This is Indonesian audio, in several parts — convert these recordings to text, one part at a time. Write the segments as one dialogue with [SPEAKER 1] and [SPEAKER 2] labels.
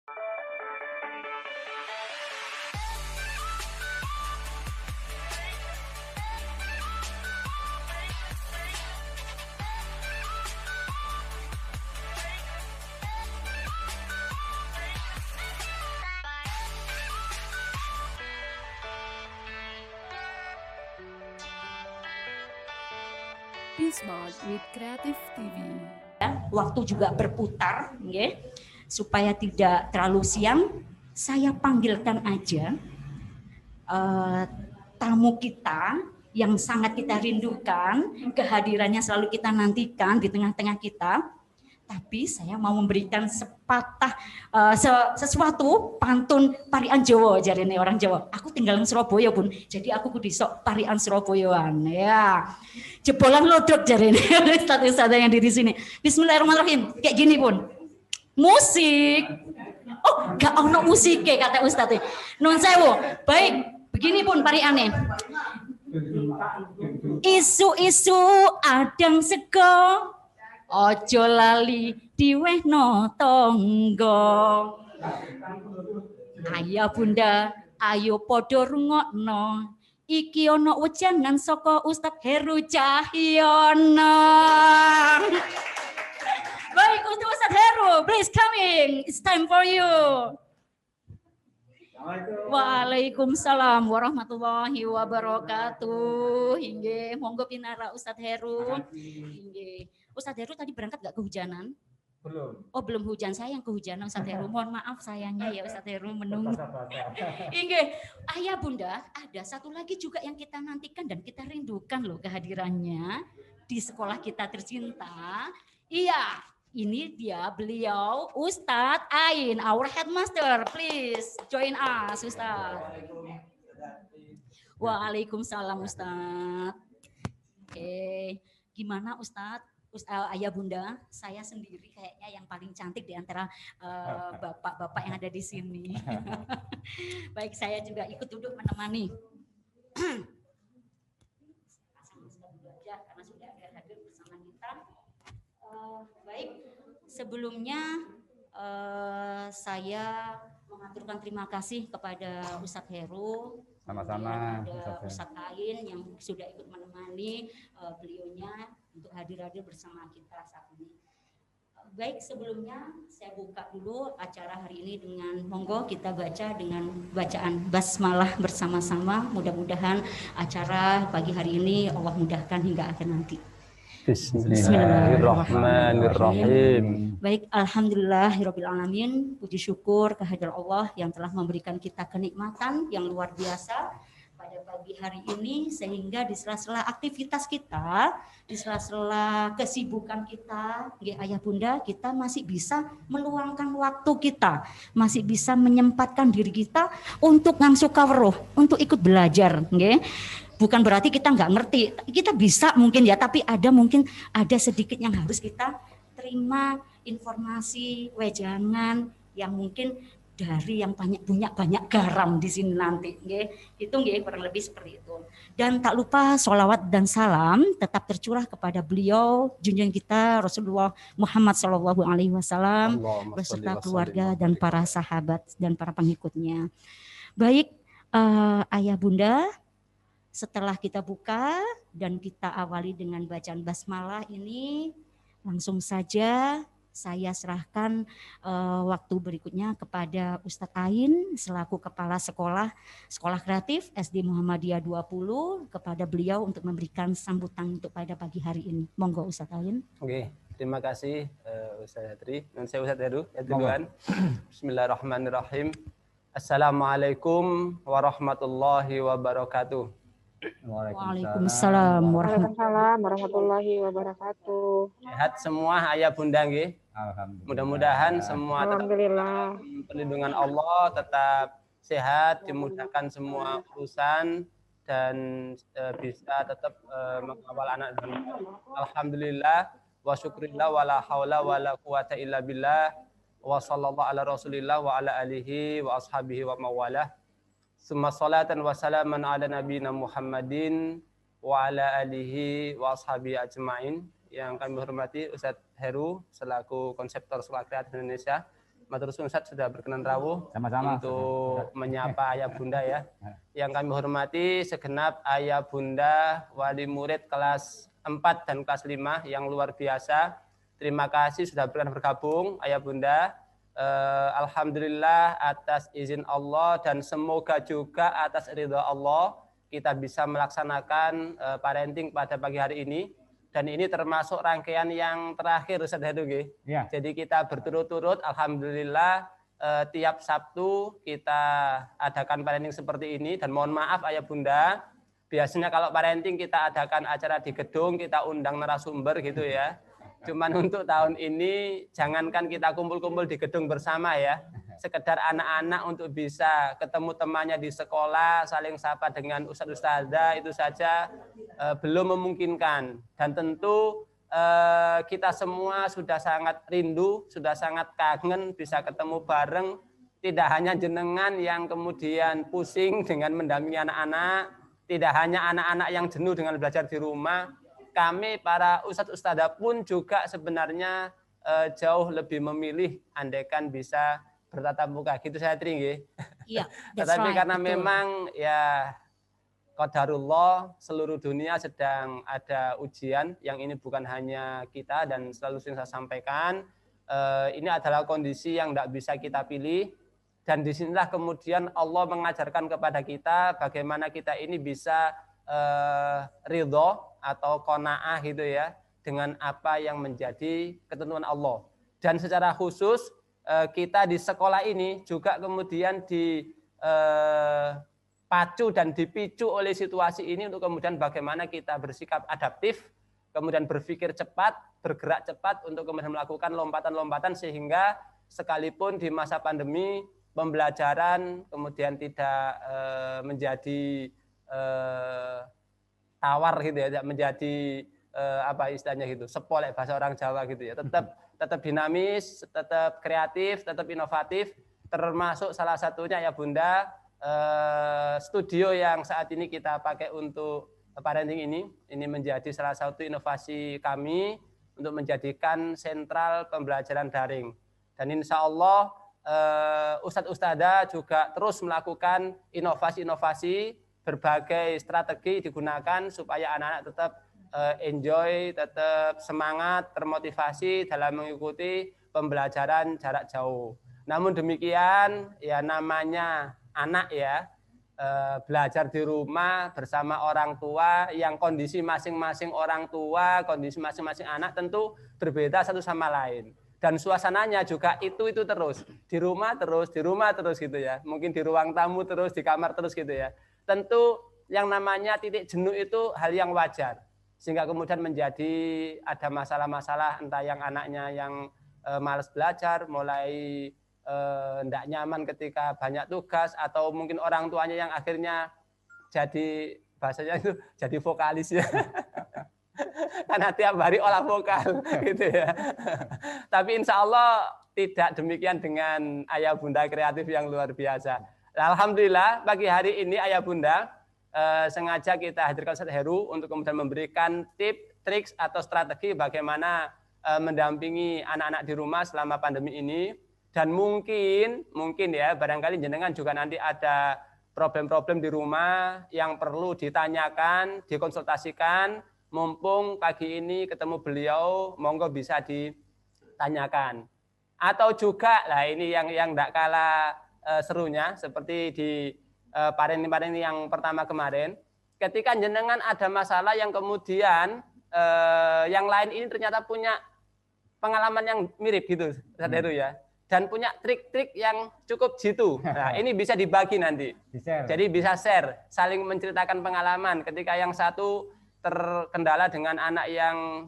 [SPEAKER 1] Be Smart with Creative TV.
[SPEAKER 2] Waktu juga berputar, ya, supaya tidak terlalu siang, saya panggilkan aja tamu kita yang sangat kita rindukan, kehadirannya selalu kita nantikan di tengah-tengah kita. Tapi saya mau memberikan sepatah sesuatu pantun parian Jawa, jarene orang Jawa. Aku tinggal di Surabaya, Bun. Jadi aku kudu sok parian Surabayaan, ya. Jebolan lodrok jarene ustaz-ustaz yang di sini. Bismillahirrahmanirrahim. Kayak gini, Bun. Musik. Oh, gak ono musik kata ustaz. Nuwun sewu. Baik, begini Bun pariane. Isu-isu adang sego, ojo lali diwehno tonggo. Ayah bunda, ayo podo rungokno. Iki ono ujangan saka Ustadz Heru Cahyono. Baik, untuk Ustadz Heru, please coming. It's time for you. Waalaikumsalam warahmatullahi wabarakatuh. Inggih, monggo pinara Ustadz Heru. Inggih. Ustadz Heru tadi berangkat gak kehujanan?
[SPEAKER 3] Belum.
[SPEAKER 2] Oh, belum hujan, saya yang kehujanan Ustadz Heru. Mohon maaf sayangnya ya Ustadz Heru menunggu. Inggih, ayah bunda, ada satu lagi juga yang kita nantikan dan kita rindukan loh kehadirannya di sekolah kita tercinta. Iya, ini dia beliau Ustadz Ain, our headmaster. Please join us Ustadz. Waalaikumsalam Ustadz. Oke, gimana Ustadz? Ayah bunda, saya sendiri kayaknya yang paling cantik di antara bapak-bapak yang ada di sini. Baik, saya juga ikut duduk menemani. Karena sudah ada hadir bersama kita. Baik, sebelumnya saya mengaturkan terima kasih kepada Ustadz Heru.
[SPEAKER 3] Sama-sama.
[SPEAKER 2] Ada Ustadz Ain yang sudah ikut menemani beliaunya untuk hadir-hadir bersama kita saat ini. Baik, sebelumnya saya buka dulu acara hari ini dengan monggo kita baca dengan bacaan basmalah bersama-sama. Mudah-mudahan acara pagi hari ini Allah mudahkan hingga akhir nanti.
[SPEAKER 3] Bismillahirrahmanirrahim.
[SPEAKER 2] Baik, alhamdulillahirabbil alamin. Puji syukur kehadirat Allah yang telah memberikan kita kenikmatan yang luar biasa pada pagi hari ini, sehingga di sela-sela aktivitas kita, di sela-sela kesibukan kita, ayah bunda, kita masih bisa meluangkan waktu kita, masih bisa menyempatkan diri kita untuk ngangsu kawruh, untuk ikut belajar, nggih. Bukan berarti kita nggak ngerti, kita bisa mungkin ya, tapi mungkin ada sedikit yang harus kita terima informasi, wejangan yang mungkin dari yang punya banyak garam di sini nanti, itu kurang lebih seperti itu. Dan tak lupa sholawat dan salam tetap tercurah kepada beliau junjungan kita Rasulullah Muhammad SAW beserta keluarga dan para sahabat dan para pengikutnya. Baik, ayah bunda, setelah kita buka dan kita awali dengan bacaan basmalah ini, langsung saja saya serahkan waktu berikutnya kepada Ustadz Ain selaku Kepala Sekolah Kreatif SD Muhammadiyah 20, kepada beliau untuk memberikan sambutan untuk pada pagi hari ini. Monggo Ustadz Ain.
[SPEAKER 4] Oke, terima kasih Ustadz Hatri dan saya Ustadz Heru. Ya Tuhan. Bismillahirrahmanirrahim. Assalamualaikum warahmatullahi wabarakatuh.
[SPEAKER 2] Waalaikumsalam
[SPEAKER 5] warahmatullahi wabarakatuh.
[SPEAKER 4] Sehat semua ayah bunda nggih. Mudah-mudahan semua
[SPEAKER 5] Alhamdulillah.
[SPEAKER 4] Perlindungan Allah tetap sehat, dimudahkan semua urusan dan bisa tetap mengawal anak dan alhamdulillah wa syukrillah wala haula wala quwata illa billah wa sallallahu ala rasulillah wa ala alihi wa ashabihi wa mawalah. Summa salatan wa salaman ala nabiyina Muhammadin wa ala alihi wa ashabihi ajma'in. Yang kami hormati Ustadz Heru selaku konseptor sekolah kreatif Indonesia, Matur suwun Ustaz sudah berkenan rawuh
[SPEAKER 3] Sama-sama.
[SPEAKER 4] untuk menyapa ayah bunda ya. Yang kami hormati segenap ayah bunda wali murid kelas 4 dan kelas 5 yang luar biasa. Terima kasih sudah bergabung ayah bunda. Alhamdulillah atas izin Allah dan semoga juga atas ridha Allah kita bisa melaksanakan parenting pada pagi hari ini. Dan ini termasuk rangkaian yang terakhir Ustaz Heru.
[SPEAKER 3] Ya.
[SPEAKER 4] Jadi kita berturut-turut alhamdulillah tiap Sabtu kita adakan parenting seperti ini. Dan mohon maaf ayah bunda, biasanya kalau parenting kita adakan acara di gedung, kita undang narasumber gitu ya. Cuman untuk tahun ini jangankan kita kumpul-kumpul di gedung bersama ya, sekedar anak-anak untuk bisa ketemu temannya di sekolah, saling sapa dengan ustadz-ustadzah itu saja belum memungkinkan. Dan tentu kita semua sudah sangat rindu, sudah sangat kangen bisa ketemu bareng. Tidak hanya jenengan yang kemudian pusing dengan mendampingi anak-anak, tidak hanya anak-anak yang jenuh dengan belajar di rumah, kami para ustadz-ustadzah pun juga sebenarnya jauh lebih memilih andaikan bisa bertatap muka. Gitu saya tinggi.
[SPEAKER 2] Iya,
[SPEAKER 4] Tetapi karena
[SPEAKER 2] betul.
[SPEAKER 4] memang ya qadarullah seluruh dunia sedang ada ujian yang ini bukan hanya kita dan selalu sering saya sampaikan ini adalah kondisi yang tidak bisa kita pilih dan disinilah kemudian Allah mengajarkan kepada kita bagaimana kita ini bisa ridho atau qanaah gitu ya dengan apa yang menjadi ketentuan Allah. Dan secara khusus kita di sekolah ini juga kemudian dipacu dan dipicu oleh situasi ini untuk kemudian bagaimana kita bersikap adaptif, kemudian berpikir cepat, bergerak cepat untuk kemudian melakukan lompatan-lompatan sehingga sekalipun di masa pandemi pembelajaran kemudian tidak menjadi tawar gitu ya, tidak menjadi apa istilahnya gitu, sepolek bahasa orang Jawa gitu ya, tetap dinamis, tetap kreatif, tetap inovatif, termasuk salah satunya ya Bunda studio yang saat ini kita pakai untuk parenting ini menjadi salah satu inovasi kami untuk menjadikan sentral pembelajaran daring. Dan insya Allah Ustadz-Ustadzah juga terus melakukan inovasi-inovasi, berbagai strategi digunakan supaya anak-anak tetap enjoy, tetap semangat, termotivasi dalam mengikuti pembelajaran jarak jauh. Namun demikian, ya namanya anak ya, belajar di rumah bersama orang tua yang kondisi masing-masing orang tua, kondisi masing-masing anak tentu berbeda satu sama lain. Dan suasananya juga itu terus, di rumah terus gitu ya. Mungkin di ruang tamu terus, di kamar terus gitu ya. Tentu yang namanya titik jenuh itu hal yang wajar. Sehingga kemudian menjadi ada masalah-masalah entah yang anaknya yang malas belajar, mulai tidak nyaman ketika banyak tugas, atau mungkin orang tuanya yang akhirnya jadi bahasanya itu jadi vokalis ya. Karena tiap hari olah vokal gitu ya. Tapi insya Allah tidak demikian dengan ayah bunda kreatif yang luar biasa. Alhamdulillah pagi hari ini ayah bunda sengaja kita hadirkan Ustadz Heru untuk kemudian memberikan tips, trik atau strategi bagaimana mendampingi anak-anak di rumah selama pandemi ini. Dan mungkin ya barangkali jenengan juga nanti ada problem-problem di rumah yang perlu ditanyakan, dikonsultasikan. Mumpung pagi ini ketemu beliau, monggo bisa ditanyakan. Atau juga lah ini yang tidak kalah serunya seperti di parenting yang pertama kemarin, ketika jenengan ada masalah yang kemudian yang lain ini ternyata punya pengalaman yang mirip gitu, Ustadz Heru ya. Dan punya trik-trik yang cukup jitu. Nah, ini bisa dibagi nanti. Jadi bisa share, saling menceritakan pengalaman. Ketika yang satu terkendala dengan anak yang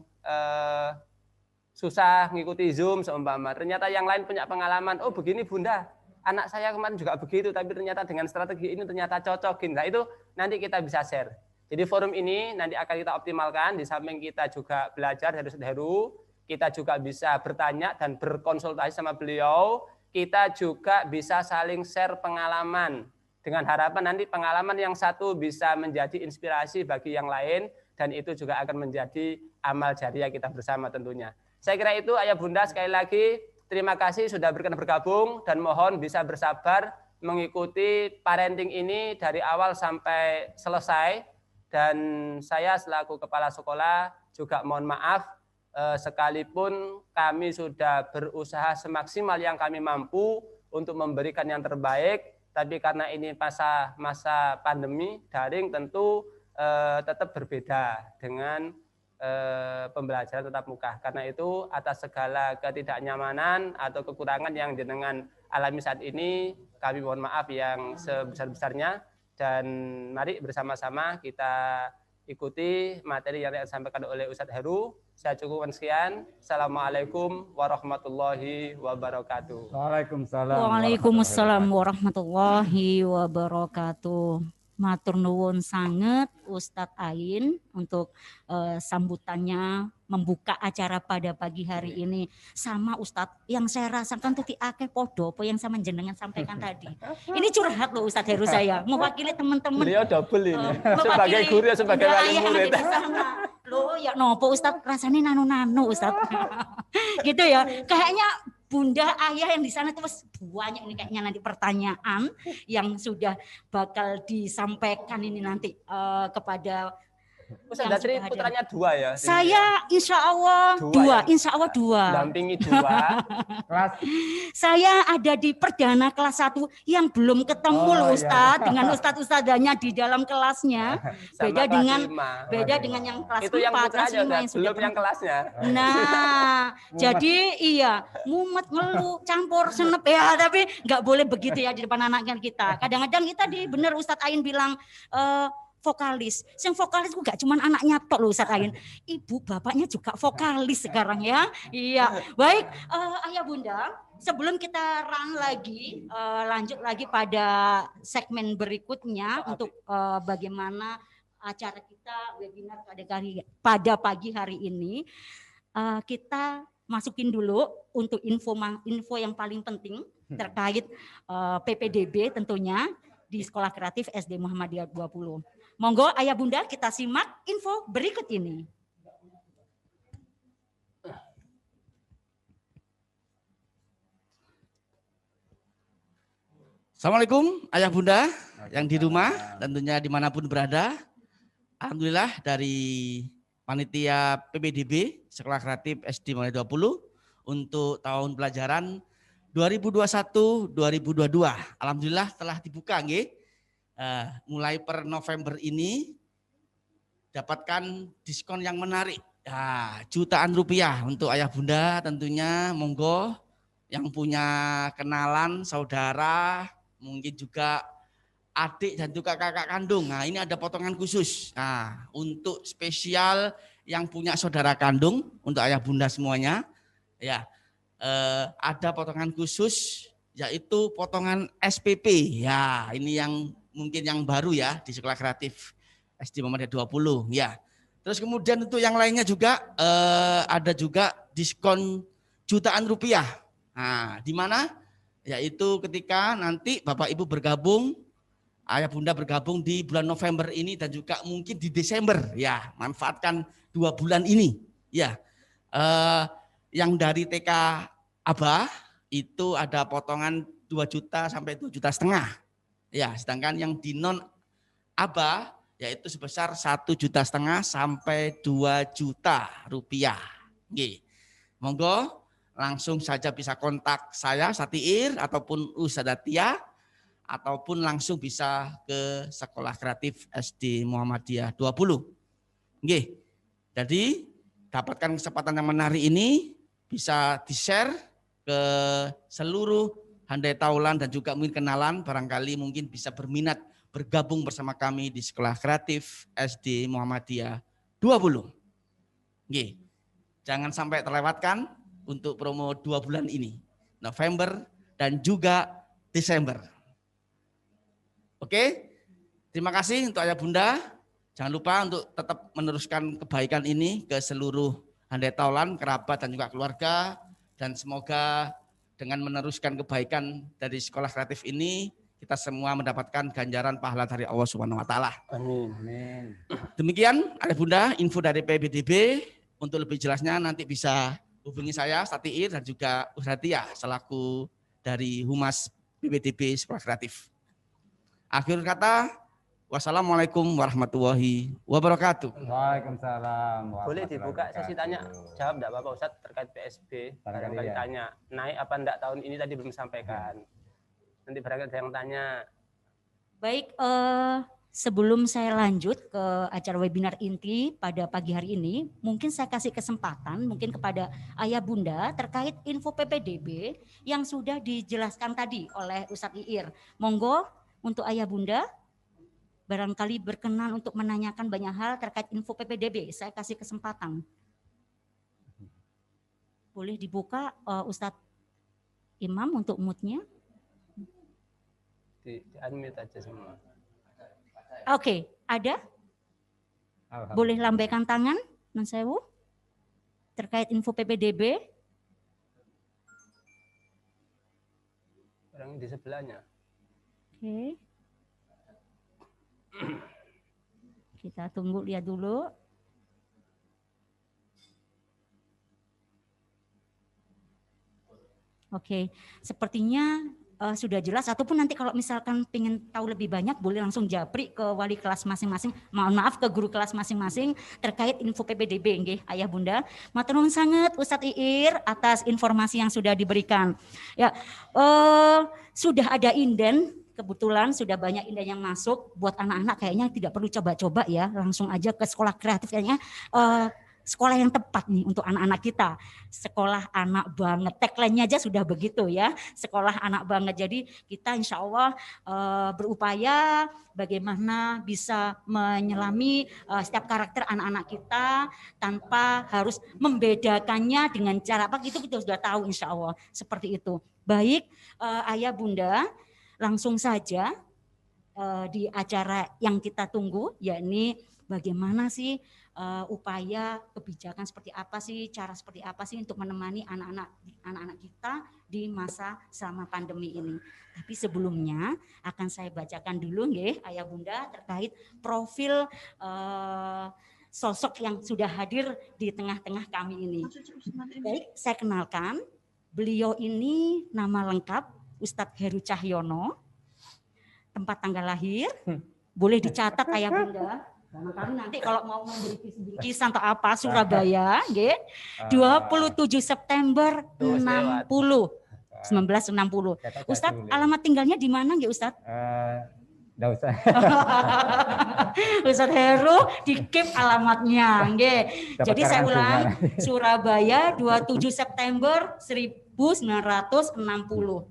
[SPEAKER 4] susah mengikuti Zoom seumpama, ternyata yang lain punya pengalaman. Oh begini Bunda, anak saya kemarin juga begitu, tapi ternyata dengan strategi ini ternyata cocokin. Nah itu nanti kita bisa share. Jadi forum ini nanti akan kita optimalkan. Di samping kita juga belajar dari Ustadz Heru, kita juga bisa bertanya dan berkonsultasi sama beliau. Kita juga bisa saling share pengalaman. Dengan harapan nanti pengalaman yang satu bisa menjadi inspirasi bagi yang lain. Dan itu juga akan menjadi amal jariah kita bersama tentunya. Saya kira itu ayah bunda sekali lagi terima kasih sudah bergabung dan mohon bisa bersabar mengikuti parenting ini dari awal sampai selesai. Dan saya selaku kepala sekolah juga mohon maaf sekalipun kami sudah berusaha semaksimal yang kami mampu untuk memberikan yang terbaik, tapi karena ini masa pandemi daring tentu tetap berbeda dengan pembelajaran tatap muka. Karena itu atas segala ketidaknyamanan atau kekurangan yang jenengan alami saat ini, kami mohon maaf yang sebesar-besarnya, dan mari bersama-sama kita ikuti materi yang disampaikan oleh Ustadz Heru. Saya cukupkan sekian. Assalamualaikum warahmatullahi wabarakatuh.
[SPEAKER 2] Waalaikumsalam warahmatullahi wabarakatuh. Matur nuwun sanget Ustadz Ain untuk sambutannya membuka acara pada pagi hari ini. Sama Ustadz, yang saya rasakan tuh akeh podo apa yang sama jenengan sampaikan tadi. Ini curhat loh Ustadz Heru, saya mewakili teman-teman.
[SPEAKER 4] Beliau double ini, sebagai guru ya sebagai wali murid.
[SPEAKER 2] Loh ya nopo Ustadz, rasanya nano-nano Ustadz. Gitu ya, kayaknya Bunda, ayah yang di sana tuh banyak ini kayaknya nanti pertanyaan yang sudah bakal disampaikan ini nanti kepada
[SPEAKER 4] Ustaz Datri putranya 2 ya?
[SPEAKER 2] Saya insya Allah dua. Insya Allah 2.
[SPEAKER 4] Dampingi 2.
[SPEAKER 3] Kelas.
[SPEAKER 2] Saya ada di perdana kelas 1 yang belum ketemu loh Ustadz, dengan Ustadz-ustadzanya di dalam kelasnya. Beda dengan yang kelas 4,
[SPEAKER 4] itu yang
[SPEAKER 2] kelas 5 yang sudah
[SPEAKER 4] belum yang kelasnya.
[SPEAKER 2] Nah, jadi iya, mumet ngeluh, campur senep ya, tapi nggak boleh begitu ya di depan anak kita. Kadang-kadang kita bener Ustadz Ain bilang vokalis. Yang vokalis itu gak cuma anaknya tok loh Ustadz Ain. Ibu bapaknya juga vokalis sekarang ya. Iya. Baik, Ayah Bunda, sebelum kita lanjut lagi pada segmen berikutnya untuk bagaimana acara kita webinar pada pagi hari ini, kita masukin dulu untuk info yang paling penting terkait PPDB tentunya di Sekolah Kreatif SD Muhammadiyah 20. Monggo Ayah Bunda kita simak info berikut ini.
[SPEAKER 6] Assalamualaikum Ayah Bunda yang di rumah, tentunya dimanapun berada. Alhamdulillah dari panitia PPDB Sekolah Kreatif SD Muhammadiyah 20 untuk tahun pelajaran 2021-2022. Alhamdulillah telah dibuka nggih. Mulai per November ini dapatkan diskon yang menarik. Jutaan rupiah untuk Ayah Bunda tentunya, monggo yang punya kenalan, saudara, mungkin juga adik dan juga kakak kandung. Nah, ini ada potongan khusus. Nah, untuk spesial yang punya saudara kandung untuk Ayah Bunda semuanya, ya ada potongan khusus yaitu potongan SPP. Ya, ini yang mungkin yang baru ya di Sekolah Kreatif SD Muhammadiyah 20 ya. Terus kemudian untuk yang lainnya juga ada juga diskon jutaan rupiah. Nah, di mana? Yaitu ketika nanti Bapak Ibu bergabung, Ayah Bunda bergabung di bulan November ini dan juga mungkin di Desember ya. Manfaatkan 2 bulan ini ya. Yang dari TK Abah itu ada potongan 2 juta sampai 2,5 juta. Ya, sedangkan yang di non Abah yaitu sebesar 1,5 juta sampai 2 juta rupiah. Oke. Monggo langsung saja bisa kontak saya Satiir ataupun Ustadzah Tia ataupun langsung bisa ke Sekolah Kreatif SD Muhammadiyah 20. Oke. Jadi dapatkan kesempatan yang menarik ini bisa di-share ke seluruh handai taulan dan juga mungkin kenalan, barangkali mungkin bisa berminat bergabung bersama kami di Sekolah Kreatif SD Muhammadiyah 20. Oke. Jangan sampai terlewatkan untuk promo 2 bulan ini, November dan juga Desember. Oke. Terima kasih untuk Ayah Bunda. Jangan lupa untuk tetap meneruskan kebaikan ini ke seluruh handai taulan, kerabat dan juga keluarga, dan semoga dengan meneruskan kebaikan dari Sekolah Kreatif ini, kita semua mendapatkan ganjaran pahala dari Allah Subhanahu wa taala. Amin. Demikian Ayah Bunda info dari PPDB. Untuk lebih jelasnya nanti bisa hubungi saya Statiir dan juga Usratia selaku dari Humas PBDB Sekolah Kreatif. Akhir kata, wassalamualaikum warahmatullahi wabarakatuh.
[SPEAKER 3] Waalaikumsalam.
[SPEAKER 4] Boleh dibuka sesi tanya jawab enggak apa-apa Ustaz terkait PSB. Barangkali tanya naik apa enggak tahun ini tadi belum sampaikan. Nanti barangkali ada yang tanya.
[SPEAKER 2] Baik, sebelum saya lanjut ke acara webinar inti pada pagi hari ini, mungkin saya kasih kesempatan mungkin kepada Ayah Bunda terkait info PPDB yang sudah dijelaskan tadi oleh Ustadz Iir. Monggo untuk Ayah Bunda, barangkali berkenan untuk menanyakan banyak hal terkait info PPDB. Saya kasih kesempatan. Boleh dibuka Ustadz Imam untuk moodnya?
[SPEAKER 4] Di unmute aja semua.
[SPEAKER 2] Oke, ada? Boleh lambaikan tangan, Nun Sewu, terkait info PPDB?
[SPEAKER 4] Orang di sebelahnya.
[SPEAKER 2] Oke. Kita tunggu, lihat dulu. Oke, sepertinya sudah jelas, ataupun nanti kalau misalkan pengen tahu lebih banyak boleh langsung japri ke wali kelas masing-masing, ke guru kelas masing-masing terkait info PPDB nggih Ayah Bunda. Matur nuwun sangat Ustadz Iir atas informasi yang sudah diberikan. Ya, sudah ada inden, kebetulan sudah banyak inden yang masuk. Buat anak-anak kayaknya tidak perlu coba-coba ya, langsung aja ke sekolah kreatif kayaknya. Sekolah yang tepat nih untuk anak-anak kita. Sekolah anak banget. Tagline-nya aja sudah begitu ya. Sekolah anak banget. Jadi kita insya Allah berupaya bagaimana bisa menyelami setiap karakter anak-anak kita tanpa harus membedakannya dengan cara apa. Itu kita sudah tahu insya Allah. Seperti itu. Baik Ayah Bunda, langsung saja di acara yang kita tunggu, yakni bagaimana sih upaya kebijakan seperti apa sih, cara seperti apa sih untuk menemani anak-anak kita di masa selama pandemi ini. Tapi sebelumnya akan saya bacakan dulu nggih Ayah Bunda terkait profil sosok yang sudah hadir di tengah-tengah kami ini. Baik, saya kenalkan. Beliau ini nama lengkap Ustadz Heru Cahyono. Tempat tanggal lahir boleh dicatat Ayah Bunda. Barangkali nanti kalau mau memberi bingkisan atau apa, Surabaya, nggih. 27 September 1960. Ustadz, alamat tinggalnya di mana nggih Ustadz?
[SPEAKER 3] Enggak usah.
[SPEAKER 2] Ustadz Heru di-keep alamatnya, nggih. Jadi saya ulang, Surabaya 27 September 1960.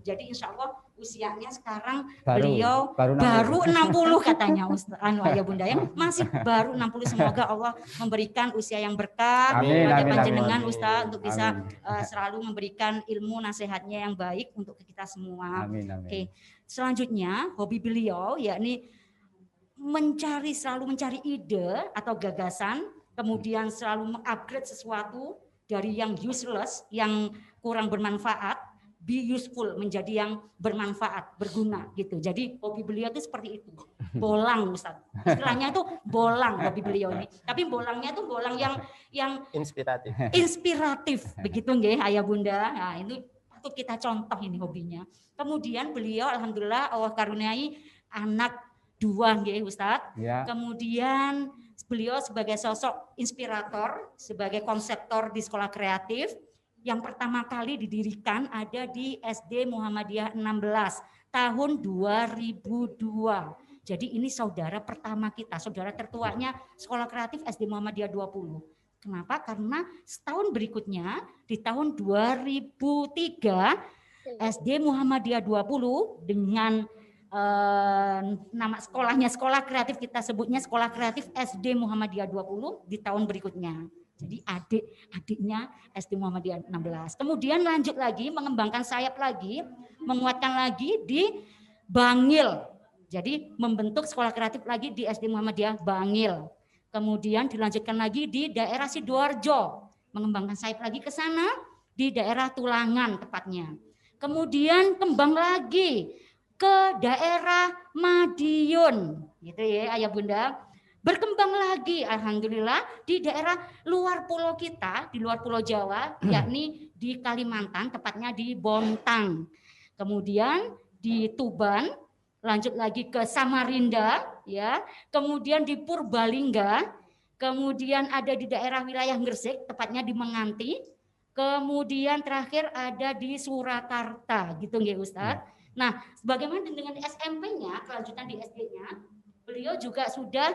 [SPEAKER 2] Jadi insya Allah usianya sekarang beliau baru 60 katanya Ayah Bunda ya, masih baru 60. Semoga Allah memberikan usia yang berkah pada panjenengan Ustaz untuk bisa selalu memberikan ilmu nasihatnya yang baik untuk kita semua. Oke. Selanjutnya hobi beliau yakni selalu mencari ide atau gagasan, kemudian selalu mengupgrade sesuatu dari yang useless, yang kurang bermanfaat, be useful, menjadi yang bermanfaat, berguna gitu. Jadi hobi beliau itu seperti itu. Bolang Ustaz. Istilahnya itu bolang hobi beliau ini. Tapi bolangnya itu bolang yang
[SPEAKER 4] inspiratif.
[SPEAKER 2] Inspiratif begitu nggih Ayah Bunda. Nah, ini patut kita contoh ini hobinya. Kemudian beliau alhamdulillah Allah karuniai anak 2 nggih Ustaz. Ya. Kemudian beliau sebagai sosok inspirator, sebagai konseptor di sekolah kreatif. Yang pertama kali didirikan ada di SD Muhammadiyah 16 tahun 2002. Jadi ini saudara pertama kita, saudara tertuanya sekolah kreatif SD Muhammadiyah 20. Kenapa? Karena setahun berikutnya di tahun 2003 SD Muhammadiyah 20 dengan nama sekolahnya sekolah kreatif, kita sebutnya sekolah kreatif SD Muhammadiyah 20 di tahun berikutnya. Jadi adik-adiknya SD Muhammadiyah 16. Kemudian lanjut lagi, mengembangkan sayap lagi, menguatkan lagi di Bangil. Jadi membentuk sekolah kreatif lagi di SD Muhammadiyah Bangil. Kemudian dilanjutkan lagi di daerah Sidoarjo. Mengembangkan sayap lagi ke sana di daerah Tulangan tepatnya. Kemudian kembang lagi ke daerah Madiun. Gitu ya Ayah Bunda. berkembang lagi, alhamdulillah di daerah luar pulau kita, di luar Pulau Jawa, yakni di Kalimantan, tepatnya di Bontang. Kemudian di Tuban, lanjut lagi ke Samarinda, ya. Kemudian di Purbalingga, kemudian ada di daerah wilayah Gresik, tepatnya di Menganti. Kemudian terakhir ada di Surakarta, gitu nggih Ustadz. Nah, bagaimana dengan SMP-nya, kelanjutan di SD-nya? Beliau juga sudah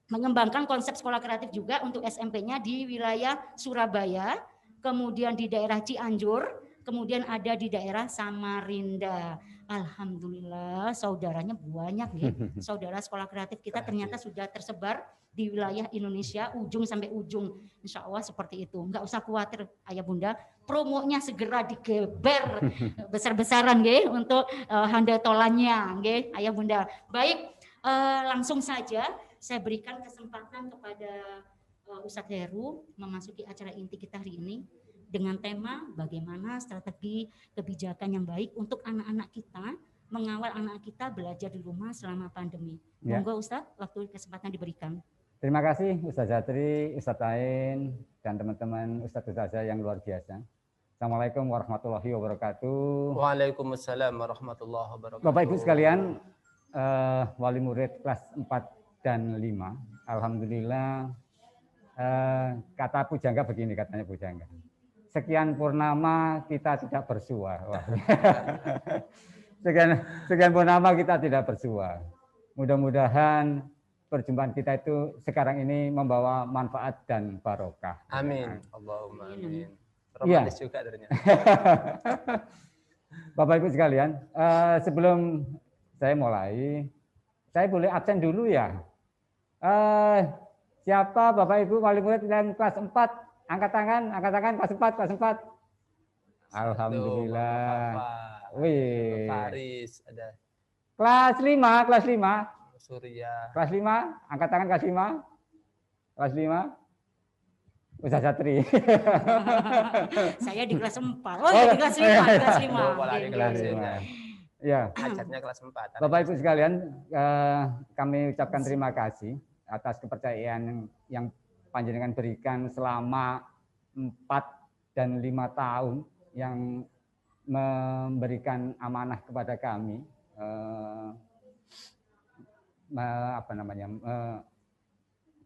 [SPEAKER 2] mengembangkan konsep sekolah kreatif juga untuk SMP-nya di wilayah Surabaya, kemudian di daerah Cianjur, kemudian ada di daerah Samarinda. Alhamdulillah saudaranya banyak ya. Saudara sekolah kreatif kita ternyata sudah tersebar di wilayah Indonesia ujung sampai ujung. Insya Allah seperti itu. Enggak usah khawatir Ayah Bunda, promonya segera digeber besar-besaran nggih untuk handetolannya nggih Ayah Bunda. Baik, langsung saja saya berikan kesempatan kepada Ustadz Heru memasuki acara inti kita hari ini dengan tema bagaimana strategi kebijakan yang baik untuk anak-anak kita, mengawal anak kita belajar di rumah selama pandemi.
[SPEAKER 3] Ya.
[SPEAKER 2] Monggo Ustadz, waktu kesempatan diberikan.
[SPEAKER 3] Terima kasih Ustaz Zatri, Ustaz Ain, dan teman-teman Ustaz-Ustazah yang luar biasa. Assalamualaikum warahmatullahi wabarakatuh.
[SPEAKER 4] Waalaikumsalam warahmatullahi wabarakatuh.
[SPEAKER 3] Bapak Ibu sekalian, wali murid kelas 4 dan 5. Alhamdulillah, kata pujangga begini, katanya pujangga. Sekian purnama kita tidak bersua. sekian purnama kita tidak bersua. Mudah-mudahan perjumpaan kita itu sekarang ini membawa manfaat dan barokah.
[SPEAKER 4] Amin. Allahumma amin.
[SPEAKER 3] Iya.
[SPEAKER 4] Romantis juga ternyata.
[SPEAKER 3] Bapak Ibu sekalian, sebelum saya mulai, saya boleh absen dulu ya. Siapa Bapak Ibu wali murid yang kelas 4? Angkat tangan kelas 4. Alhamdulillah. Wih.
[SPEAKER 4] Faris ada.
[SPEAKER 3] Kelas 5.
[SPEAKER 4] Surya.
[SPEAKER 3] Kelas 5, angkat tangan kelas 5. Kelas 5. Ustaz Satri.
[SPEAKER 2] Saya di kelas 4. Oh ya di kelas 5, kelas 5.
[SPEAKER 4] Di kelas 5.
[SPEAKER 3] Ya.
[SPEAKER 4] Hajatnya kelas 4.
[SPEAKER 3] Bapak Ibu sekalian, kami ucapkan terima kasih atas kepercayaan yang panjenengan berikan selama 4 dan 5 tahun yang memberikan amanah kepada kami.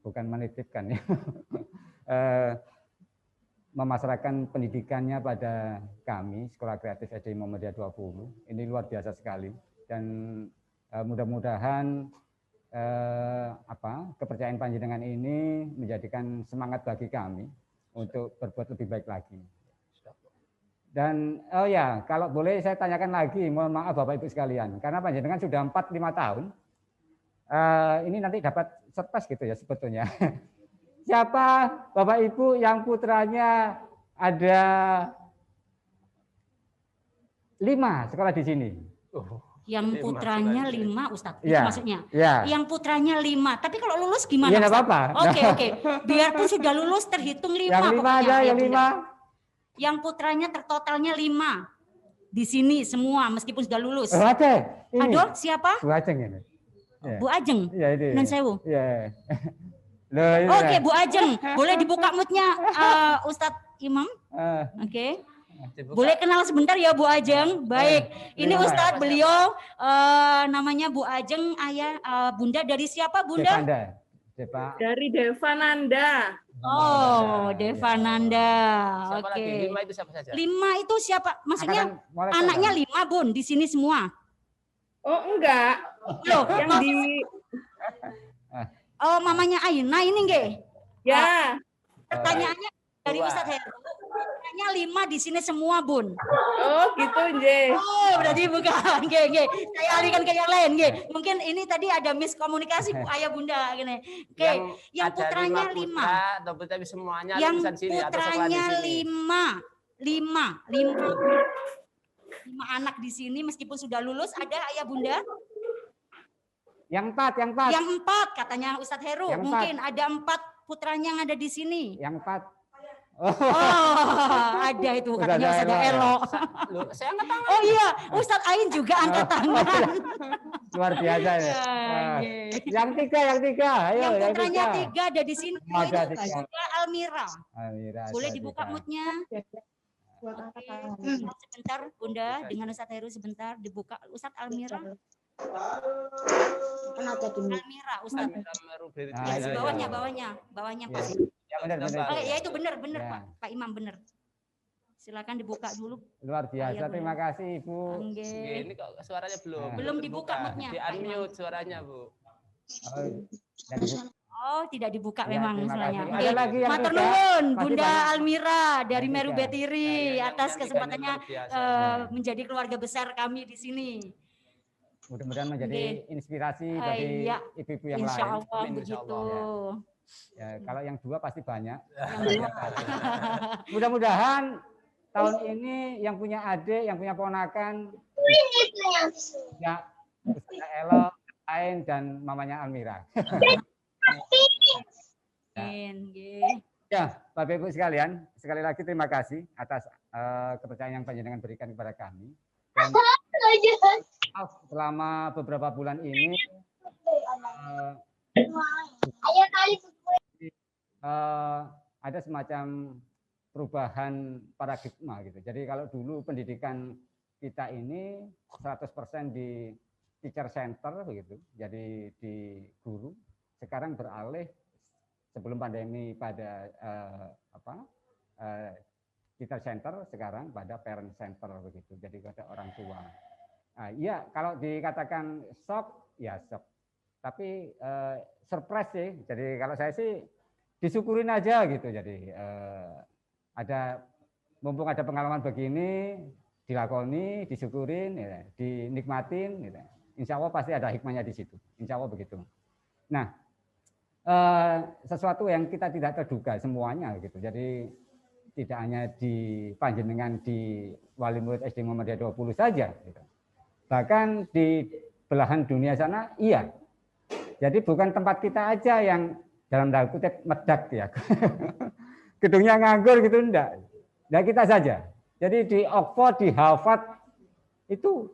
[SPEAKER 3] Bukan menitipkan ya. Memasrahkan pendidikannya pada kami Sekolah Kreatif SD Muhammadiyah 20. Ini luar biasa sekali dan mudah-mudahan kepercayaan panjenengan ini menjadikan semangat bagi kami untuk berbuat lebih baik lagi. Dan kalau boleh saya tanyakan lagi, mohon maaf Bapak Ibu sekalian, karena panjenengan sudah 4-5 tahun, ini nanti dapat surprise gitu ya sebetulnya. Siapa Bapak Ibu yang putranya ada 5 sekolah di sini?
[SPEAKER 2] Yang putranya 5 Ustadz, itu
[SPEAKER 3] Ya,
[SPEAKER 2] maksudnya.
[SPEAKER 3] ya.
[SPEAKER 2] Yang putranya 5, tapi kalau lulus gimana?
[SPEAKER 3] Iya, nggak
[SPEAKER 2] Ustadz?
[SPEAKER 3] apa-apa.
[SPEAKER 2] Oke. Biarpun sudah lulus terhitung 5.
[SPEAKER 3] Yang 5 ada, yang 5.
[SPEAKER 2] Yang putranya tertotalnya 5. Di sini semua meskipun sudah lulus.
[SPEAKER 3] Ada. Ini.
[SPEAKER 2] Aduh, siapa?
[SPEAKER 3] Bu Ajeng ini. Ya.
[SPEAKER 2] Bu Ajeng.
[SPEAKER 3] Iya, ini.
[SPEAKER 2] Nun sewu.
[SPEAKER 3] Iya. Loh, iya.
[SPEAKER 2] Oke, Bu Ajeng. Boleh dibuka mutnya Ustadz Imam? Oke. Boleh kenal sebentar ya Bu Ajeng. Baik. Ini Ustadz beliau namanya Bu Ajeng, ayah Bunda dari siapa Bunda?
[SPEAKER 5] Dari Devananda.
[SPEAKER 2] Oh, Devananda.
[SPEAKER 4] Siapa
[SPEAKER 2] Oke.
[SPEAKER 4] lagi? 5 itu siapa saja?
[SPEAKER 2] 5 itu siapa? Maksudnya anaknya 5 Bun di sini semua.
[SPEAKER 5] Oh enggak.
[SPEAKER 2] Loh,
[SPEAKER 5] Yang di
[SPEAKER 2] oh mamanya Aina ini nggih.
[SPEAKER 5] ya.
[SPEAKER 2] Pertanyaannya dari Ustadz Heru. Pertanyaannya 5 di sini semua Bun.
[SPEAKER 5] Oh gitu nggih.
[SPEAKER 2] Oh, berarti bukan. Nggih. Saya alihkan ke yang lain nggih. Mungkin ini tadi ada miskomunikasi Bu Ayah Bunda gini. Oke, yang putranya 5.
[SPEAKER 4] Atau tapi semuanya
[SPEAKER 2] Yang
[SPEAKER 4] lulusan sini atau sekolah di
[SPEAKER 2] putranya
[SPEAKER 4] sini.
[SPEAKER 2] 5 anak di sini meskipun sudah lulus ada Ayah Bunda?
[SPEAKER 3] Yang 4.
[SPEAKER 2] Yang 4 katanya Ustadz Heru.
[SPEAKER 3] Yang 4.
[SPEAKER 2] Mungkin ada 4 putranya yang ada di sini.
[SPEAKER 3] Yang 4.
[SPEAKER 2] Oh, ada itu katanya Ustadz Elo.
[SPEAKER 4] Saya angkat tangan.
[SPEAKER 2] Oh iya, Ustadz Ain juga angkat tangan.
[SPEAKER 3] Luar biasa ya. Yang tiga. Ayo,
[SPEAKER 2] Yang
[SPEAKER 3] yang
[SPEAKER 2] putranya
[SPEAKER 3] tiga.
[SPEAKER 2] tiga ada di sini.
[SPEAKER 3] Ada
[SPEAKER 2] Itu
[SPEAKER 3] tiga.
[SPEAKER 2] Bunda Almira.
[SPEAKER 3] Almira,
[SPEAKER 2] Boleh
[SPEAKER 3] ada
[SPEAKER 2] dibuka
[SPEAKER 3] tiga.
[SPEAKER 2] moodnya? Oke, sebentar Bunda dengan Ustadz Heru sebentar dibuka Ustadz Almira. Almira, Ustadz.
[SPEAKER 3] Nah,
[SPEAKER 2] Yang
[SPEAKER 3] iya,
[SPEAKER 2] bawahnya,
[SPEAKER 3] iya.
[SPEAKER 2] bawahnya
[SPEAKER 3] Ya,
[SPEAKER 2] Pak.
[SPEAKER 3] ya benar.
[SPEAKER 2] Oh ya itu benar
[SPEAKER 3] Ya.
[SPEAKER 2] Pak Imam benar. Silakan dibuka dulu.
[SPEAKER 3] Luar biasa,
[SPEAKER 2] Ayo,
[SPEAKER 3] terima kasih Ibu.
[SPEAKER 2] Oke.
[SPEAKER 4] Ini kok suaranya belum.
[SPEAKER 2] Belum dibuka mic-nya,
[SPEAKER 4] Di
[SPEAKER 2] Pak Imam.
[SPEAKER 4] unmute suaranya, Bu.
[SPEAKER 3] Oh, dan Ibu-
[SPEAKER 2] Oh, tidak dibuka
[SPEAKER 3] Ya,
[SPEAKER 2] memang
[SPEAKER 3] terima
[SPEAKER 2] misalnya.
[SPEAKER 3] kasih.
[SPEAKER 2] Oke.
[SPEAKER 3] Ada lagi yang
[SPEAKER 2] Matur
[SPEAKER 3] tiga?
[SPEAKER 2] nuwun
[SPEAKER 3] Pasti
[SPEAKER 2] Bunda
[SPEAKER 3] banyak.
[SPEAKER 2] Almira dari
[SPEAKER 3] Yang
[SPEAKER 2] Meru
[SPEAKER 3] tiga.
[SPEAKER 2] Betiri
[SPEAKER 4] Yang
[SPEAKER 2] atas
[SPEAKER 4] tiga
[SPEAKER 2] kesempatannya
[SPEAKER 4] ini luar biasa.
[SPEAKER 2] menjadi keluarga besar kami di sini.
[SPEAKER 3] Mudah-mudahan menjadi
[SPEAKER 2] Oke.
[SPEAKER 3] inspirasi bagi
[SPEAKER 2] Iya,
[SPEAKER 3] ibu-ibu yang
[SPEAKER 2] Insya
[SPEAKER 3] lain.
[SPEAKER 2] Allah
[SPEAKER 4] Amin, insya
[SPEAKER 2] begitu.
[SPEAKER 4] Allah.
[SPEAKER 3] Ya, kalau yang dua pasti banyak.
[SPEAKER 2] Yang dua.
[SPEAKER 3] Mudah-mudahan tahun ini yang punya adik, yang punya ponakan, ya Ustazah Elo, lain dan mamanya Almira.
[SPEAKER 2] Amin. Nggih.
[SPEAKER 3] Ya, Bapak Ibu sekalian, sekali lagi terima kasih atas kepercayaan yang panjenengan berikan kepada kami. Dan selama beberapa bulan ini ada semacam perubahan paradigma gitu. Jadi kalau dulu pendidikan kita ini 100% di teacher center begitu. Jadi di guru. Sekarang beralih sebelum pandemi pada teacher center, sekarang pada parent center begitu. Jadi pada orang tua. Iya, kalau dikatakan shock, ya shock. Tapi surprise sih. Jadi kalau saya sih disyukurin aja gitu. Jadi mumpung ada pengalaman begini, dilakoni, disyukurin, ya, dinikmatin. Gitu. Insya Allah pasti ada hikmahnya di situ. Insya Allah begitu. Nah, sesuatu yang kita tidak terduga semuanya gitu. Jadi tidak hanya di panjenengan di Wali Murid SD Muhammadiyah 20 saja. Gitu. Bahkan di belahan dunia sana, iya. Jadi bukan tempat kita aja yang dalam tanda kutip medak ya. Gedungnya nganggur gitu enggak. Nah kita saja. Jadi di Oxford, di Harvard itu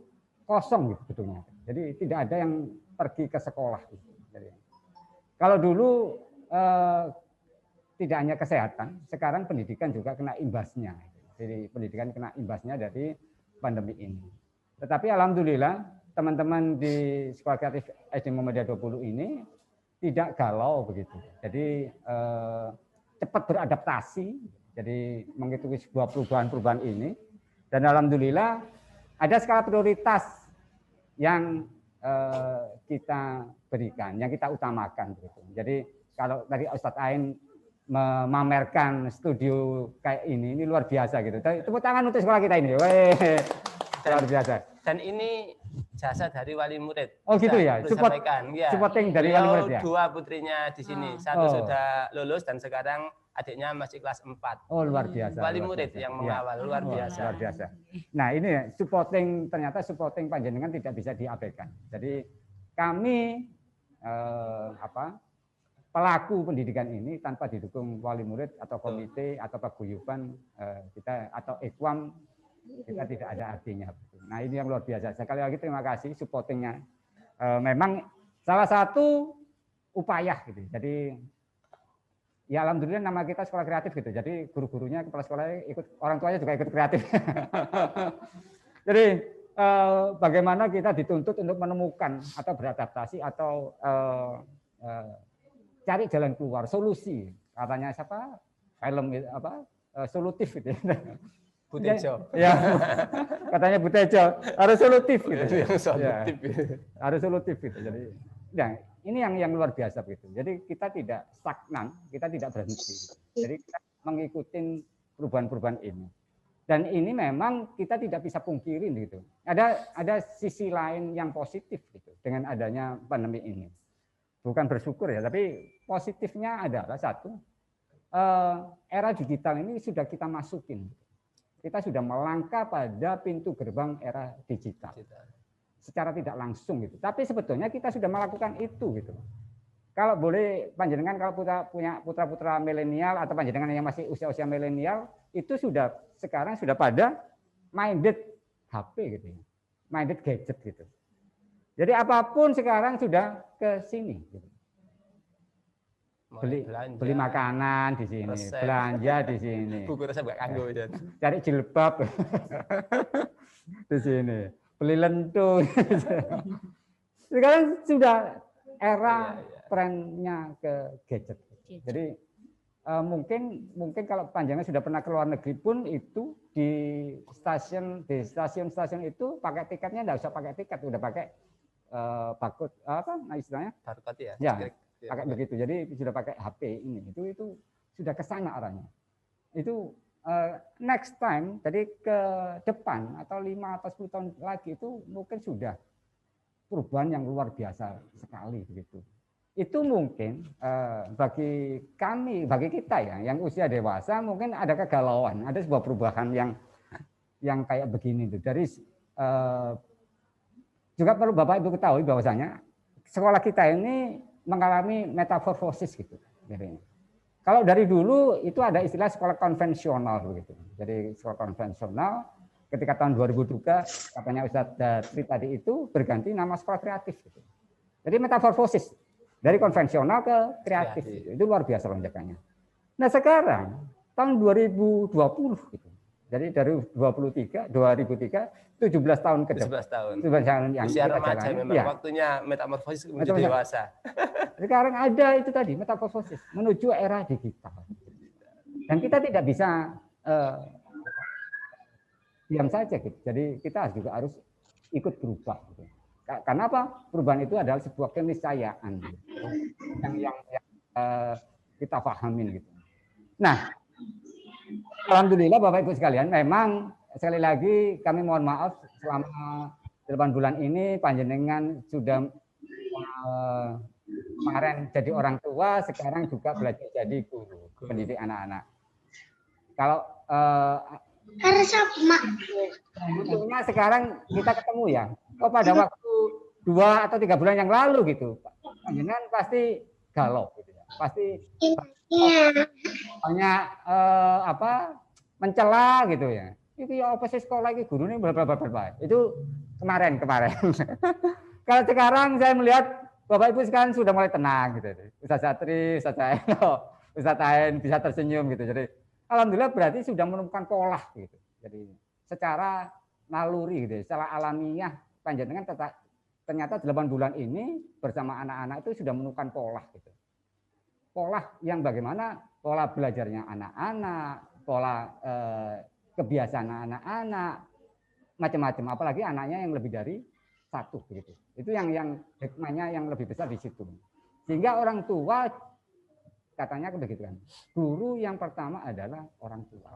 [SPEAKER 3] kosong gitu gedungnya. Jadi tidak ada yang pergi ke sekolah. Gitu. Jadi, kalau dulu tidak hanya kesehatan, sekarang pendidikan juga kena imbasnya. Jadi pendidikan kena imbasnya dari pandemi ini. Tetapi alhamdulillah teman-teman di Sekolah Kreatif SD Muhammadiyah 20 ini tidak galau begitu. Jadi cepat beradaptasi, jadi mengikuti sebuah perubahan-perubahan ini. Dan alhamdulillah ada skala prioritas yang kita berikan, yang kita utamakan. Begitu. Jadi kalau tadi Ustadz Ain memamerkan studio kayak ini luar biasa gitu. Tepuk tangan untuk sekolah kita ini. Weh, luar biasa.
[SPEAKER 4] Dan ini jasa dari wali murid.
[SPEAKER 3] Oh gitu ya, supporting dari wali murid ya.
[SPEAKER 4] Dua putrinya di sini, satu sudah lulus dan sekarang adiknya masih kelas 4.
[SPEAKER 3] Oh luar biasa.
[SPEAKER 4] Wali murid yang mengawal, luar biasa.
[SPEAKER 3] Luar biasa. Nah ini ternyata supporting panjenengan tidak bisa diabaikan. Jadi kami pelaku pendidikan ini tanpa didukung wali murid atau komite atau paguyuban kita atau Ikhwam kita tidak ada artinya. Nah ini yang luar biasa. Sekali lagi terima kasih supportingnya. Memang salah satu upaya gitu. Jadi ya alhamdulillah nama kita sekolah kreatif gitu. Jadi guru-gurunya kepala sekolah ikut, orang tuanya juga ikut kreatif. Jadi bagaimana kita dituntut untuk menemukan atau beradaptasi atau cari jalan keluar, solusi. Katanya siapa? Film solutif gitu.
[SPEAKER 4] Butejo.
[SPEAKER 3] Ya, katanya Butejo harus solutif gitu.
[SPEAKER 4] Solutif.
[SPEAKER 3] Ya, harus solutif gitu. Jadi, ya, ini yang luar biasa gitu. Jadi kita tidak stagnan, kita tidak berhenti. Jadi kita mengikuti perubahan-perubahan ini. Dan ini memang kita tidak bisa pungkirin gitu. Ada sisi lain yang positif gitu dengan adanya pandemi ini. Bukan bersyukur ya, tapi positifnya adalah satu, era digital ini sudah kita masukin. Kita sudah melangkah pada pintu gerbang era digital secara tidak langsung gitu. Tapi sebetulnya kita sudah melakukan itu gitu. Kalau boleh panjenengan kalau punya putra-putra milenial atau panjenengan yang masih usia-usia milenial itu sekarang sudah pada minded HP gitu ya. Minded gadget gitu. Jadi apapun sekarang sudah ke sini. Beli makanan di sini,
[SPEAKER 4] resep.
[SPEAKER 3] belanja di sini,
[SPEAKER 4] Buku resep gak kanggo ya.
[SPEAKER 3] cari jilbab di sini, beli lentung. Sekarang sudah era trennya ke gadget. Jadi mungkin kalau panjangnya sudah pernah ke luar negeri pun itu di stasiun itu pakai tiketnya enggak usah pakai tiket, udah pakai barcode apa istilahnya?
[SPEAKER 4] Barcode ya.
[SPEAKER 3] Ya, pakai begitu. Jadi sudah pakai HP ini. Itu sudah ke sana arahnya. Itu next time, jadi ke depan atau 5 atau 10 tahun lagi itu mungkin sudah perubahan yang luar biasa sekali begitu. Itu mungkin bagi kami, bagi kita ya, yang usia dewasa mungkin ada kegalauan, ada sebuah perubahan yang kayak begini tuh. Dari juga perlu Bapak Ibu ketahui bahwasanya sekolah kita ini mengalami metamorfosis gitu. Jadi, kalau dari dulu itu ada istilah sekolah konvensional begitu. Jadi sekolah konvensional ketika tahun 2002 katanya Ustadz Datri tadi itu berganti nama sekolah kreatif gitu. Jadi metamorfosis dari konvensional ke kreatif. Gitu. Itu luar biasa lonjakannya. Nah sekarang tahun 2020 gitu. Jadi dari 2003 17 tahun ke depan.
[SPEAKER 4] 17 tahun.
[SPEAKER 3] 17 tahun yang
[SPEAKER 4] usia
[SPEAKER 3] kita
[SPEAKER 4] remaja
[SPEAKER 3] jalani.
[SPEAKER 4] memang
[SPEAKER 3] Ya.
[SPEAKER 4] waktunya metamorfosis menuju dewasa.
[SPEAKER 3] Sekarang ada itu tadi metamorfosis menuju era digital. Dan kita tidak bisa diam saja gitu. Jadi kita juga harus ikut berubah gitu. Karena apa? Perubahan itu adalah sebuah keniscayaan gitu. yang kita pahamin gitu. Nah, alhamdulillah Bapak Ibu sekalian, memang sekali lagi kami mohon maaf selama 8 bulan ini panjenengan sudah kemarin jadi orang tua, sekarang juga belajar jadi guru pendidik anak-anak. Kalau untungnya sekarang kita ketemu ya. Oh pada waktu 2 atau 3 bulan yang lalu gitu, panjenengan pasti galau gitu ya. Pasti banyak mencela gitu ya. Itu ya apa sih sekolah ini guru ini bla. Itu kemarin. Kalau sekarang saya melihat Bapak Ibu sekarang sudah mulai tenang gitu. Ustaz Satri, Ustaz Aeno, Ustaz Aen bisa tersenyum gitu. Jadi alhamdulillah berarti sudah menemukan pola gitu. Jadi secara naluri gitu, secara alamiah panjenengan ternyata 8 bulan ini bersama anak-anak itu sudah menemukan pola gitu. Pola yang bagaimana pola belajarnya anak-anak, pola kebiasaan anak-anak, macam-macam. Apalagi anaknya yang lebih dari 1 begitu. Itu yang hikmahnya yang lebih besar di situ. Sehingga orang tua katanya begitu kan. Guru yang pertama adalah orang tua.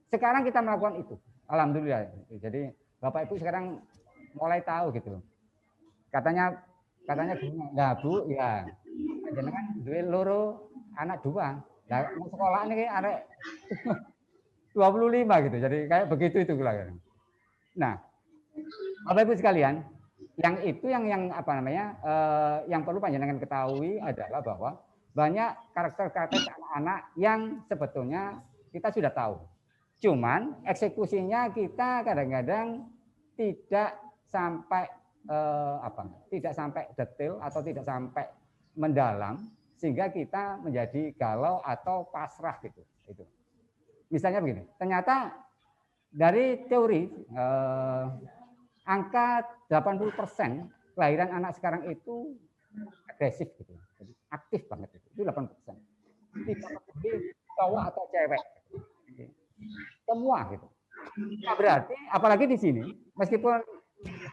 [SPEAKER 3] Sekarang kita melakukan itu. Alhamdulillah. Jadi Bapak Ibu sekarang mulai tahu gitu. Katanya enggak Bu, ya. Jangan duwe loro anak 2. Nah, sekolah ini arek 25 gitu. Jadi kayak begitu itu lah. Nah, Bapak Ibu sekalian, yang perlu panjenengan ketahui adalah bahwa banyak karakter anak-anak yang sebetulnya kita sudah tahu. Cuman eksekusinya kita kadang-kadang tidak sampai tidak sampai detail atau tidak sampai mendalam sehingga kita menjadi galau atau pasrah gitu. Itu. Misalnya begini, ternyata dari teori angka 80% kelahiran anak sekarang itu agresif gitu. Jadi aktif banget itu 80%. Tidak peduli cowok atau cewek. Semua gitu. Nah, berarti apalagi di sini meskipun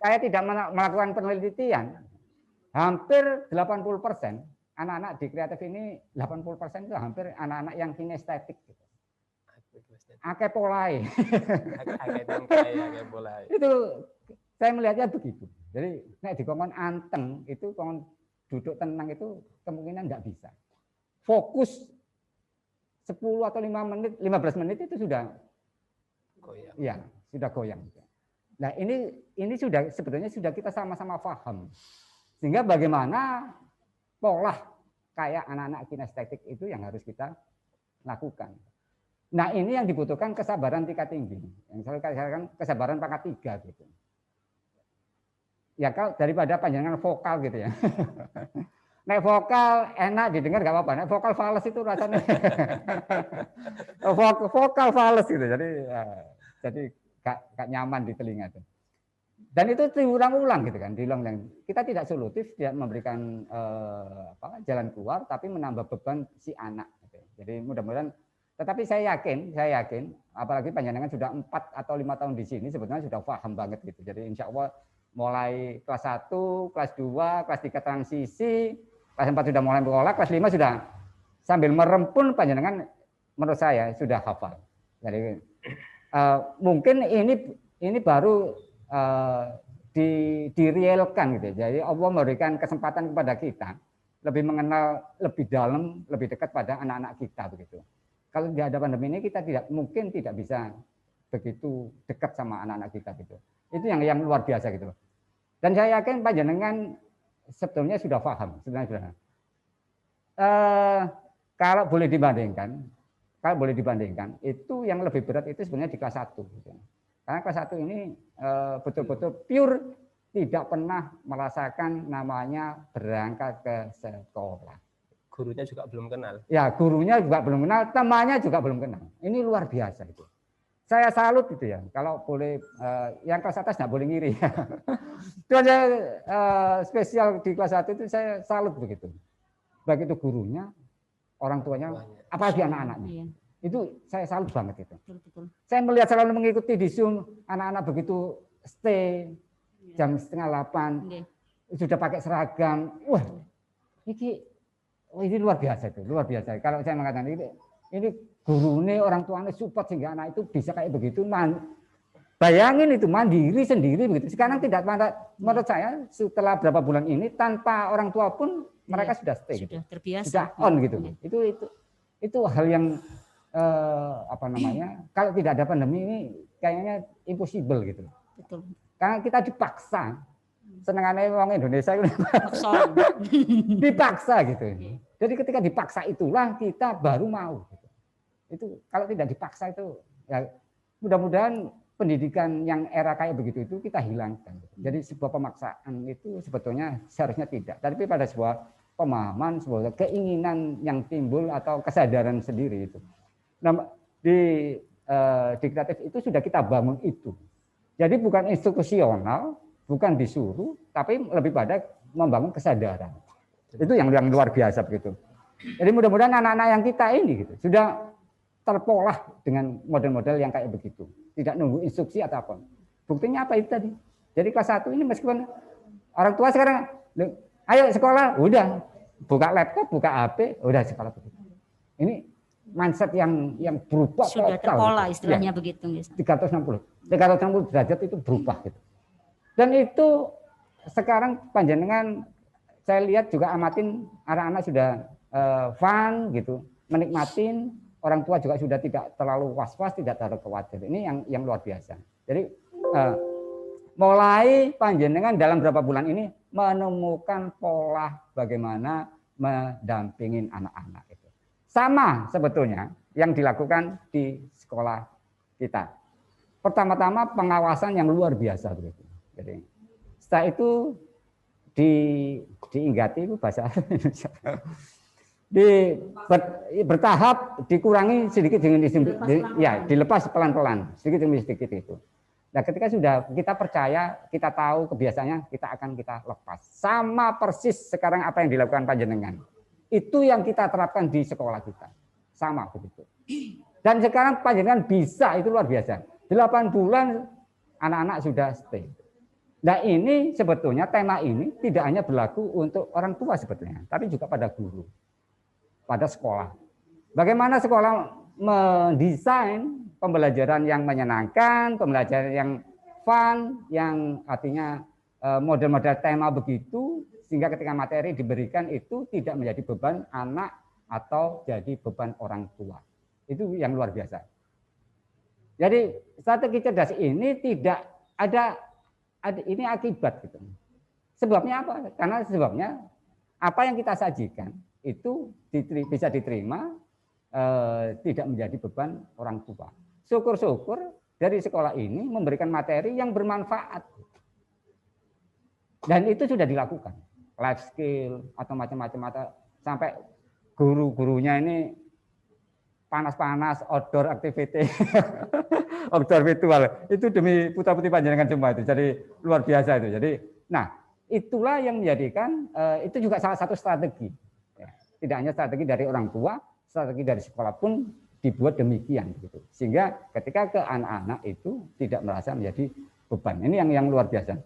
[SPEAKER 3] saya tidak melakukan penelitian, hampir 80% anak-anak di kreatif ini 80% itu hampir anak-anak yang kinestetik gitu. Akeh polai. Itu saya melihatnya begitu. Jadi nek dikongkon anteng itu kongkon duduk tenang itu kemungkinan enggak bisa. Fokus 10 atau 5 menit, 15 menit itu sudah goyang. Ya, sudah goyang. Nah, ini sudah sebetulnya sudah kita sama-sama paham. Sehingga bagaimana pola kayak anak-anak kinestetik itu yang harus kita lakukan. Nah, ini yang dibutuhkan kesabaran tingkat tinggi. Yang saya katakan kesabaran pangkat 3 gitu. ya kalau daripada panjenengan vokal gitu ya. Nek vokal enak didengar nggak apa-apa. Nek vokal fales itu rasanya vokal fales gitu. Jadi gak nyaman di telinga tuh. Dan itu diulang-ulang gitu kan, diulang-ulang. Kita tidak solutif, tidak memberikan jalan keluar, tapi menambah beban si anak. Gitu. Jadi mudah-mudahan. Tetapi saya yakin, apalagi panjenengan sudah 4 atau 5 tahun di sini, sebetulnya sudah paham banget gitu. Jadi insya Allah mulai kelas 1, kelas 2, kelas 3 transisi, kelas 4 sudah mulai mengolah, kelas 5 sudah sambil merem pun panjenengan menurut saya sudah hafal. Jadi mungkin ini baru direalkan gitu. Jadi Allah memberikan kesempatan kepada kita lebih mengenal lebih dalam, lebih dekat pada anak-anak kita begitu. Kalau tidak ada pandemi ini kita mungkin tidak bisa begitu dekat sama anak-anak kita gitu. Itu yang luar biasa gitu. Dan saya yakin panjenengan sebetulnya sudah paham, sebenarnya sudah. Kalau boleh dibandingkan, itu yang lebih berat itu sebenarnya di kelas 1 gitu. Karena kelas 1 ini betul-betul pure tidak pernah merasakan namanya berangkat ke sekolah.
[SPEAKER 4] Gurunya juga belum kenal.
[SPEAKER 3] Ya, gurunya juga belum kenal, temannya juga belum kenal. Ini luar biasa itu. Saya salut gitu ya. Kalau boleh, yang kelas atas nggak boleh ngiri. Itu aja spesial di kelas 1 itu saya salut begitu. Baik itu gurunya, orang tuanya, apalagi anak-anaknya.
[SPEAKER 2] Iya.
[SPEAKER 3] Itu saya salut banget itu.
[SPEAKER 2] Betul.
[SPEAKER 3] Saya melihat selalu mengikuti di Zoom anak-anak begitu stay jam 7:30 sudah pakai seragam. Wah, ini luar biasa itu, luar biasa. Kalau saya mengatakan ini gurunya orang tuanya support sehingga anak itu bisa kayak begitu. Bayangin itu mandiri sendiri begitu. Sekarang tidak menurut saya setelah berapa bulan ini tanpa orang tua pun mereka sudah stay,
[SPEAKER 2] sudah
[SPEAKER 3] gitu.
[SPEAKER 2] terbiasa,
[SPEAKER 3] sudah on gitu. Itu hal yang kalau tidak ada pandemi ini kayaknya impossible gitu.
[SPEAKER 2] Betul.
[SPEAKER 3] Karena kita dipaksa. Senengannya orang Indonesia itu dipaksa gitu. Jadi ketika dipaksa itulah kita baru mau. Gitu. Itu kalau tidak dipaksa itu ya mudah-mudahan pendidikan yang era kayak begitu itu kita hilangkan. Jadi sebuah pemaksaan itu sebetulnya seharusnya tidak. Tapi pada sebuah pemahaman, sebuah keinginan yang timbul atau kesadaran sendiri itu. Nah, di kreatif itu sudah kita bangun itu. Jadi bukan institusional, bukan disuruh, tapi lebih pada membangun kesadaran. Itu yang luar biasa begitu. Jadi mudah-mudahan anak-anak yang kita ini gitu sudah terpolah dengan model-model yang kayak begitu. Tidak nunggu instruksi atau apa. Buktinya apa itu tadi? Jadi kelas 1 ini meskipun orang tua sekarang, ayo sekolah, udah buka laptop, buka HP, udah sekolah begitu. Ini mindset yang berubah
[SPEAKER 2] sudah
[SPEAKER 3] total.
[SPEAKER 2] Terpola istilahnya
[SPEAKER 3] ya,
[SPEAKER 2] begitu.
[SPEAKER 3] 360 derajat itu berubah gitu. Dan itu sekarang panjenengan saya lihat juga amatin anak-anak sudah fun gitu, menikmatin, orang tua juga sudah tidak terlalu was-was, tidak terlalu khawatir. Ini yang luar biasa. Jadi mulai panjenengan dalam beberapa bulan ini menemukan pola bagaimana mendampingin anak-anak itu. Sama sebetulnya yang dilakukan di sekolah kita. Pertama-tama pengawasan yang luar biasa begitu. Jadi setelah itu diinggati itu bahasa Indonesia. Bertahap dikurangi sedikit demi sedikit, ya dilepas pelan-pelan sedikit demi sedikit itu. Nah, ketika sudah kita percaya, kita tahu kebiasaannya, kita lepas. Sama persis sekarang apa yang dilakukan panjenengan. Itu yang kita terapkan di sekolah kita. Sama begitu. Dan sekarang panjenengan bisa, itu luar biasa. 8 bulan anak-anak sudah stay. Nah, ini sebetulnya tema ini tidak hanya berlaku untuk orang tua sebetulnya, tapi juga pada guru, pada sekolah. Bagaimana sekolah mendesain pembelajaran yang menyenangkan, pembelajaran yang fun, yang artinya model-model tema begitu, sehingga ketika materi diberikan itu tidak menjadi beban anak atau jadi beban orang tua. Itu yang luar biasa. Jadi strategi cerdas ini tidak ada ini akibat gitu. Sebabnya apa? Karena sebabnya apa yang kita sajikan itu bisa diterima, tidak menjadi beban orang tua. Syukur-syukur dari sekolah ini memberikan materi yang bermanfaat. Dan itu sudah dilakukan, life skill atau macam-macam atau sampai guru-gurunya ini panas-panas outdoor activity, outdoor virtual itu demi putra-putri panjenengan semua itu. Jadi luar biasa itu. Jadi, nah itulah yang menjadikan itu juga salah satu strategi. Tidak hanya strategi dari orang tua, strategi dari sekolah pun dibuat demikian gitu. Sehingga ketika ke anak-anak itu tidak merasa menjadi beban. Ini yang luar biasa.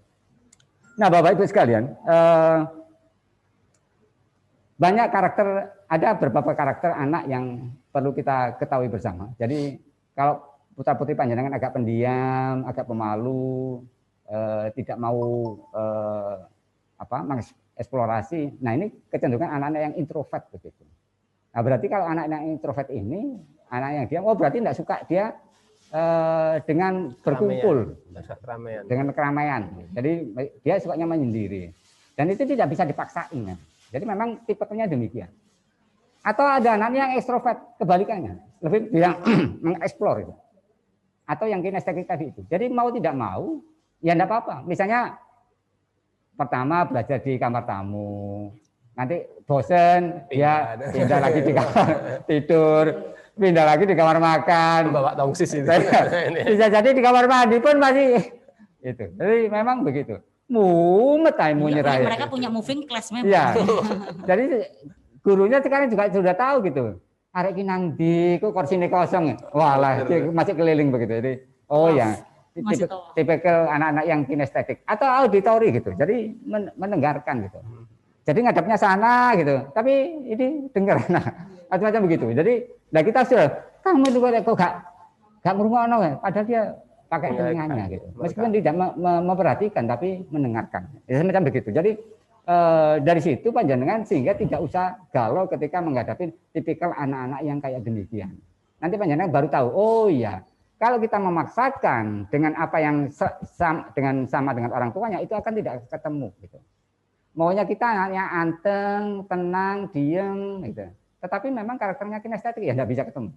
[SPEAKER 3] Nah, Bapak Ibu sekalian, banyak karakter, ada beberapa karakter anak yang perlu kita ketahui bersama. Jadi kalau putra-putri panjenengan agak pendiam, agak pemalu, tidak mau mengeksplorasi. Nah, ini kecenderungan anak-anak yang introvert begitu. Nah, berarti kalau anak yang introvert ini, anak yang diam, berarti tidak suka dia dengan berkumpul, dengan keramaian. Jadi dia sukanya menyendiri. Dan itu tidak bisa dipaksain. Jadi memang tipenya demikian. Atau ada anak yang ekstrovert, kebalikannya, lebih bilang mengeksplor itu. Atau yang kinestetik tadi itu. Jadi mau tidak mau, ya enggak apa-apa. Misalnya pertama belajar di kamar tamu, nanti bosen, dia pindah lagi di kamar tidur, pindah lagi di kamar makan.
[SPEAKER 4] Bawa tongsis itu.
[SPEAKER 3] Bisa jadi di kamar mandi pun masih itu. Jadi memang begitu. Mumet mau nyerah.
[SPEAKER 2] Mereka punya moving class memang.
[SPEAKER 3] Ya. Jadi gurunya sekarang juga sudah tahu gitu. Arek ki nang ndi kok kursine kosong. Walah, masih keliling begitu. Jadi ya, tipikal anak-anak yang kinestetik atau auditori gitu. Jadi mendengarkan gitu. Jadi ngadapnya sana gitu. Tapi ini dengar macam-macam begitu. Jadi nah kita sudah kamu juga kok gak ngrungokno padahal dia pakai telinganya gitu. Meskipun tidak memperhatikan tapi mendengarkan. Ya semacam begitu. Jadi dari situ panjenengan sehingga tidak usah galau ketika menghadapi tipikal anak-anak yang kayak demikian. Nanti panjenengan baru tahu, oh iya, kalau kita memaksakan dengan apa yang sama dengan orang tuanya itu akan tidak ketemu gitu. Maunya kita anaknya anteng, tenang, diem gitu. Tetapi memang karakternya kinestetik ya tidak bisa ketemu.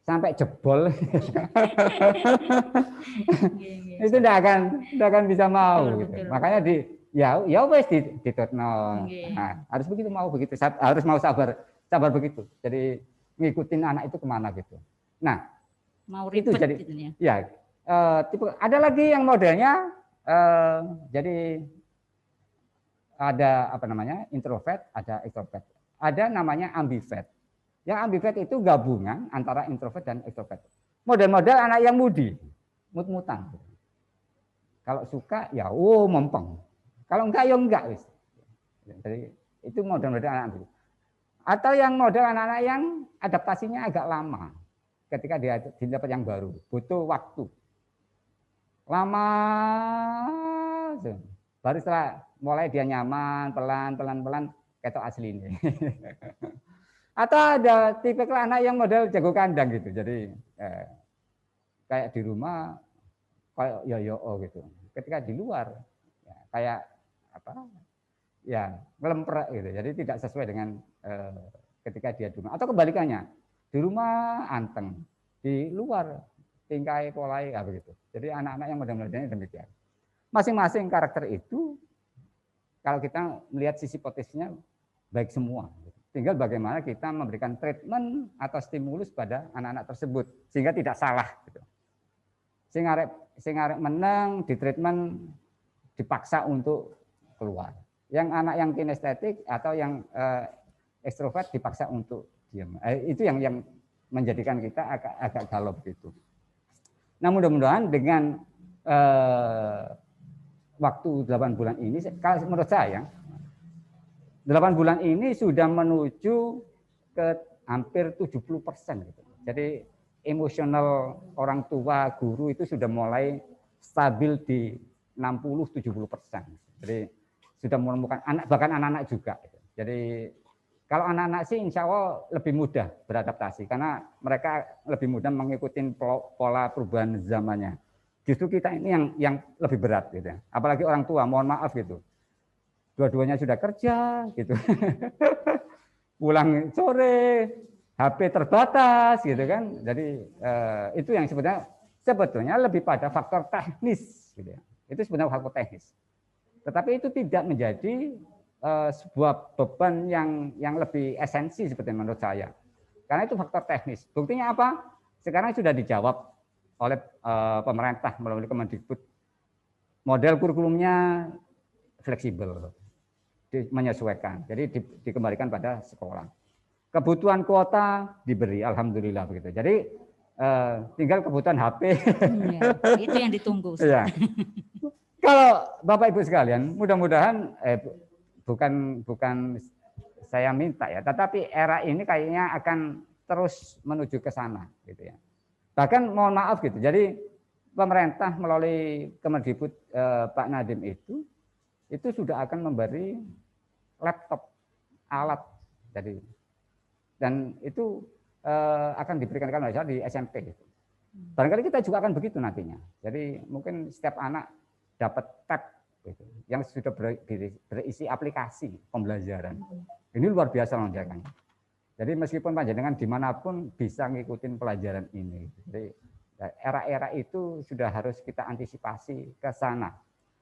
[SPEAKER 3] Sampai jebol itu tidak akan bisa mau gitu. Makanya ya wes ditutno. Nah, harus begitu mau begitu, harus mau sabar begitu. Jadi ngikutin anak itu kemana gitu. Nah,
[SPEAKER 2] mau ribet
[SPEAKER 3] itu jadi
[SPEAKER 2] gitu ya.
[SPEAKER 3] Ya, tipe ada lagi yang modelnya jadi ada introvert, ada extrovert. Ada namanya ambivert. Yang ambivert itu gabungan antara introvert dan extrovert. Model-model anak yang moody, mut-mutan. Kalau suka ya mempeng. Kalau enggak ya enggak wis. Jadi itu model-model anak ambivert. Atau yang model anak-anak yang adaptasinya agak lama. Ketika dia dapat yang baru, butuh waktu. Lama. Baru setelah mulai dia nyaman, pelan ketok asli ini. Atau ada tipe anak yang model jago kandang gitu. Jadi kayak di rumah kayak yo gitu. Ketika di luar ya, kayak ngelemprek gitu. Jadi tidak sesuai dengan ketika dia di rumah. Atau kebalikannya, di rumah anteng, di luar tingkai polai begitu. Jadi anak-anak yang model-modelnya demikian. Masing-masing karakter itu kalau kita melihat sisi positifnya baik semua. Tinggal bagaimana kita memberikan treatment atau stimulus pada anak-anak tersebut sehingga tidak salah. Gitu. Sing arek menang di treatment dipaksa untuk keluar. Yang anak yang kinestetik atau yang ekstrovert dipaksa untuk diam. Itu yang menjadikan kita agak galau begitu. Nah mudah-mudahan dengan waktu 8 bulan ini, kalau menurut saya 8 bulan ini sudah menuju ke hampir 70% gitu. Jadi emosional orang tua, guru itu sudah mulai stabil di 60-70%. Jadi sudah menemukan anak, bahkan anak-anak juga. Gitu. Jadi kalau anak-anak sih insya Allah lebih mudah beradaptasi karena mereka lebih mudah mengikuti pola perubahan zamannya. Justru kita ini yang lebih berat gitu. Apalagi orang tua, mohon maaf gitu. Dua-duanya sudah kerja gitu. Pulang sore, HP terbatas gitu kan. Jadi itu yang sebetulnya lebih pada faktor teknis gitu ya. Itu sebenarnya faktor teknis. Tetapi itu tidak menjadi sebuah beban yang lebih esensi seperti menurut saya. Karena itu faktor teknis. Buktinya apa? Sekarang sudah dijawab oleh pemerintah melalui Kemendikbud. Model kurikulumnya fleksibel, menyesuaikan. Jadi dikembalikan pada sekolah. Kebutuhan kuota diberi, alhamdulillah begitu. Jadi tinggal kebutuhan HP.
[SPEAKER 2] Ya, itu yang ditunggu.
[SPEAKER 3] Ya. Kalau Bapak Ibu sekalian, mudah-mudahan bukan saya minta ya, tetapi era ini kayaknya akan terus menuju ke sana gitu ya. Bahkan mohon maaf gitu. Jadi pemerintah melalui Kemendikbud Pak Nadiem itu sudah akan memberi laptop alat jadi dan itu akan diberikan kalau di SMP gitu. Barangkali kita juga akan begitu nantinya. Jadi mungkin setiap anak dapat tab gitu, yang sudah berisi aplikasi pembelajaran. Ini luar biasa lonjakannya. Jadi meskipun panjenengan dimanapun bisa ngikutin pelajaran ini. Jadi era-era itu sudah harus kita antisipasi ke sana.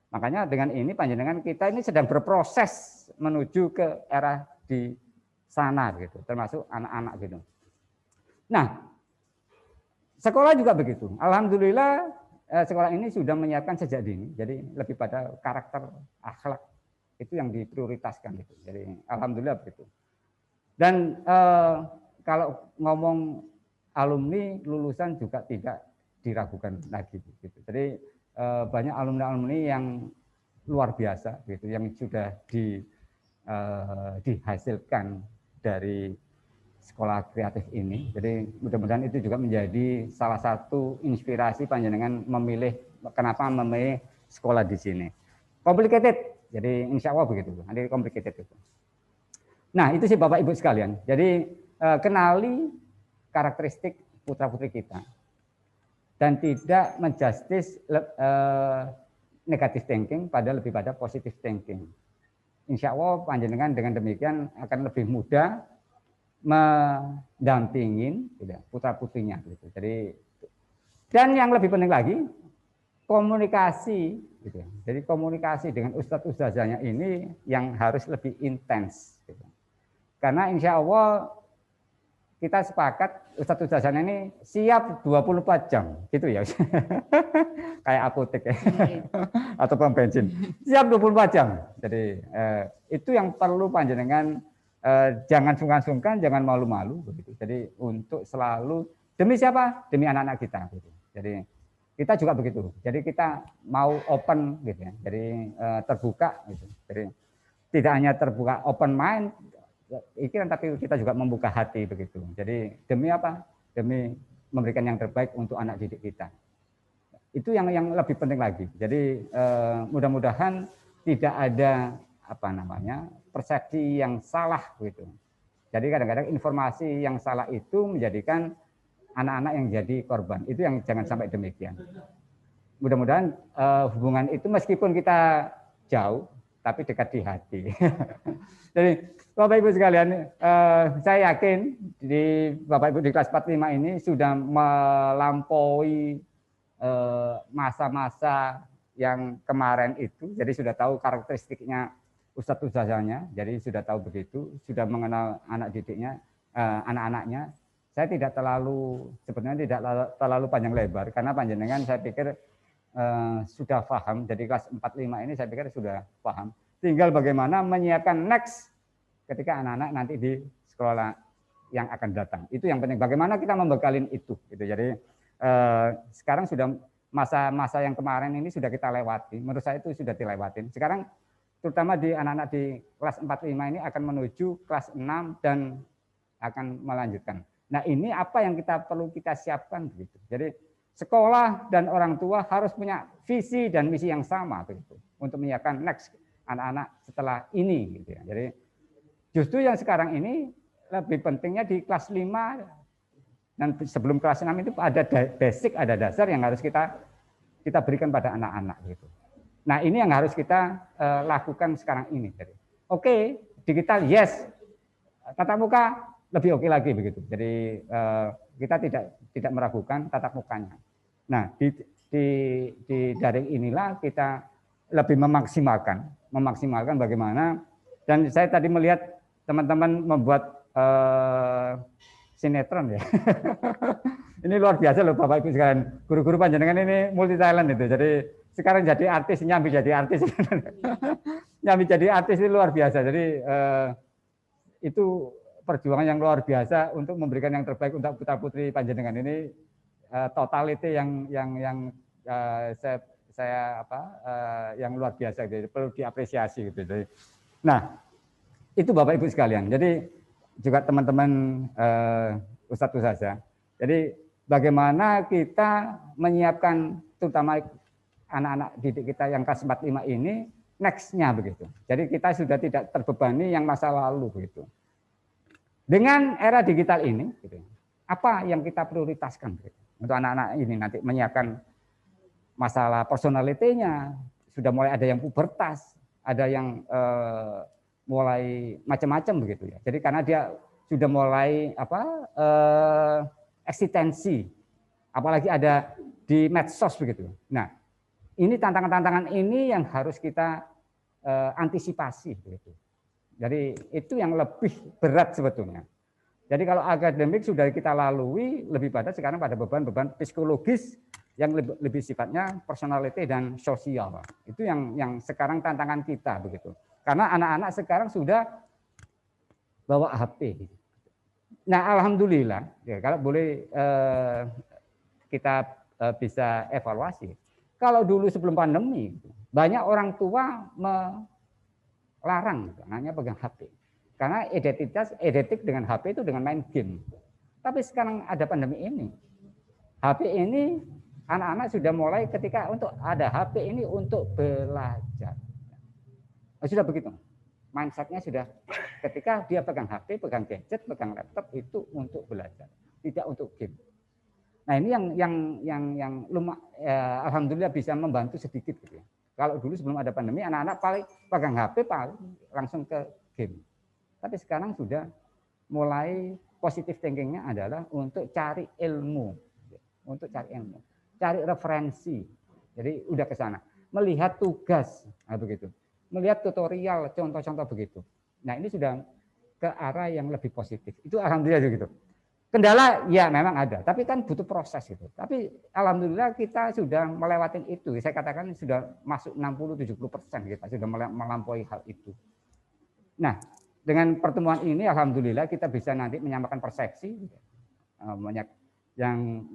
[SPEAKER 3] Makanya dengan ini panjenengan kita ini sedang berproses menuju ke era di sana gitu, termasuk anak-anak gitu. Nah, sekolah juga begitu. Alhamdulillah sekolah ini sudah menyiapkan sejak dini. Jadi lebih pada karakter akhlak itu yang diprioritaskan gitu. Jadi alhamdulillah begitu. Dan kalau ngomong alumni lulusan juga tidak diragukan lagi gitu. Jadi banyak alumni-alumni yang luar biasa gitu yang sudah dihasilkan dari sekolah kreatif ini. Jadi mudah-mudahan itu juga menjadi salah satu inspirasi panjenengan kenapa memilih sekolah di sini. Complicated, jadi insya Allah begitu. Nanti complicated itu. Nah itu sih Bapak Ibu sekalian. Jadi kenali karakteristik putra-putri kita dan tidak menjustis negatif thinking pada lebih pada positive thinking. Insya Allah panjenengan dengan demikian akan lebih mudah mendampingin putra putrinya gitu. Jadi dan yang lebih penting lagi komunikasi gitu. Jadi komunikasi dengan ustadz ustazahnya ini yang harus lebih intens gitu. Karena insya Allah kita sepakat ustadz ustazahnya ini siap 24 jam gitu ya. Kayak apotek ya. Atau pom bensin. Siap 24 jam. Jadi itu yang perlu panjenengan jangan sungkan-sungkan, jangan malu-malu begitu. Jadi untuk selalu demi siapa? Demi anak-anak kita gitu. Jadi kita juga begitu. Jadi kita mau open gitu ya. Jadi terbuka gitu. Jadi tidak hanya terbuka open mind pikiran tapi kita juga membuka hati begitu. Jadi demi apa? Demi memberikan yang terbaik untuk anak didik kita. Itu yang lebih penting lagi. Jadi mudah-mudahan tidak ada persepsi yang salah gitu. Jadi kadang-kadang informasi yang salah itu menjadikan anak-anak yang jadi korban. Itu yang jangan sampai demikian. Mudah-mudahan hubungan itu meskipun kita jauh tapi dekat di hati. Jadi Bapak Ibu sekalian, saya yakin di Bapak Ibu di kelas 45 ini sudah melampaui masa-masa yang kemarin itu. Jadi sudah tahu karakteristiknya ustadz ustazahnya, jadi sudah tahu begitu, sudah mengenal anak didiknya, anak-anaknya. Saya tidak sebenarnya tidak terlalu panjang lebar, karena panjenengan saya pikir sudah paham. Jadi kelas 45 ini saya pikir sudah paham. Tinggal bagaimana menyiapkan next ketika anak-anak nanti di sekolah yang akan datang. Itu yang penting. Bagaimana kita membekalin itu. Gitu. Jadi sekarang sudah masa-masa yang kemarin ini sudah kita lewati. Menurut saya itu sudah dilewatin. Sekarang terutama di anak-anak di kelas 45 ini akan menuju kelas 6 dan akan melanjutkan. Nah ini apa yang perlu kita siapkan begitu. Jadi sekolah dan orang tua harus punya visi dan misi yang sama begitu untuk menyiapkan next anak-anak setelah ini gitu ya. Jadi justru yang sekarang ini lebih pentingnya di kelas 5 dan sebelum kelas 6 itu ada basic, ada dasar yang harus kita berikan pada anak-anak gitu. Nah ini yang harus kita lakukan sekarang ini. Jadi, oke, digital yes, tatap muka lebih oke lagi begitu. Jadi kita tidak meragukan tatap mukanya. Nah di daring inilah kita lebih memaksimalkan bagaimana. Dan saya tadi melihat teman-teman membuat sinetron ya. Ini luar biasa loh Bapak Ibu sekalian. Guru-guru panjenengan ini multi talent itu. Jadi sekarang jadi artis, nyambi jadi artis. Nyambi jadi artis ini luar biasa. Jadi itu perjuangan yang luar biasa untuk memberikan yang terbaik untuk putra-putri panjenengan ini. Totality yang yang luar biasa gitu. Perlu diapresiasi gitu. Jadi, nah, itu Bapak Ibu sekalian. Jadi juga teman-teman Ustadz Ustazah. Jadi bagaimana kita menyiapkan terutama anak-anak didik kita yang kelas 45 ini next-nya begitu. Jadi kita sudah tidak terbebani yang masa lalu begitu. Dengan era digital ini, gitu, apa yang kita prioritaskan begitu, untuk anak-anak ini nanti menyiapkan masalah personality-nya, sudah mulai ada yang pubertas, ada yang mulai macam-macam begitu ya. Jadi karena dia sudah mulai eksistensi, apalagi ada di medsos begitu. Nah, ini tantangan-tantangan ini yang harus kita antisipasi begitu. Jadi itu yang lebih berat sebetulnya. Jadi kalau akademik sudah kita lalui, lebih pada sekarang pada beban-beban psikologis yang lebih sifatnya personality dan sosial. Itu yang sekarang tantangan kita begitu. Karena anak-anak sekarang sudah bawa HP. Nah, alhamdulillah, ya, kalau boleh kita bisa evaluasi. Kalau dulu sebelum pandemi, banyak orang tua melarang anaknya pegang HP. Karena identik dengan HP itu dengan main game. Tapi sekarang ada pandemi ini. HP ini anak-anak sudah mulai ketika untuk ada HP ini untuk belajar. Sudah begitu. Mindsetnya sudah ketika dia pegang HP, pegang gadget, pegang laptop itu untuk belajar, tidak untuk game. Nah ini yang alhamdulillah bisa membantu sedikit gitu ya. Kalau dulu sebelum ada pandemi anak-anak paling pegang HP paling langsung ke game. Tapi sekarang sudah mulai positif thinkingnya adalah untuk cari ilmu, cari referensi. Jadi udah ke sana, melihat tugas, nah begitu, melihat tutorial, contoh-contoh begitu. Nah ini sudah ke arah yang lebih positif. Itu alhamdulillah gitu. Kendala ya memang ada, tapi kan butuh proses gitu. Tapi alhamdulillah kita sudah melewati itu. Saya katakan sudah masuk 60-70% kita sudah melampaui hal itu. Nah, dengan pertemuan ini alhamdulillah kita bisa nanti menyamakan persepsi banyak yang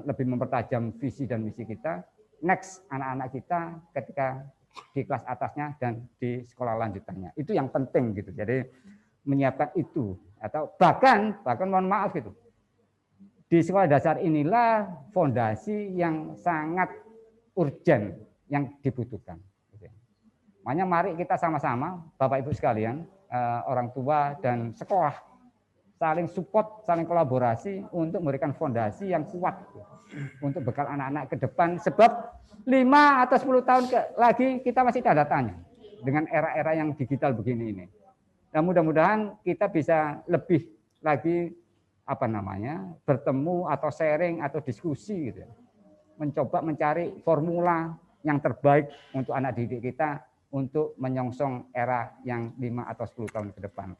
[SPEAKER 3] lebih mempertajam visi dan misi kita. Next anak-anak kita ketika di kelas atasnya dan di sekolah lanjutannya. Itu yang penting gitu. Jadi menyiapkan itu atau bahkan mohon maaf gitu. Di sekolah dasar inilah fondasi yang sangat urgent yang dibutuhkan. Makanya mari kita sama-sama Bapak Ibu sekalian, orang tua dan sekolah saling support, saling kolaborasi untuk memberikan fondasi yang kuat untuk bekal anak-anak ke depan. Sebab 5 atau 10 tahun lagi kita masih tanda tanya dengan era-era yang digital begini ini. Nah, mudah-mudahan kita bisa lebih lagi bertemu atau sharing atau diskusi gitu. Mencoba mencari formula yang terbaik untuk anak didik kita untuk menyongsong era yang 5 atau 10 tahun ke depan.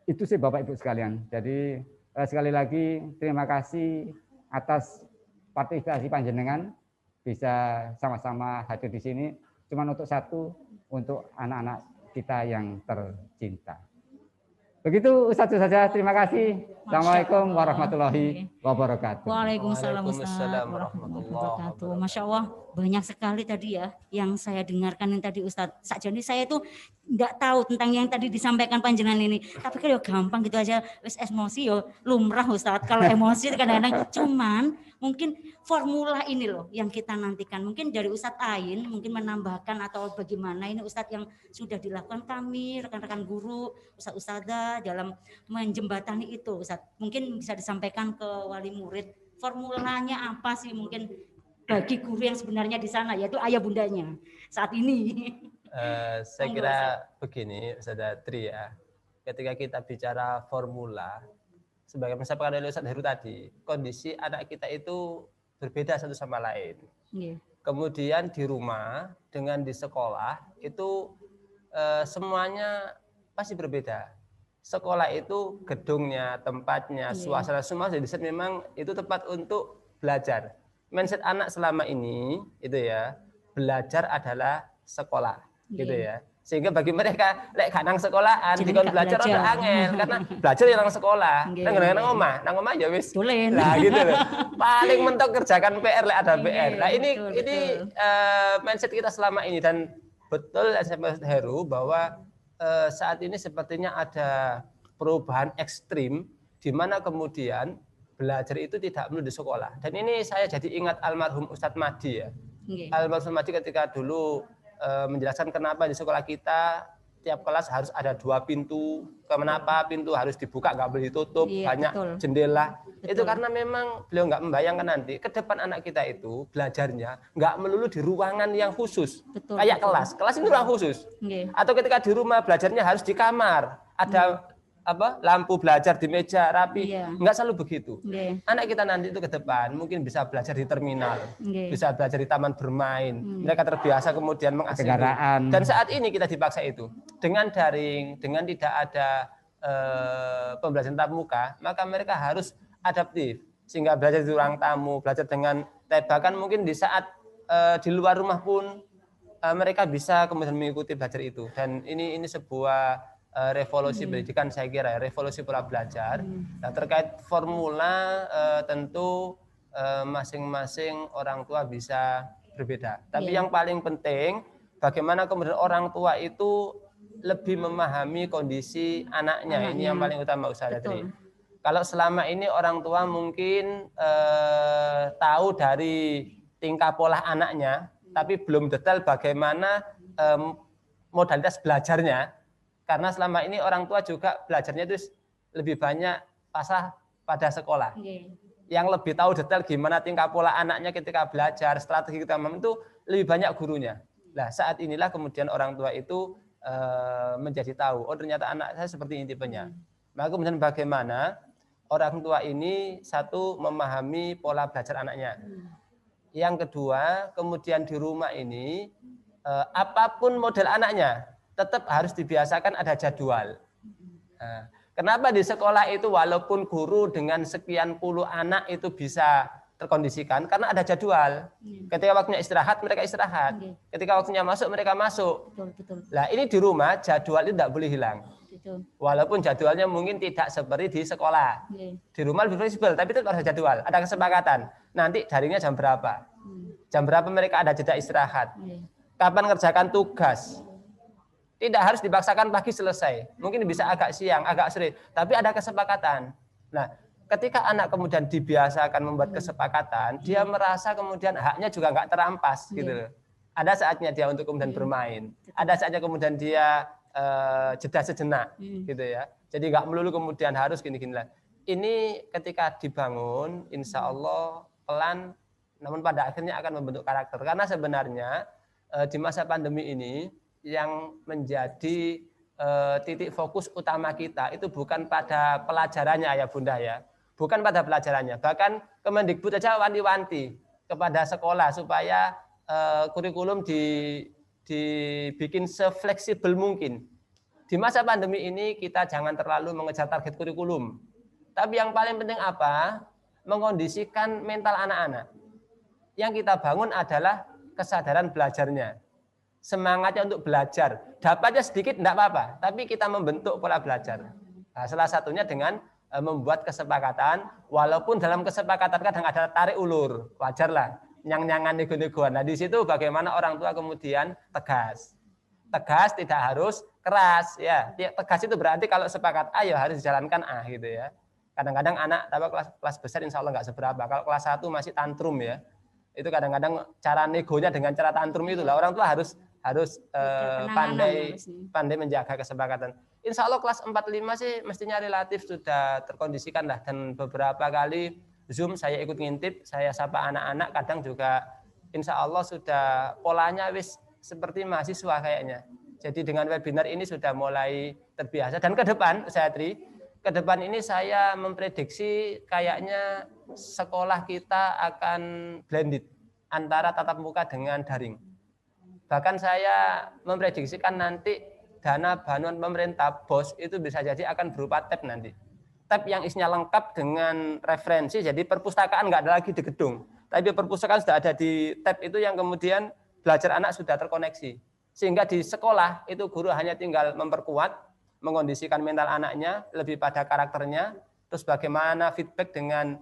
[SPEAKER 3] Itu sih Bapak Ibu sekalian. Jadi sekali lagi terima kasih atas partisipasi panjenengan bisa sama-sama hadir di sini. Cuman untuk satu, untuk anak-anak kita yang tercinta. Begitu Ustadz saja. Terima kasih. Assalamualaikum warahmatullahi wabarakatuh.
[SPEAKER 2] Waalaikumsalam warahmatullahi wabarakatuh. Masya Allah banyak sekali tadi ya yang saya dengarkan yang tadi Ustadz. Sakjane saya itu nggak tahu tentang yang tadi disampaikan panjenengan ini. Tapi kalau gampang gitu aja, wis emosi yo lumrah Ustadz. Kalau emosi kadang-kadang cuman mungkin formula ini loh yang kita nantikan. Mungkin dari Ustadz Ain mungkin menambahkan atau bagaimana ini Ustadz yang sudah dilakukan kami rekan-rekan guru, Ustadz-ustadzah dalam menjembatani itu Ustadz. Mungkin bisa disampaikan ke wali murid formulanya apa sih mungkin bagi guru yang sebenarnya di sana yaitu ayah bundanya saat ini.
[SPEAKER 4] Saya kira begini Ustazah Tri ya. Ketika kita bicara formula sebagai yang disampaikan oleh Ustadz Heru tadi, kondisi anak kita itu berbeda satu sama lain.
[SPEAKER 2] Yeah.
[SPEAKER 4] kemudian di rumah dengan di sekolah itu semuanya pasti berbeda. Sekolah itu gedungnya, tempatnya, suasana semua sudah diset memang itu tepat untuk belajar. Mindset anak selama ini itu ya, belajar adalah sekolah, gitu ya. Sehingga bagi mereka lek gak nang sekolahan dikon belajar ora angel karena belajar yang nang sekolah. Nang omah ya wis. Lah gitu loh. Paling mentok kerjakan PR lek ada PR. Nah, ini mindset kita selama ini dan betul SMS Heru bahwa saat ini sepertinya ada perubahan ekstrim di mana kemudian belajar itu tidak perlu di sekolah. Dan ini saya jadi ingat almarhum Ustadz Madi ya. Almarhum Madi ketika dulu menjelaskan kenapa di sekolah kita tiap kelas harus ada 2 pintu. Kenapa pintu harus dibuka, nggak boleh ditutup, banyak jendela. Itu karena memang beliau nggak membayangkan nanti ke depan anak kita itu belajarnya nggak melulu di ruangan yang khusus. Kayak kelas ini ruang khusus. Atau ketika di rumah belajarnya harus di kamar, ada lampu belajar di meja rapi, nggak selalu begitu. Anak kita nanti itu ke depan mungkin bisa belajar di terminal, bisa belajar di taman bermain. Mereka terbiasa kemudian mengakses kendaraan. Dan saat ini kita dipaksa itu dengan daring, dengan tidak ada pembelajaran tatap muka, maka mereka harus adaptif sehingga belajar di ruang tamu, belajar dengan bahkan mungkin di saat di luar rumah pun mereka bisa kemudian mengikuti belajar itu. Dan ini sebuah revolusi pendidikan saya kira, revolusi pola belajar. Nah, terkait formula tentu masing-masing orang tua bisa berbeda. Tapi yang paling penting bagaimana kemudian orang tua itu lebih memahami kondisi anaknya. Ini yang paling utama Ustaz Adri. Kalau selama ini orang tua mungkin tahu dari tingkah pola anaknya, tapi belum detail bagaimana modalitas belajarnya. Karena selama ini orang tua juga belajarnya itu lebih banyak pada sekolah. Yang lebih tahu detail gimana tingkah pola anaknya ketika belajar, strategi kita itu lebih banyak gurunya. Nah, saat inilah kemudian orang tua itu menjadi tahu, oh ternyata anak saya seperti ini tipenya. Maka kemudian bagaimana orang tua ini satu memahami pola belajar anaknya. Yang kedua, kemudian di rumah ini apapun model anaknya tetap harus dibiasakan ada jadwal. Nah, kenapa di sekolah itu walaupun guru dengan sekian puluh anak itu bisa terkondisikan? Karena ada jadwal. Ketika waktunya istirahat, mereka istirahat. Ketika waktunya masuk, mereka masuk. Nah, ini di rumah jadwal itu tidak boleh hilang. Walaupun jadwalnya mungkin tidak seperti di sekolah. Di rumah lebih fleksibel, tapi tetap ada jadwal. Ada kesepakatan. Nanti daringnya jam berapa? Jam berapa mereka ada jeda istirahat? Kapan ngerjakan tugas? Tidak harus dipaksakan pagi selesai. Mungkin bisa agak siang, agak sore. Tapi ada kesepakatan. Nah, ketika anak kemudian dibiasakan membuat kesepakatan, dia merasa kemudian haknya juga nggak terampas. Gitu. Ada saatnya dia untuk kemudian bermain. Ada saatnya kemudian dia jeda sejenak. Gitu ya. Jadi nggak melulu kemudian harus gini-gini lah. Ini ketika dibangun, insya Allah pelan, namun pada akhirnya akan membentuk karakter. Karena sebenarnya di masa pandemi ini, yang menjadi titik fokus utama kita itu bukan pada pelajarannya ya Bunda ya. Bukan pada pelajarannya. Bahkan Kemendikbud saja wanti-wanti kepada sekolah supaya kurikulum dibikin sefleksibel mungkin. Di masa pandemi ini kita jangan terlalu mengejar target kurikulum. Tapi yang paling penting apa? Mengondisikan mental anak-anak. Yang kita bangun adalah kesadaran belajarnya. Semangatnya untuk belajar. Dapatnya sedikit tidak apa-apa, tapi kita membentuk pola belajar. Nah, salah satunya dengan membuat kesepakatan, walaupun dalam kesepakatan kadang ada tarik ulur, wajarlah, nyang-nyangan nego-negoan. Nah, di situ bagaimana orang tua kemudian tegas. Tegas tidak harus keras, ya. Tegas itu berarti kalau sepakat A ya harus dijalankan A gitu ya. Kadang-kadang anak kelas besar insya Allah nggak seberapa. Kalau kelas 1 masih tantrum ya. Itu kadang-kadang cara negonya dengan cara tantrum itulah orang tua harus pandai menjaga kesepakatan. Insya Allah kelas 4-5 sih mestinya relatif sudah terkondisikan lah. Dan beberapa kali Zoom saya ikut ngintip, saya sapa anak-anak, kadang juga insya Allah sudah polanya wis seperti mahasiswa kayaknya. Jadi dengan webinar ini sudah mulai terbiasa. Dan ke depan, Satri, ke depan ini saya memprediksi kayaknya sekolah kita akan blended antara tatap muka dengan daring. Bahkan saya memprediksikan nanti dana bantuan pemerintah BOS itu bisa jadi akan berupa tab nanti. Tab yang isinya lengkap dengan referensi, jadi perpustakaan nggak ada lagi di gedung. Tapi perpustakaan sudah ada di tab itu yang kemudian belajar anak sudah terkoneksi. Sehingga di sekolah itu guru hanya tinggal memperkuat, mengondisikan mental anaknya, lebih pada karakternya, terus bagaimana feedback dengan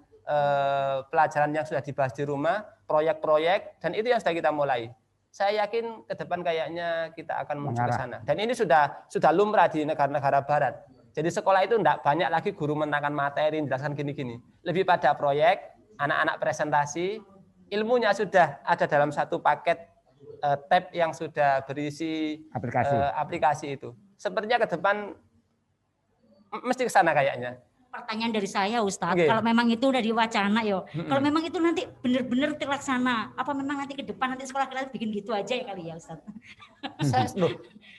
[SPEAKER 4] pelajaran yang sudah dibahas di rumah, proyek-proyek, dan itu yang sudah kita mulai. Saya yakin ke depan kayaknya kita akan menuju ke sana. Dan ini sudah lumrah di negara-negara barat. Jadi sekolah itu tidak banyak lagi guru menerangkan materi, menjelaskan gini-gini. Lebih pada proyek, anak-anak presentasi, ilmunya sudah ada dalam satu paket tab yang sudah berisi aplikasi itu. Sepertinya ke depan mesti ke sana kayaknya.
[SPEAKER 2] Pertanyaan dari saya Ustadz,
[SPEAKER 4] Okay.
[SPEAKER 2] kalau memang itu udah diwacana yo, kalau memang itu nanti benar-benar terlaksana, apa memang nanti ke depan nanti sekolah kita bikin gitu aja ya kali ya Ustadz?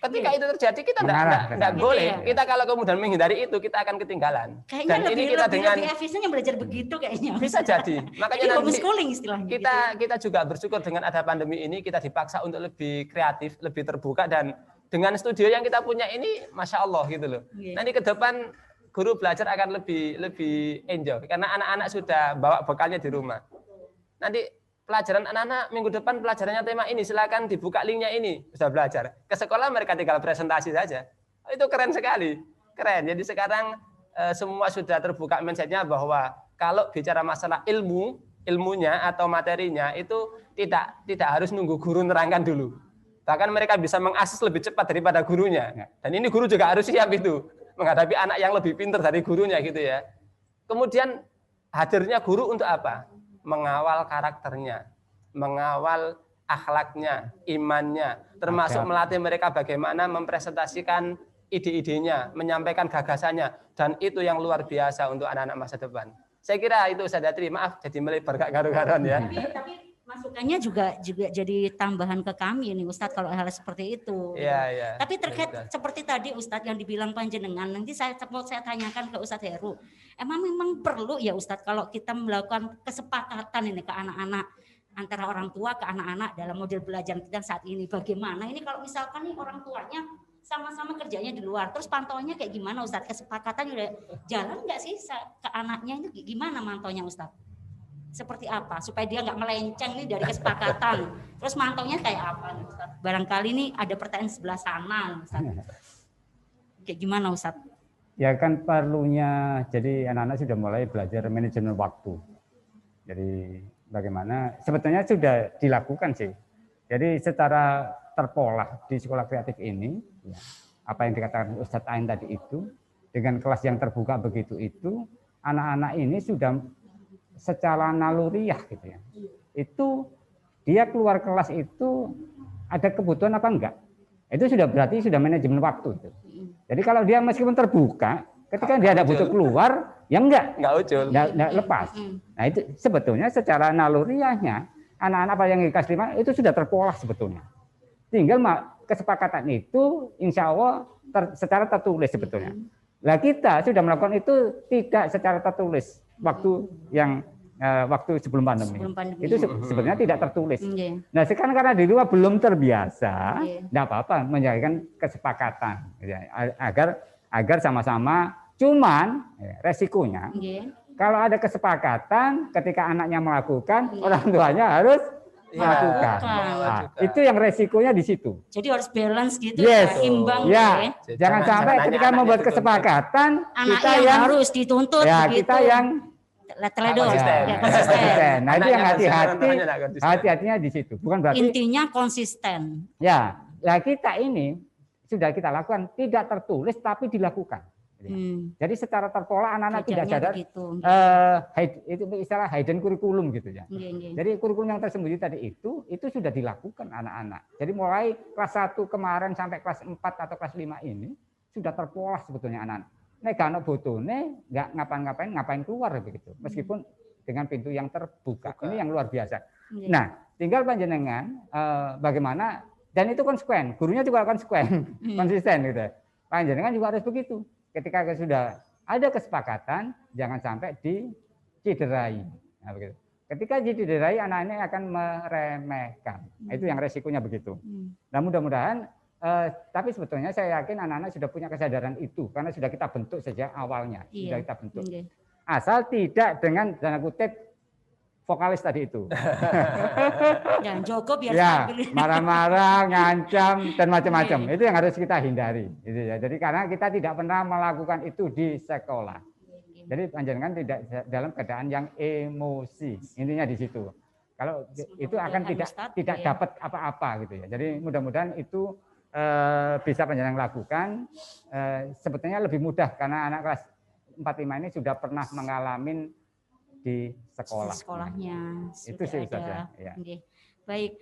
[SPEAKER 4] Ketika itu terjadi kita tidak boleh. Kita kalau kemudian menghindari itu kita akan ketinggalan.
[SPEAKER 2] Kayaknya
[SPEAKER 4] Dan
[SPEAKER 2] lebih,
[SPEAKER 4] ini kita dengan
[SPEAKER 2] lebih efisien yang belajar begitu kayaknya.
[SPEAKER 4] bisa jadi. Makanya
[SPEAKER 2] Jadi
[SPEAKER 4] nanti
[SPEAKER 2] homeschooling istilahnya.
[SPEAKER 4] kita juga bersyukur dengan ada pandemi ini kita dipaksa untuk lebih kreatif, lebih terbuka dan dengan studio yang kita punya ini, masya Allah gitu loh.
[SPEAKER 2] Yeah.
[SPEAKER 4] Nanti ke depan guru belajar akan lebih enjoy karena anak-anak sudah bawa bekalnya di rumah. Nanti pelajaran anak-anak minggu depan pelajarannya tema ini, silakan dibuka linknya ini, sudah belajar. Ke sekolah mereka tinggal presentasi saja. Itu keren sekali, keren. Jadi sekarang semua sudah terbuka mindsetnya bahwa kalau bicara masalah ilmunya atau materinya itu tidak harus nunggu guru nerangkan dulu. Bahkan mereka bisa mengakses lebih cepat daripada gurunya. Dan ini guru juga harus siap itu menghadapi anak yang lebih pintar dari gurunya gitu ya. Kemudian hadirnya guru untuk apa? Mengawal karakternya, mengawal akhlaknya, imannya, termasuk melatih mereka bagaimana mempresentasikan ide-idenya, menyampaikan gagasannya, dan itu yang luar biasa untuk anak-anak masa depan. Saya kira itu Ustaz Datri, maaf jadi melebar gak garu-garuan ya.
[SPEAKER 2] Tapi masukannya juga jadi tambahan ke kami ini Ustadz kalau hal seperti itu.
[SPEAKER 4] Iya.
[SPEAKER 2] Tapi terkait seperti tadi Ustadz yang dibilang panjenengan, nanti saya tanyakan ke Ustadz Heru. Memang perlu ya Ustadz kalau kita melakukan kesepakatan ini ke anak-anak antara orang tua ke anak-anak dalam model belajar kita saat ini. Bagaimana ini kalau misalkan nih orang tuanya sama-sama kerjanya di luar, terus pantauannya kayak gimana Ustadz? Kesepakatan udah jalan nggak sih ke anaknya itu gimana mantaunya Ustadz? Seperti apa supaya dia nggak melenceng nih dari kesepakatan. Terus mantaunya kayak apa nih Ustaz? Barangkali nih ada pertanyaan sebelah sana Ustaz. Kayak gimana Ustaz?
[SPEAKER 3] Ya kan perlunya, jadi anak-anak sudah mulai belajar manajemen waktu. Jadi bagaimana, sebetulnya sudah dilakukan sih. Jadi secara terpola di sekolah kreatif ini, ya, apa yang dikatakan Ustadz Ain tadi itu, dengan kelas yang terbuka begitu itu, anak-anak ini sudah secara naluriah gitu ya. Itu dia keluar kelas itu ada kebutuhan apa enggak? Itu sudah berarti sudah manajemen waktu itu. Jadi kalau dia meskipun terbuka, ketika dia ada butuh keluar, ya enggak ucul, enggak lepas. Nah itu sebetulnya secara naluriahnya anak-anak apa yang kelas 5 itu sudah terpola sebetulnya. Tinggal kesepakatan itu insya Allah secara tertulis sebetulnya. Nah kita sudah melakukan itu tidak secara tertulis waktu sebelum pandemi. Itu sebenarnya tidak tertulis. Nah sekarang karena di luar belum terbiasa, tidak apa-apa menjalankan kesepakatan agar sama-sama. Cuman resikonya kalau ada kesepakatan ketika anaknya melakukan, orang tuanya harus melakukan. Nah, itu yang resikonya di situ.
[SPEAKER 2] Jadi harus balance gitu, imbang.
[SPEAKER 3] Ya. Jangan sampai ketika membuat kesepakatan
[SPEAKER 2] kita yang harus dituntut.
[SPEAKER 3] Ya,
[SPEAKER 2] begitu.
[SPEAKER 3] kita yang
[SPEAKER 2] teledor.
[SPEAKER 3] Konsisten. Nah itu yang hati-hatinya di situ. Bukan berarti
[SPEAKER 2] intinya konsisten.
[SPEAKER 3] Ya, nah kita ini sudah kita lakukan tidak tertulis tapi dilakukan. Jadi secara terpola anak-anak tidak sadar itu istilah hidden kurikulum gitu ya. Jadi kurikulum yang tersembunyi tadi itu sudah dilakukan anak-anak. Jadi mulai kelas 1 kemarin sampai kelas 4 atau kelas 5 ini sudah terpola sebetulnya anak-anak. Nek ana botone nggak ngapain keluar begitu. Meskipun dengan pintu yang terbuka. Ini yang luar biasa. Nah, tinggal panjenengan bagaimana dan itu konsekuen. Gurunya juga konsekuen, konsisten gitu. Panjenengan juga harus begitu. Ketika sudah ada kesepakatan, jangan sampai dicederai. Nah, begitu. Ketika didirai, anak ini akan meremehkan. Itu yang resikonya begitu. Nah, mudah-mudahan, tapi sebetulnya saya yakin anak-anak sudah punya kesadaran itu karena sudah kita bentuk sejak awalnya, sudah kita bentuk. Asal tidak dengan tanda kutip vokalis tadi itu.
[SPEAKER 2] Dan Joko biar
[SPEAKER 3] ya,
[SPEAKER 2] stabil.
[SPEAKER 3] marah-marah, ngancam dan macam-macam. Itu yang harus kita hindari. Gitu ya. Jadi karena kita tidak pernah melakukan itu di sekolah. Jadi panjenengan tidak dalam keadaan yang emosi. Intinya di situ. Kalau itu akan tidak dapat apa-apa gitu ya. Jadi mudah-mudahan itu bisa panjenengan lakukan. Sebetulnya lebih mudah karena anak kelas 4-5 ini sudah pernah mengalami di sekolah.
[SPEAKER 2] Sekolahnya
[SPEAKER 3] itu sih saja. Ya.
[SPEAKER 2] Baik.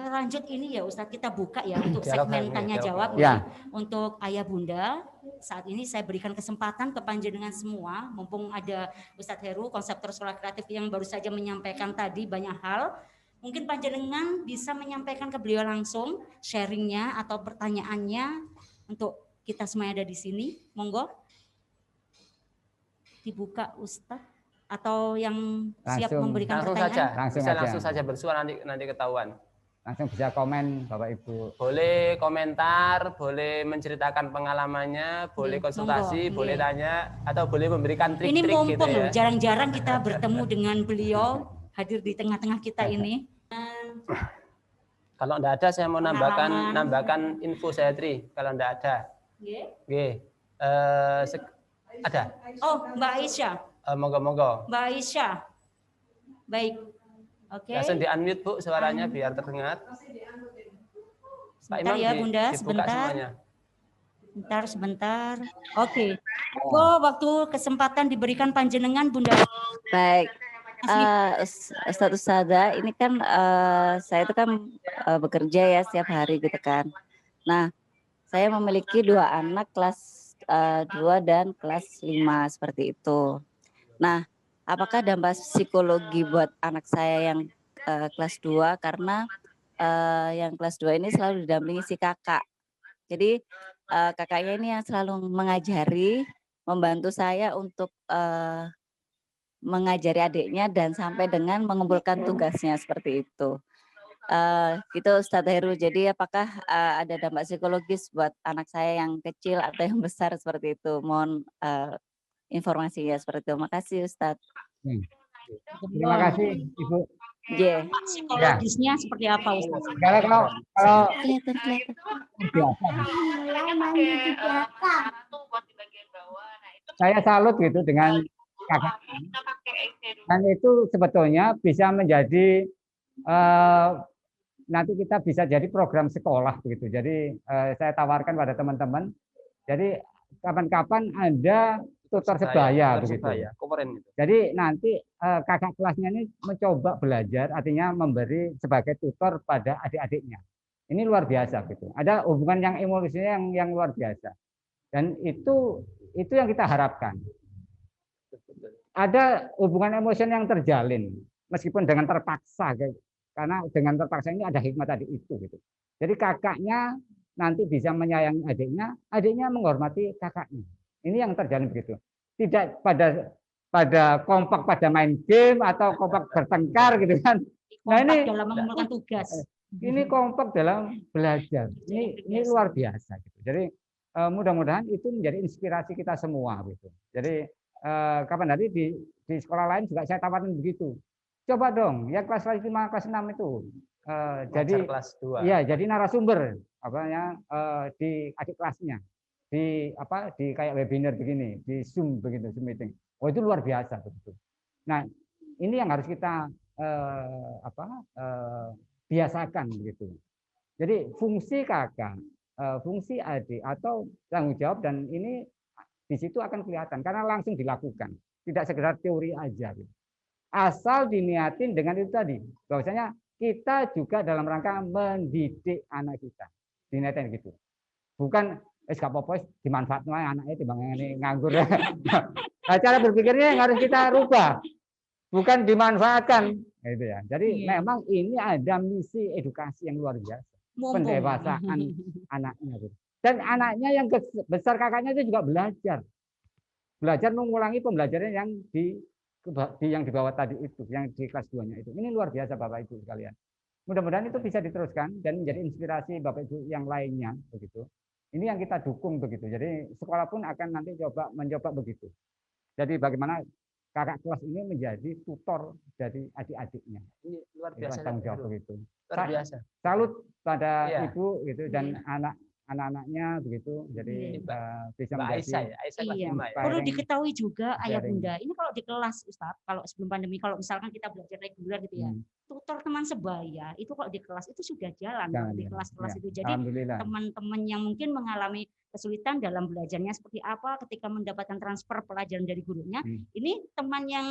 [SPEAKER 2] Lanjut ini ya Ustadz, kita buka ya untuk
[SPEAKER 4] Dialog
[SPEAKER 2] segmen tanya jawab
[SPEAKER 3] ya.
[SPEAKER 2] Untuk ayah bunda. Saat ini saya berikan kesempatan ke panjenengan semua, mumpung ada Ustadz Heru, konseptor sekolah kreatif yang baru saja menyampaikan tadi banyak hal. Mungkin panjenengan bisa menyampaikan ke beliau langsung sharingnya atau pertanyaannya untuk kita semua yang ada di sini. Monggo dibuka Ustadz. Atau yang siap memberikan pertanyaan?
[SPEAKER 4] Langsung saja bersuara, nanti ketahuan.
[SPEAKER 3] Langsung bisa komen Bapak Ibu.
[SPEAKER 4] Boleh komentar, boleh menceritakan pengalamannya, boleh konsultasi, boleh tanya, atau boleh memberikan trik-trik gitu ya.
[SPEAKER 2] Ini mumpung loh, jarang-jarang kita bertemu dengan beliau, hadir di tengah-tengah kita ini.
[SPEAKER 4] Kalau enggak ada, saya mau nambahkan info saya, Tri. Kalau enggak ada. Ada.
[SPEAKER 2] Oh, Mbak Aisyah.
[SPEAKER 4] Monggo.
[SPEAKER 2] Mbak Aisyah. Baik. Oke.
[SPEAKER 4] Langsung di-unmute Bu suaranya biar terdengar.
[SPEAKER 2] Sebentar ya Bunda, sebentar. Sebentar. Oke. Waktu kesempatan diberikan panjenengan Bunda.
[SPEAKER 7] Baik. Ustazah, ini kan saya itu kan bekerja ya setiap hari gitu kan. Nah, saya memiliki 2 anak kelas 2 dan kelas 5 seperti itu. Nah, apakah dampak psikologi buat anak saya yang kelas 2 karena yang kelas 2 ini selalu didampingi si kakak. Jadi kakaknya ini yang selalu mengajari, membantu saya untuk mengajari adiknya dan sampai dengan mengumpulkan tugasnya seperti itu. Gitu Ustadz Heru. Jadi apakah ada dampak psikologis buat anak saya yang kecil atau yang besar seperti itu? Mohon informasinya seperti itu. Makasih Ustadz.
[SPEAKER 3] Terima kasih Ibu.
[SPEAKER 2] Psikologisnya seperti apa Ustadz?
[SPEAKER 3] Kalau saya salut gitu dengan kakak. Dan itu sebetulnya bisa menjadi nanti kita bisa jadi program sekolah begitu. Jadi saya tawarkan pada teman-teman. Jadi kapan-kapan ada tutor sebaya begitu. Jadi nanti kakak kelasnya ini mencoba belajar, artinya memberi sebagai tutor pada adik-adiknya. Ini luar biasa gitu. Ada hubungan yang emosinya yang luar biasa. Dan itu yang kita harapkan. Ada hubungan emosional yang terjalin meskipun dengan terpaksa, karena dengan terpaksa ini ada hikmah tadi itu gitu. Jadi kakaknya nanti bisa menyayangi adiknya, adiknya menghormati kakaknya. Ini yang terjalin begitu. Tidak pada kompak pada main game atau kompak bertengkar gitu kan. Nah ini
[SPEAKER 2] dalam mengumpulkan tugas.
[SPEAKER 3] Ini kompak dalam belajar. Ini luar biasa gitu. Jadi mudah-mudahan itu menjadi inspirasi kita semua gitu. Jadi kapan nanti di sekolah lain juga saya tawarin begitu. Coba dong, ya kelas 5, kelas 6 itu jadi kelas 2. Ya, jadi narasumber di adik kelasnya. Di kayak webinar begini, di Zoom begitu, Zoom meeting. Oh, itu luar biasa begitu. Nah, ini yang harus kita biasakan begitu. Jadi fungsi kakak, fungsi adik atau tanggung jawab dan ini di situ akan kelihatan karena langsung dilakukan, tidak sekedar teori aja. Asal diniatin dengan itu tadi, bahwasanya kita juga dalam rangka mendidik anak kita, diniatin gitu. Bukan gak apa-apa dimanfaatkan anaknya timbang ini nganggur. Nah, cara berpikirnya yang harus kita rubah, bukan dimanfaatkan, gitu ya. Jadi memang ini ada misi edukasi yang luar biasa, pendewasaan anaknya. Dan anaknya yang besar kakaknya itu juga belajar mengulangi pembelajaran yang yang di bawah tadi itu, yang di kelas 2-nya itu. Ini luar biasa Bapak Ibu sekalian. Mudah-mudahan itu bisa diteruskan dan menjadi inspirasi Bapak Ibu yang lainnya begitu. Ini yang kita dukung begitu. Jadi sekolah pun akan nanti mencoba begitu. Jadi bagaimana kakak kelas ini menjadi tutor dari adik-adiknya.
[SPEAKER 4] Ini luar biasa.
[SPEAKER 3] Tanggung jawab begitu.
[SPEAKER 4] Luar biasa.
[SPEAKER 3] Salut pada
[SPEAKER 4] Iya.
[SPEAKER 3] ibu gitu dan anak-anaknya begitu. Jadi bisa
[SPEAKER 4] Mbak
[SPEAKER 3] menjadi
[SPEAKER 4] Aisyah ya, Aisyah kelas
[SPEAKER 2] Iya.
[SPEAKER 4] 5 ya.
[SPEAKER 2] Perlu diketahui juga ayah
[SPEAKER 3] sharing.
[SPEAKER 2] bunda, ini kalau di kelas Ustadz, kalau sebelum pandemi, kalau misalkan kita belajar reguler gitu ya, tutor teman sebaya itu kalau di kelas itu sudah jalan kalau di kelas-kelas
[SPEAKER 3] Ya,
[SPEAKER 2] itu. Jadi
[SPEAKER 3] alhamdulillah.
[SPEAKER 2] teman-teman yang mungkin mengalami kesulitan dalam belajarnya seperti apa ketika mendapatkan transfer pelajaran dari gurunya, ini teman yang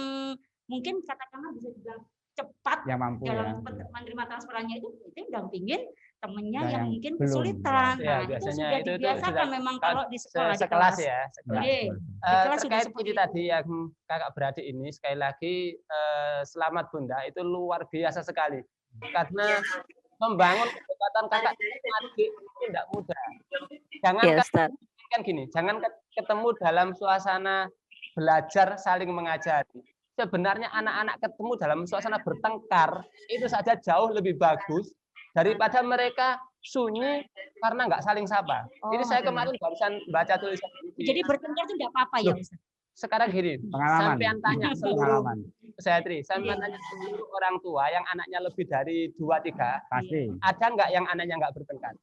[SPEAKER 2] mungkin katakanlah bisa juga cepat
[SPEAKER 3] yang mampu
[SPEAKER 2] dalam
[SPEAKER 3] ya.
[SPEAKER 2] menerima transferannya itu mendampingin temennya
[SPEAKER 3] Nah,
[SPEAKER 2] yang
[SPEAKER 3] yang
[SPEAKER 2] mungkin
[SPEAKER 3] belum,
[SPEAKER 2] kesulitan.
[SPEAKER 4] ya.
[SPEAKER 2] Nah, itu
[SPEAKER 4] Biasanya
[SPEAKER 2] sudah
[SPEAKER 4] itu
[SPEAKER 2] dibiasakan
[SPEAKER 4] sudah
[SPEAKER 2] memang kalau di sekolah di
[SPEAKER 4] sekelas
[SPEAKER 2] kelas.
[SPEAKER 4] ya. Sekelas.
[SPEAKER 2] Oke. Di kelas sudah
[SPEAKER 4] Terkait
[SPEAKER 2] seperti
[SPEAKER 4] ini
[SPEAKER 2] itu.
[SPEAKER 4] tadi yang kakak beradik ini sekali lagi selamat Bunda itu luar biasa sekali karena membangun kedekatan kakak dengan adik itu tidak mudah. Jangan
[SPEAKER 7] Ya, Ustaz.
[SPEAKER 4] kan gini, jangan ketemu dalam suasana belajar saling mengajari. Sebenarnya anak-anak ketemu dalam suasana bertengkar itu saja jauh lebih bagus daripada mereka sunyi karena nggak saling sapa. Ini saya kemarin barusan baca tulisan.
[SPEAKER 2] Jadi bertengkar itu tidak apa-apa ya Ustaz?
[SPEAKER 4] Sekarang gini,
[SPEAKER 3] Pengalaman.
[SPEAKER 4] sampean tanya seluruh
[SPEAKER 3] Pengalaman.
[SPEAKER 4] sampean tanya seluruh orang tua yang anaknya lebih dari 2-3,
[SPEAKER 3] Pasti.
[SPEAKER 4] ada nggak yang anaknya nggak bertengkar?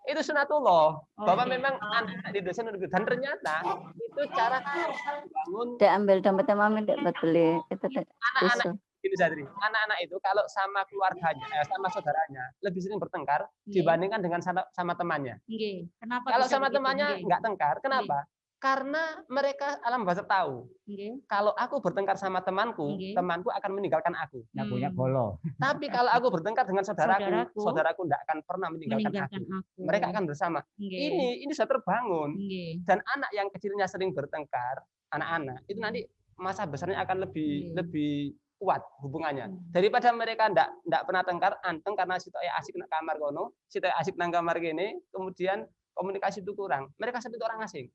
[SPEAKER 4] Itu sunatullah. Bahwa memang anak di dosen dan ternyata itu cara membangun
[SPEAKER 7] Dia ambil dompetnya mami, dia buat beli itu
[SPEAKER 4] anak-anak ini Zadri. Anak-anak itu kalau sama keluarganya, sama saudaranya lebih sering bertengkar dibandingkan dengan sama temannya.
[SPEAKER 2] Nggih. Kenapa
[SPEAKER 4] Kalau
[SPEAKER 2] bisa
[SPEAKER 4] sama
[SPEAKER 2] begitu?
[SPEAKER 4] temannya
[SPEAKER 2] Nggih.
[SPEAKER 4] nggak tengkar, kenapa? Karena mereka alam bahasa tahu.
[SPEAKER 2] Nggih.
[SPEAKER 4] Kalau aku bertengkar sama temanku,
[SPEAKER 2] Nggih.
[SPEAKER 4] temanku akan meninggalkan aku.
[SPEAKER 3] Yang punya bolo.
[SPEAKER 4] Tapi kalau aku bertengkar dengan
[SPEAKER 2] Saudaraku.
[SPEAKER 4] saudaraku tidak akan pernah meninggalkan
[SPEAKER 2] Meninggalkan
[SPEAKER 4] aku.
[SPEAKER 2] aku.
[SPEAKER 4] Mereka akan bersama.
[SPEAKER 2] Nggih.
[SPEAKER 4] Ini sudah terbangun.
[SPEAKER 2] Nggih.
[SPEAKER 4] Dan anak yang kecilnya sering bertengkar, anak-anak itu nanti masa besarnya akan lebih kuat hubungannya. Daripada mereka ndak pernah tengkar, anteng karena situ asik nak kamar kono, situ asik nang kamar gini, kemudian komunikasi itu kurang. Mereka seperti orang asing.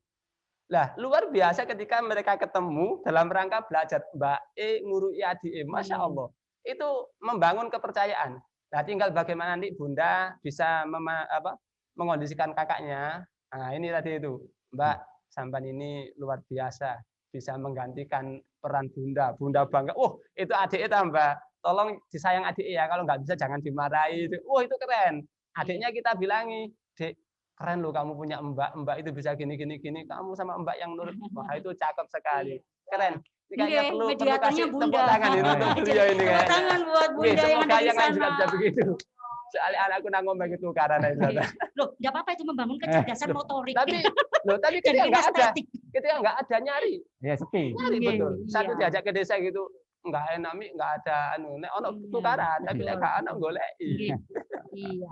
[SPEAKER 4] Lah, luar biasa ketika mereka ketemu dalam rangka belajar. Mbak ngurui adik, Masya Allah. Itu membangun kepercayaan. Nah, tinggal bagaimana nanti Bunda bisa mengondisikan kakaknya. Nah, ini tadi itu. Mbak, sampan ini luar biasa. Bisa menggantikan peran Bunda. Bunda bangga. Itu adik itu Mbak. Tolong disayang adik ya. Kalau nggak bisa jangan dimarahi. Itu keren. Adiknya kita bilangi, Dek, keren loh kamu punya mbak itu bisa gini kamu sama mbak yang nurut, wah itu cakep sekali, keren. Ini kayaknya perlu kasih tepuk tangan itu untuk beliau ini
[SPEAKER 2] Tepuk tangan buat Bunda yang
[SPEAKER 4] semoga
[SPEAKER 2] ada di
[SPEAKER 4] yang lain juga
[SPEAKER 2] sana.
[SPEAKER 4] bisa begitu. Soalnya anakku nang ngomong itu karena itu.
[SPEAKER 2] Loh, enggak apa-apa itu membangun kecerdasan motorik.
[SPEAKER 4] Tapi ketika nggak ada nyari
[SPEAKER 3] Ya sepi.
[SPEAKER 4] betul.
[SPEAKER 2] Iya.
[SPEAKER 4] Satu diajak ke desa gitu, nggak enak nggak ada nek ono tukaran, tapi nek nggak ono goleki.
[SPEAKER 2] Iya.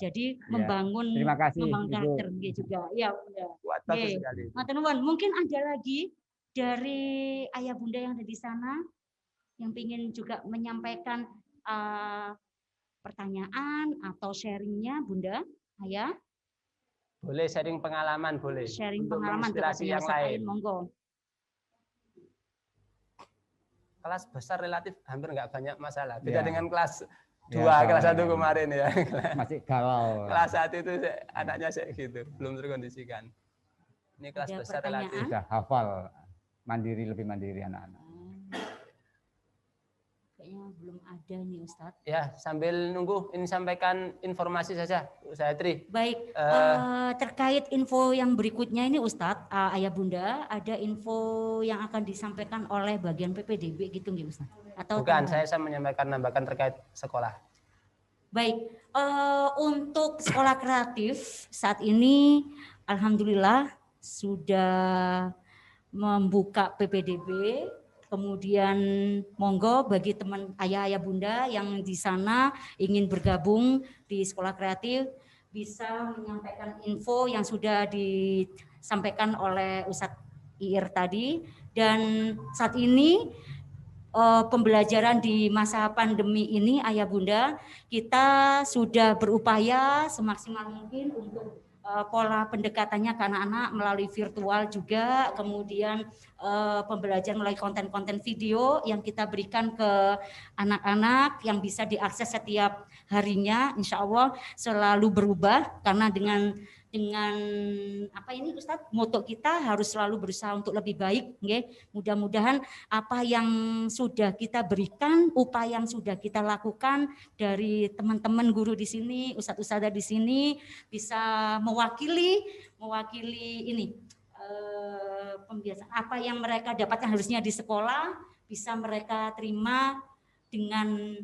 [SPEAKER 2] Jadi
[SPEAKER 3] Ya.
[SPEAKER 2] membangun
[SPEAKER 3] Terima kasih,
[SPEAKER 2] membangun
[SPEAKER 3] Ibu.
[SPEAKER 2] karakter juga. Ya, udah.
[SPEAKER 4] Kuat bagus
[SPEAKER 2] Oke.
[SPEAKER 4] sekali.
[SPEAKER 2] Matur nuwun, mungkin ada lagi dari ayah bunda yang ada di sana yang ingin juga menyampaikan pertanyaan atau sharingnya Bunda, ayah?
[SPEAKER 4] Boleh sharing pengalaman, boleh.
[SPEAKER 2] Sharing
[SPEAKER 4] Untuk
[SPEAKER 2] pengalaman tuh
[SPEAKER 4] menginspirasi
[SPEAKER 2] katanya
[SPEAKER 4] yang
[SPEAKER 2] Ustaz
[SPEAKER 4] lain.
[SPEAKER 2] Ain, monggo.
[SPEAKER 4] Kelas besar relatif hampir nggak banyak masalah. Beda
[SPEAKER 3] Ya.
[SPEAKER 4] dengan kelas
[SPEAKER 3] Ya,
[SPEAKER 4] 2, kelas
[SPEAKER 3] sama
[SPEAKER 4] 1
[SPEAKER 3] ya.
[SPEAKER 4] kemarin ya.
[SPEAKER 3] Masih galau.
[SPEAKER 4] Kelas 1 itu anaknya saya gitu, belum terkondisikan. Ini kelas
[SPEAKER 2] Ada
[SPEAKER 4] besar
[SPEAKER 2] pertanyaan?
[SPEAKER 4] relatif.
[SPEAKER 3] Sudah hafal, lebih mandiri anak-anak.
[SPEAKER 2] Kayaknya belum ada nih Ustadz.
[SPEAKER 4] Ya, sambil nunggu ini sampaikan informasi saja, saya Tri.
[SPEAKER 2] Baik, terkait info yang berikutnya ini Ustadz, ayah bunda, ada info yang akan disampaikan oleh bagian PPDB gitu nggih Ustadz? Atau
[SPEAKER 4] Bukan,
[SPEAKER 2] tambahan?
[SPEAKER 4] saya menambahkan terkait sekolah.
[SPEAKER 2] Baik, untuk sekolah kreatif saat ini alhamdulillah sudah membuka PPDB, kemudian monggo bagi teman ayah-ayah bunda yang di sana ingin bergabung di sekolah kreatif bisa menyampaikan info yang sudah disampaikan oleh Ustadz Ir tadi, dan saat ini pembelajaran di masa pandemi ini ayah bunda kita sudah berupaya semaksimal mungkin untuk pola pendekatannya ke anak-anak melalui virtual juga, kemudian pembelajaran melalui konten-konten video yang kita berikan ke anak-anak yang bisa diakses setiap harinya, insya Allah selalu berubah karena dengan apa ini Ustadz, moto kita harus selalu berusaha untuk lebih baik, nggih. Mudah-mudahan apa yang sudah kita berikan, upaya yang sudah kita lakukan dari teman-teman guru di sini, ustadz-ustadzah di sini bisa mewakili ini pembiasaan apa yang mereka dapatkan harusnya di sekolah bisa mereka terima dengan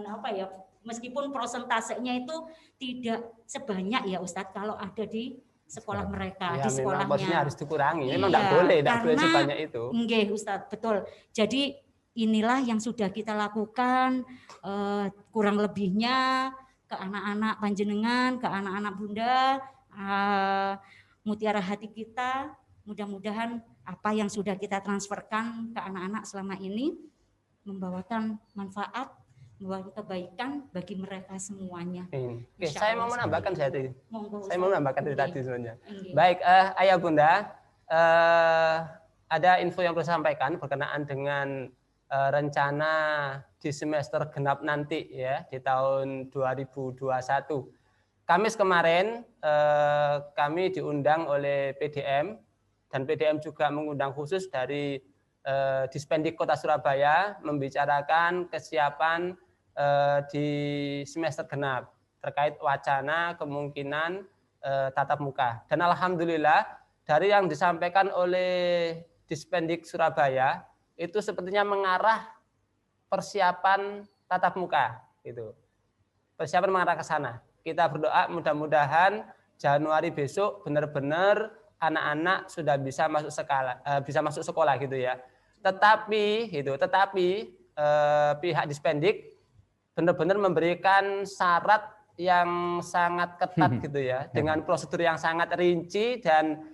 [SPEAKER 2] apa ya, meskipun prosentasenya itu tidak sebanyak ya Ustadz kalau ada di sekolah mereka,
[SPEAKER 4] ya,
[SPEAKER 2] di sekolahnya.
[SPEAKER 4] Maksudnya harus dikurangi, memang tidak boleh sebanyak itu.
[SPEAKER 2] Nggih Ustadz, betul. Jadi inilah yang sudah kita lakukan, kurang lebihnya ke anak-anak panjenengan, ke anak-anak Bunda, mutiara hati kita, mudah-mudahan apa yang sudah kita transferkan ke anak-anak selama ini membawakan manfaat, membawa kebaikan bagi mereka semuanya.
[SPEAKER 4] Oke, saya mau menambahkan tadi. Saya mau menambahkan tadi sebenarnya. Baik, Ayah Bunda, ada info yang perlu saya sampaikan berkenaan dengan rencana di semester genap nanti ya di tahun 2021. Kamis kemarin kami diundang oleh PDM dan PDM juga mengundang khusus dari Dispendik Kota Surabaya membicarakan kesiapan di semester genap terkait wacana kemungkinan tatap muka. Dan alhamdulillah dari yang disampaikan oleh Dispendik Surabaya itu sepertinya mengarah persiapan tatap muka gitu. Persiapan mengarah ke sana. Kita berdoa mudah-mudahan Januari besok benar-benar anak-anak sudah bisa masuk sekolah gitu ya. Tetapi pihak Dispendik benar-benar memberikan syarat yang sangat ketat gitu ya, dengan prosedur yang sangat rinci dan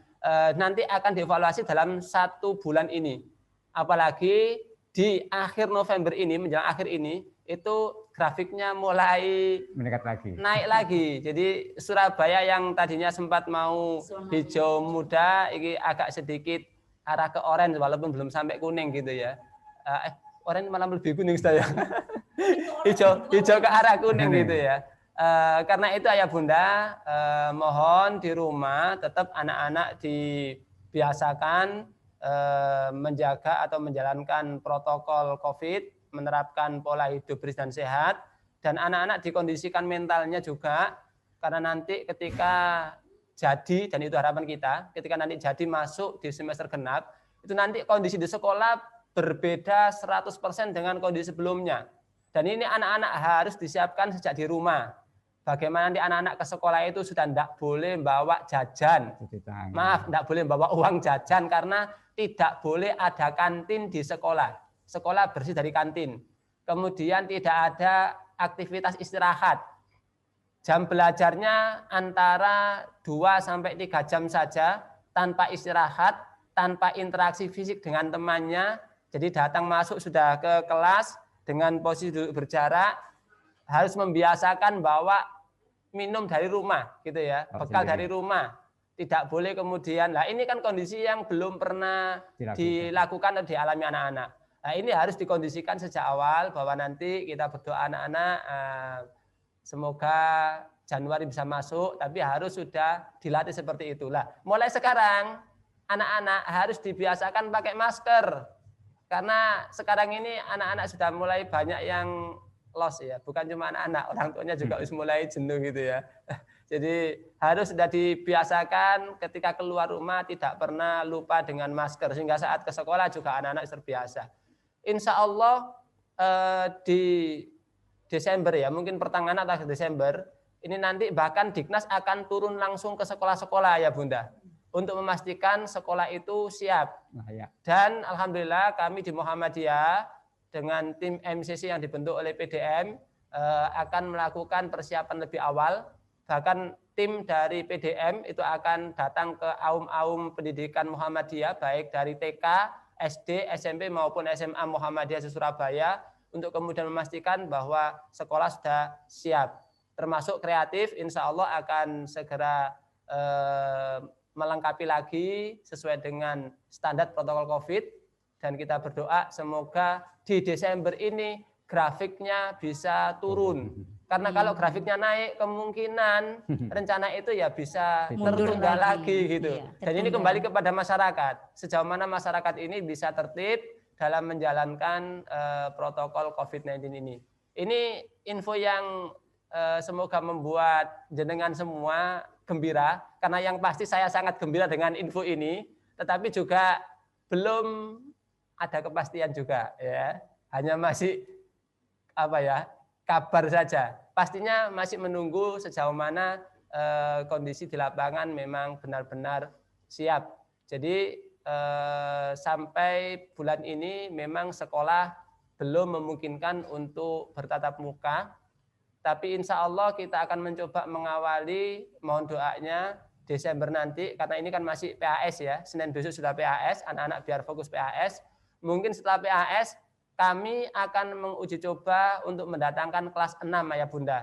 [SPEAKER 4] nanti akan dievaluasi dalam 1 bulan ini. Apalagi di akhir November ini, menjelang akhir ini, itu grafiknya mulai
[SPEAKER 3] meningkat lagi.
[SPEAKER 4] Naik lagi. Jadi Surabaya yang tadinya sempat mau hijau muda, ini agak sedikit arah ke orange walaupun belum sampai kuning gitu ya. Orange malah lebih kuning saya. hijau ke arah kuning gitu ya. Karena itu Ayah Bunda, mohon di rumah tetap anak-anak dibiasakan menjaga atau menjalankan protokol COVID, menerapkan pola hidup bersih dan sehat, dan anak-anak dikondisikan mentalnya juga, karena nanti ketika jadi, dan itu harapan kita, ketika nanti jadi masuk di semester genap, itu nanti kondisi di sekolah berbeda 100% dengan kondisi sebelumnya. Dan ini anak-anak harus disiapkan sejak di rumah. Bagaimana nanti anak-anak ke sekolah itu sudah tidak boleh bawa jajan. Maaf, tidak boleh bawa uang jajan karena tidak boleh ada kantin di sekolah. Sekolah bersih dari kantin. Kemudian tidak ada aktivitas istirahat. Jam belajarnya antara 2 sampai 3 jam saja tanpa istirahat, tanpa interaksi fisik dengan temannya. Jadi datang masuk sudah ke kelas dengan posisi duduk berjarak, harus membiasakan bawa minum dari rumah gitu ya, bekal dari rumah. Tidak boleh kemudian, nah ini kan kondisi yang belum pernah dilakukan atau dialami anak-anak. Nah ini harus dikondisikan sejak awal bahwa nanti kita berdoa anak-anak semoga Januari bisa masuk, tapi harus sudah dilatih seperti itulah. Mulai sekarang anak-anak harus dibiasakan pakai masker. Karena sekarang ini anak-anak sudah mulai banyak yang loss ya, bukan cuma anak-anak, orang tuanya juga harus mulai jenuh gitu ya. Jadi harus sudah dibiasakan ketika keluar rumah tidak pernah lupa dengan masker, sehingga saat ke sekolah juga anak-anak terbiasa. Insya Allah di Desember ya, mungkin pertengahan atau Desember, ini nanti bahkan Diknas akan turun langsung ke sekolah-sekolah ya Bunda, untuk memastikan sekolah itu siap. Dan alhamdulillah kami di Muhammadiyah dengan tim MCC yang dibentuk oleh PDM akan melakukan persiapan lebih awal. Bahkan tim dari PDM itu akan datang ke aum-aum pendidikan Muhammadiyah baik dari TK, SD, SMP maupun SMA Muhammadiyah Surabaya untuk kemudian memastikan bahwa sekolah sudah siap. termasuk kreatif, insya Allah akan segera melengkapi lagi sesuai dengan standar protokol COVID, dan kita berdoa semoga di Desember ini grafiknya bisa turun. Karena kalau grafiknya naik, kemungkinan rencana itu ya bisa tertunda lagi gitu.
[SPEAKER 2] Iya,
[SPEAKER 4] Dan ini kembali kepada masyarakat. Sejauh mana masyarakat ini bisa tertib dalam menjalankan protokol COVID-19 ini. Ini info yang semoga membuat jenengan semua gembira. Karena yang pasti saya sangat gembira dengan info ini. Tetapi juga belum ada kepastian juga, ya. Hanya masih kabar saja. Pastinya masih menunggu sejauh mana kondisi di lapangan memang benar-benar siap. Jadi sampai bulan ini memang sekolah belum memungkinkan untuk bertatap muka. Tapi insya Allah kita akan mencoba mengawali, mohon doanya Desember nanti, karena ini kan masih PAS ya, Senin besok sudah PAS, anak-anak biar fokus PAS. Mungkin setelah PAS kami akan menguji coba untuk mendatangkan kelas 6 Ayah Bunda.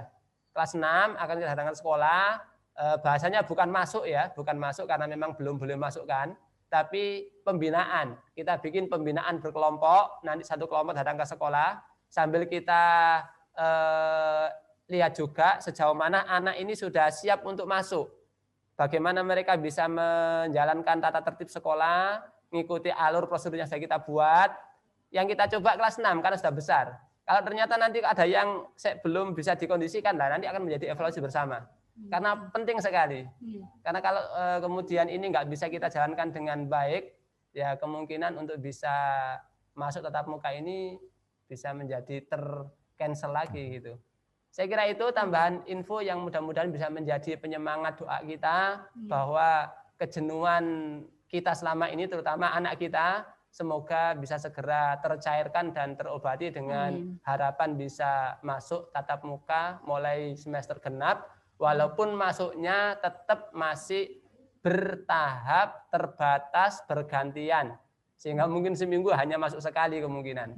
[SPEAKER 4] Kelas 6 akan kita datangkan sekolah, bahasanya bukan masuk ya, bukan masuk karena memang belum boleh masukkan, tapi pembinaan. Kita bikin pembinaan berkelompok, nanti satu kelompok datang ke sekolah, sambil kita lihat juga sejauh mana anak ini sudah siap untuk masuk. Bagaimana mereka bisa menjalankan tata tertib sekolah, mengikuti alur prosedur yang sudah kita buat. Yang kita coba kelas 6 karena sudah besar. Kalau ternyata nanti ada yang belum bisa dikondisikan, nanti akan menjadi evaluasi bersama. Karena penting sekali. Karena kalau kemudian ini nggak bisa kita jalankan dengan baik, ya kemungkinan untuk bisa masuk tatap muka ini bisa menjadi ter-cancel lagi gitu. Saya kira itu tambahan info yang mudah-mudahan bisa menjadi penyemangat doa kita bahwa kejenuhan kita selama ini, terutama anak kita, semoga bisa segera tercairkan dan terobati dengan harapan bisa masuk tatap muka mulai semester genap, walaupun masuknya tetap masih bertahap, terbatas, bergantian. Sehingga mungkin seminggu hanya masuk sekali kemungkinan.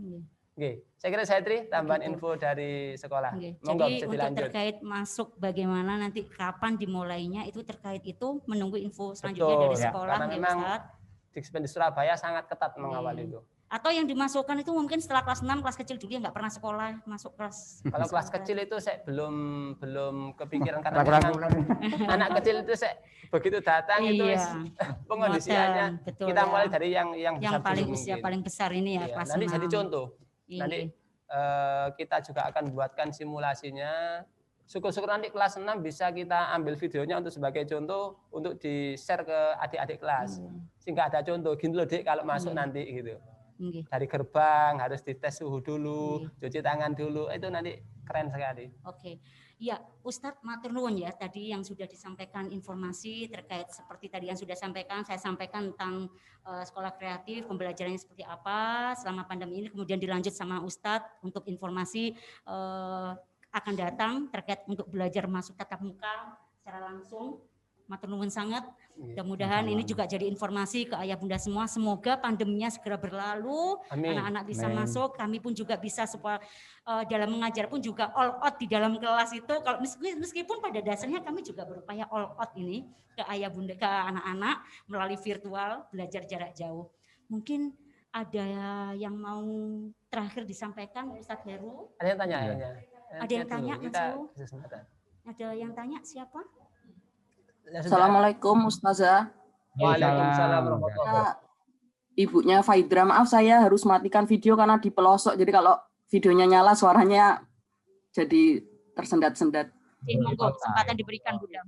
[SPEAKER 4] Oke, saya kira saya tambahan info dari sekolah. Monggo
[SPEAKER 2] Jadi
[SPEAKER 4] bisa
[SPEAKER 2] untuk
[SPEAKER 4] dilanjut.
[SPEAKER 2] terkait masuk bagaimana nanti kapan dimulainya itu terkait itu menunggu info selanjutnya dari sekolah
[SPEAKER 4] karena
[SPEAKER 2] ya
[SPEAKER 4] memang
[SPEAKER 2] Ustaz.
[SPEAKER 4] di Surabaya sangat ketat mengawal itu.
[SPEAKER 2] Atau yang dimasukkan itu mungkin setelah kelas 6, kelas kecil dulu yang nggak pernah sekolah, masuk kelas.
[SPEAKER 4] Kalau kelas kecil itu saya belum kepikiran karena memang anak kecil itu saya begitu datang itu pengondisiannya kita mulai dari yang
[SPEAKER 2] paling usia paling besar ini ya, kelas 6.
[SPEAKER 4] Nanti jadi contoh. Nanti kita juga akan buatkan simulasinya. Syukur-syukur nanti kelas 6 bisa kita ambil videonya untuk sebagai contoh untuk di-share ke adik-adik kelas. Sehingga ada contoh, gini loh Dik kalau masuk nanti gitu. Dari gerbang harus dites suhu dulu, cuci tangan dulu, itu nanti keren sekali.
[SPEAKER 2] Oke. Ya, Ustadz matur nuwun ya tadi yang sudah disampaikan informasi terkait seperti tadi yang sudah saya sampaikan tentang sekolah kreatif, pembelajarannya seperti apa selama pandemi ini, kemudian dilanjut sama Ustadz untuk informasi akan datang terkait untuk belajar masuk tatap muka secara langsung. Matur nuwun sangat. Mudah-mudahan ini juga jadi informasi ke ayah bunda semua. Semoga pandeminya segera berlalu, anak-anak bisa masuk. Kami pun juga bisa supaya dalam mengajar pun juga all out di dalam kelas itu. Kalau meskipun pada dasarnya kami juga berupaya all out ini ke ayah bunda, ke anak-anak melalui virtual belajar jarak jauh. Mungkin ada yang mau terakhir disampaikan, Ustadz Heru?
[SPEAKER 4] Ada yang tanya?
[SPEAKER 2] Ada yang tanya, Ada yang tanya siapa?
[SPEAKER 8] Assalamualaikum Ustazah.
[SPEAKER 4] Waalaikumsalam warahmatullahi wabarakatuh.
[SPEAKER 8] Ibunya Faidra, maaf saya harus matikan video karena di pelosok. Jadi kalau videonya nyala suaranya jadi tersendat-sendat.
[SPEAKER 2] Monggo, kesempatan diberikan Bunda.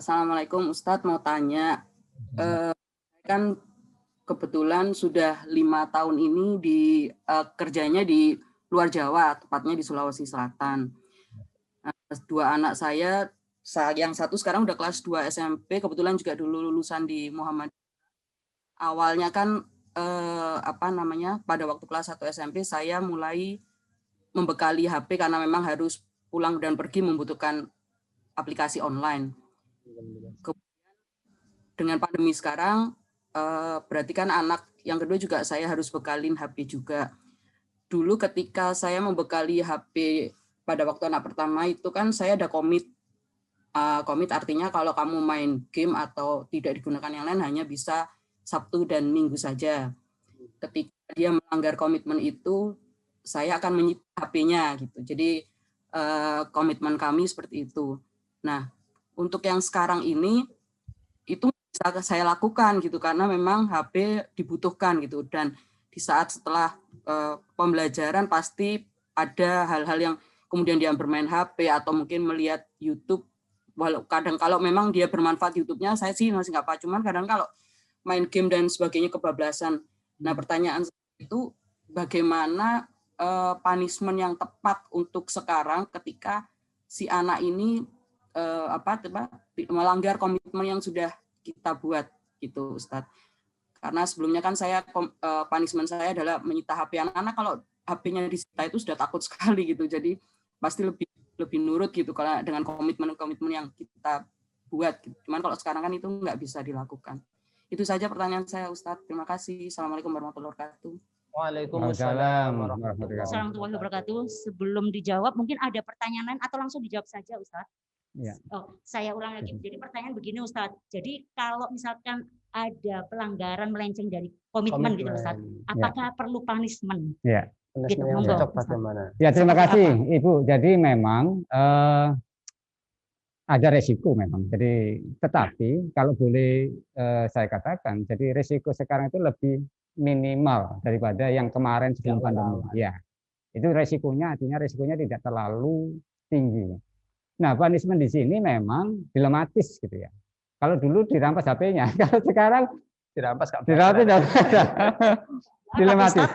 [SPEAKER 8] Assalamualaikum Ustadz, mau tanya. Kan kebetulan sudah 5 tahun ini kerjanya di luar Jawa, tepatnya di Sulawesi Selatan. 2 anak saya, yang satu sekarang udah kelas 2 SMP, kebetulan juga dulu lulusan di Muhammadiyah. Awalnya kan pada waktu kelas 1 SMP saya mulai membekali HP karena memang harus pulang dan pergi membutuhkan aplikasi online. Kemudian dengan pandemi sekarang berarti kan anak yang kedua juga saya harus bekalin HP juga. Dulu ketika saya membekali HP pada waktu anak pertama itu kan saya ada komit. Komit artinya kalau kamu main game atau tidak digunakan yang lain hanya bisa Sabtu dan Minggu saja. Ketika dia melanggar komitmen itu, saya akan menyita HP-nya gitu. Jadi komitmen kami seperti itu. Nah, untuk yang sekarang ini itu bisa saya lakukan gitu karena memang HP dibutuhkan gitu, dan di saat setelah pembelajaran pasti ada hal-hal yang kemudian dia bermain HP atau mungkin melihat YouTube. Walau kadang kalau memang dia bermanfaat YouTube-nya, saya sih masih nggak apa, cuman kadang kalau main game dan sebagainya kebablasan. Nah, pertanyaan itu bagaimana punishment yang tepat untuk sekarang ketika si anak ini melanggar komitmen yang sudah kita buat gitu, Ustadz. Karena sebelumnya kan saya punishment saya adalah menyita HP anak-anak. Kalau HP-nya disita itu sudah takut sekali gitu, jadi pasti lebih nurut gitu kalau dengan komitmen yang kita buat. Cuman kalau sekarang kan itu nggak bisa dilakukan. Itu saja pertanyaan saya, Ustadz. Terima kasih. Assalamualaikum warahmatullahi wabarakatuh.
[SPEAKER 4] Waalaikumsalam
[SPEAKER 2] warahmatullahi wabarakatuh. Sebelum dijawab, mungkin ada pertanyaan lain atau langsung dijawab saja, Ustadz?
[SPEAKER 3] Ya.
[SPEAKER 2] Oh, saya ulang lagi. Jadi pertanyaan begini, Ustadz. Jadi kalau misalkan ada pelanggaran melenceng dari komitmen gitu, Ustadz, apakah perlu punishment?
[SPEAKER 3] Ya.
[SPEAKER 2] Gitu,
[SPEAKER 4] yang
[SPEAKER 2] monggo,
[SPEAKER 4] cocok bagaimana?
[SPEAKER 3] Ya, terima kasih Ibu. Jadi memang ada resiko memang. Jadi tetapi kalau boleh saya katakan, jadi resiko sekarang itu lebih minimal daripada yang kemarin sebelum pandemi. Ya, itu resikonya, artinya resikonya tidak terlalu tinggi. Nah, punishment di sini memang dilematis gitu ya. Kalau dulu dirampas HP-nya, kalau sekarang
[SPEAKER 4] Dirampas
[SPEAKER 3] dilematis.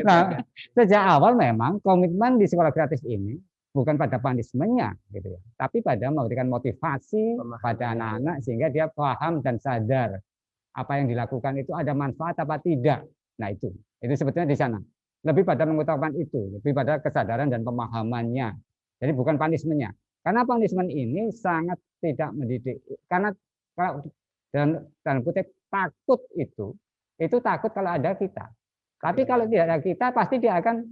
[SPEAKER 3] Nah, sejak awal memang komitmen di sekolah gratis ini bukan pada punishment-nya gitu ya, tapi pada memberikan motivasi pada anak-anak sehingga dia paham dan sadar apa yang dilakukan itu ada manfaat apa tidak. Nah, itu sebetulnya di sana. Lebih pada mengutamakan itu, lebih pada kesadaran dan pemahamannya. Jadi bukan punishment-nya. Karena punishment ini sangat tidak mendidik. Karena kalau dalam kutip takut itu takut kalau ada kita. Tapi kalau tidak ada kita, pasti dia akan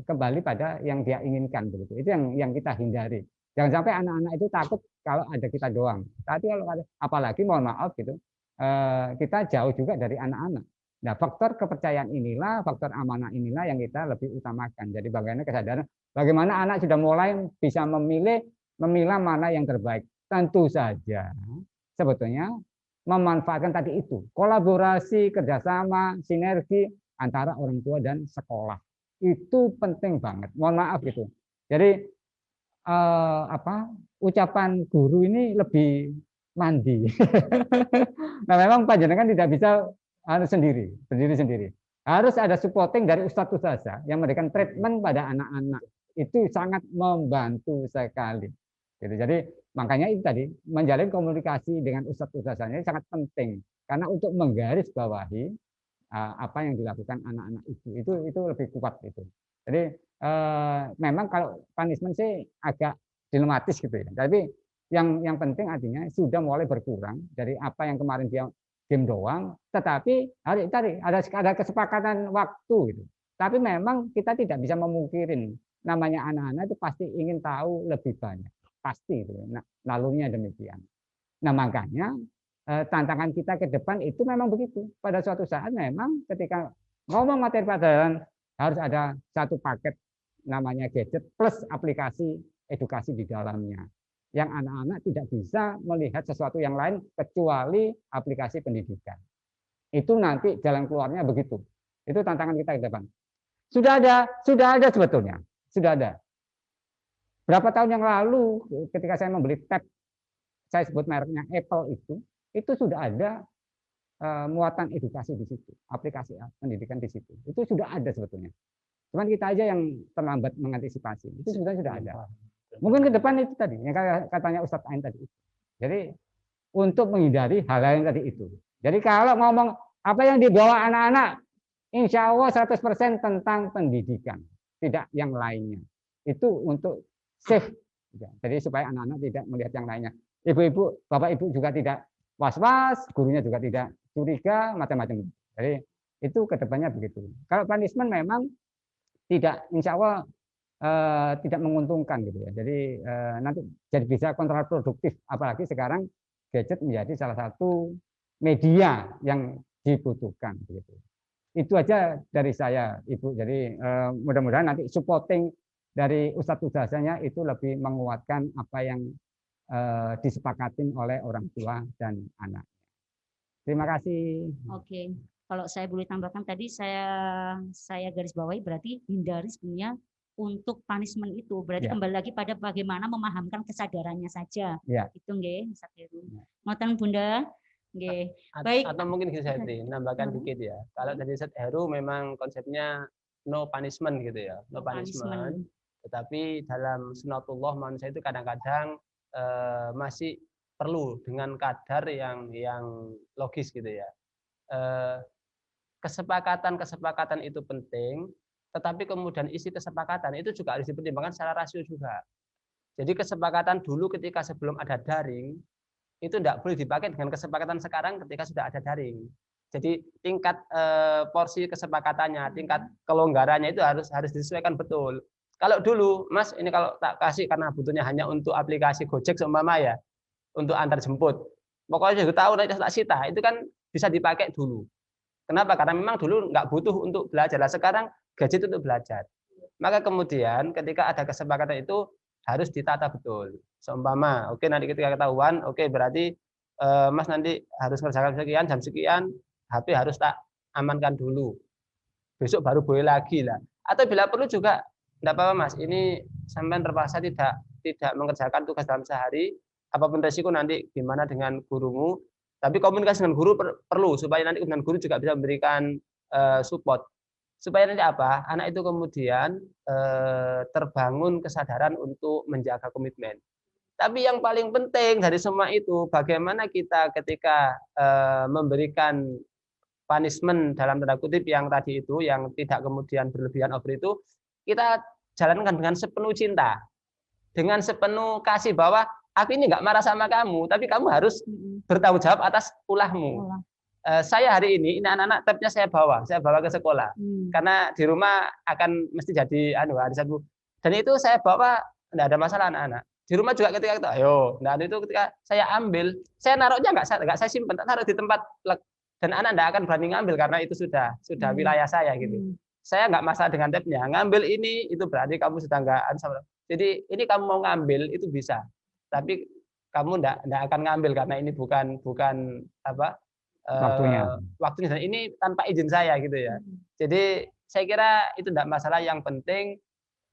[SPEAKER 3] kembali pada yang dia inginkan begitu. Itu yang kita hindari. Jangan sampai anak-anak itu takut kalau ada kita doang. Tapi kalau apalagi mohon maaf gitu, kita jauh juga dari anak-anak. Nah, faktor kepercayaan inilah, faktor amanah inilah yang kita lebih utamakan. Jadi bagaimana kesadaran, bagaimana anak sudah mulai bisa memilah mana yang terbaik. Tentu saja sebetulnya memanfaatkan tadi itu, kolaborasi, kerjasama, sinergi antara orang tua dan sekolah. Itu penting banget. Mohon maaf gitu. Jadi ucapan guru ini lebih mandi. Nah, memang panjenengan tidak bisa sendiri. Harus ada supporting dari ustadz ustazah yang memberikan treatment pada anak-anak. Itu sangat membantu sekali. Gitu. Jadi makanya itu tadi menjalin komunikasi dengan ustadz ustazahnya sangat penting karena untuk menggarisbawahi apa yang dilakukan anak-anak itu lebih kuat itu. Jadi memang kalau punishment sih agak dilematis gitu ya. Tapi yang penting artinya sudah mulai berkurang dari apa yang kemarin dia game doang, tetapi tadi ada kesepakatan waktu gitu. Tapi memang kita tidak bisa memungkirin namanya anak-anak itu pasti ingin tahu lebih banyak. Pasti itu. Nah, nalurnya demikian. Nah, makanya tantangan kita ke depan itu memang begitu. Pada suatu saat memang ketika ngomong materi pelajaran harus ada satu paket namanya gadget plus aplikasi edukasi di dalamnya. Yang anak-anak tidak bisa melihat sesuatu yang lain kecuali aplikasi pendidikan. Itu nanti jalan keluarnya begitu. Itu tantangan kita ke depan. Sudah ada sebetulnya. Sudah ada. Berapa tahun yang lalu ketika saya membeli tab, saya sebut mereknya Apple itu sudah ada muatan edukasi di situ, aplikasi pendidikan di situ. Itu sudah ada sebetulnya. Cuman kita aja yang terlambat mengantisipasi. Itu sebenarnya sudah ada. Mungkin ke depan itu tadi, yang katanya Ustadz Ain tadi. Jadi untuk menghindari hal-hal yang tadi itu. Jadi kalau ngomong apa yang dibawa anak-anak, insya Allah 100% tentang pendidikan, tidak yang lainnya. Itu untuk safe. Jadi supaya anak-anak tidak melihat yang lainnya. Ibu-ibu, bapak-ibu juga tidak was-was, gurunya juga tidak curiga, macam-macam. Jadi itu ke depannya begitu. Kalau punishment memang tidak, insya Allah tidak menguntungkan gitu ya. Jadi nanti jadi bisa kontraproduktif. Apalagi sekarang gadget menjadi salah satu media yang dibutuhkan gitu. Itu aja dari saya, Ibu. Jadi mudah-mudahan nanti supporting dari ustadz-ustadzanya itu lebih menguatkan apa yang disepakatin oleh orang tua dan anak. Terima kasih.
[SPEAKER 2] Oke, kalau saya boleh tambahkan tadi saya garis bawahi berarti hindari sebenarnya untuk punishment itu. Berarti
[SPEAKER 3] Ya.
[SPEAKER 2] kembali lagi pada bagaimana memahamkan kesadarannya saja.
[SPEAKER 3] Ya.
[SPEAKER 2] Itu nggih, Ustaz Heru. Ngoten Bunda. Nggih.
[SPEAKER 4] At-
[SPEAKER 2] Baik.
[SPEAKER 4] Atau mungkin saya nambahkan dikit ya. Kalau dari Ustaz Heru memang konsepnya no punishment gitu ya, no punishment. Tetapi dalam sunatullah manusia itu kadang-kadang masih perlu dengan kadar yang logis gitu ya. Kesepakatan itu penting, tetapi kemudian isi kesepakatan itu juga harus dipertimbangkan secara rasio juga. Jadi kesepakatan dulu ketika sebelum ada daring itu tidak boleh dipakai dengan kesepakatan sekarang ketika sudah ada daring. Jadi tingkat porsi kesepakatannya, tingkat kelonggarannya itu harus disesuaikan betul. Kalau dulu, Mas, ini kalau tak kasih karena butuhnya hanya untuk aplikasi Gojek seumpama ya, untuk antar jemput. Pokoknya juga tahu nanti tak sita, itu kan bisa dipakai dulu. Kenapa? Karena memang dulu nggak butuh untuk belajar. Nah, sekarang gadget untuk belajar. Maka kemudian ketika ada kesepakatan itu harus ditata betul. Seumpama, oke nanti ketika ketahuan, oke berarti Mas nanti harus ngerjakan sekian, jam sekian, HP harus tak amankan dulu. Besok baru boleh lagi lah. Atau bila perlu juga tidak apa-apa Mas, ini sampean terpaksa tidak mengerjakan tugas dalam sehari, apapun resiko nanti gimana dengan gurumu, tapi komunikasi dengan guru perlu supaya nanti dengan guru juga bisa memberikan support. Supaya nanti apa? Anak itu kemudian terbangun kesadaran untuk menjaga komitmen. Tapi yang paling penting dari semua itu, bagaimana kita ketika memberikan punishment dalam tanda kutip yang tadi itu, yang tidak kemudian berlebihan over itu, kita jalankan dengan sepenuh cinta, dengan sepenuh kasih bahwa aku ini nggak marah sama kamu, tapi kamu harus bertanggung jawab atas ulahmu. Saya hari ini anak-anak tabnya saya bawa ke sekolah, karena di rumah akan mesti jadi hari Sabtu. Dan itu saya bawa, tidak ada masalah anak-anak. Di rumah juga ketika itu, ayo, nah itu ketika saya ambil, saya naruhnya nggak saya simpan, taruh di tempat dan anak tidak akan berani ngambil karena itu sudah wilayah saya gitu. Saya nggak masalah dengan tabnya, ngambil ini itu berarti kamu sudah nggak. Jadi ini kamu mau ngambil itu bisa, tapi kamu nggak akan ngambil karena ini bukan apa waktunya dan ini tanpa izin saya gitu ya. Jadi saya kira itu tidak masalah, yang penting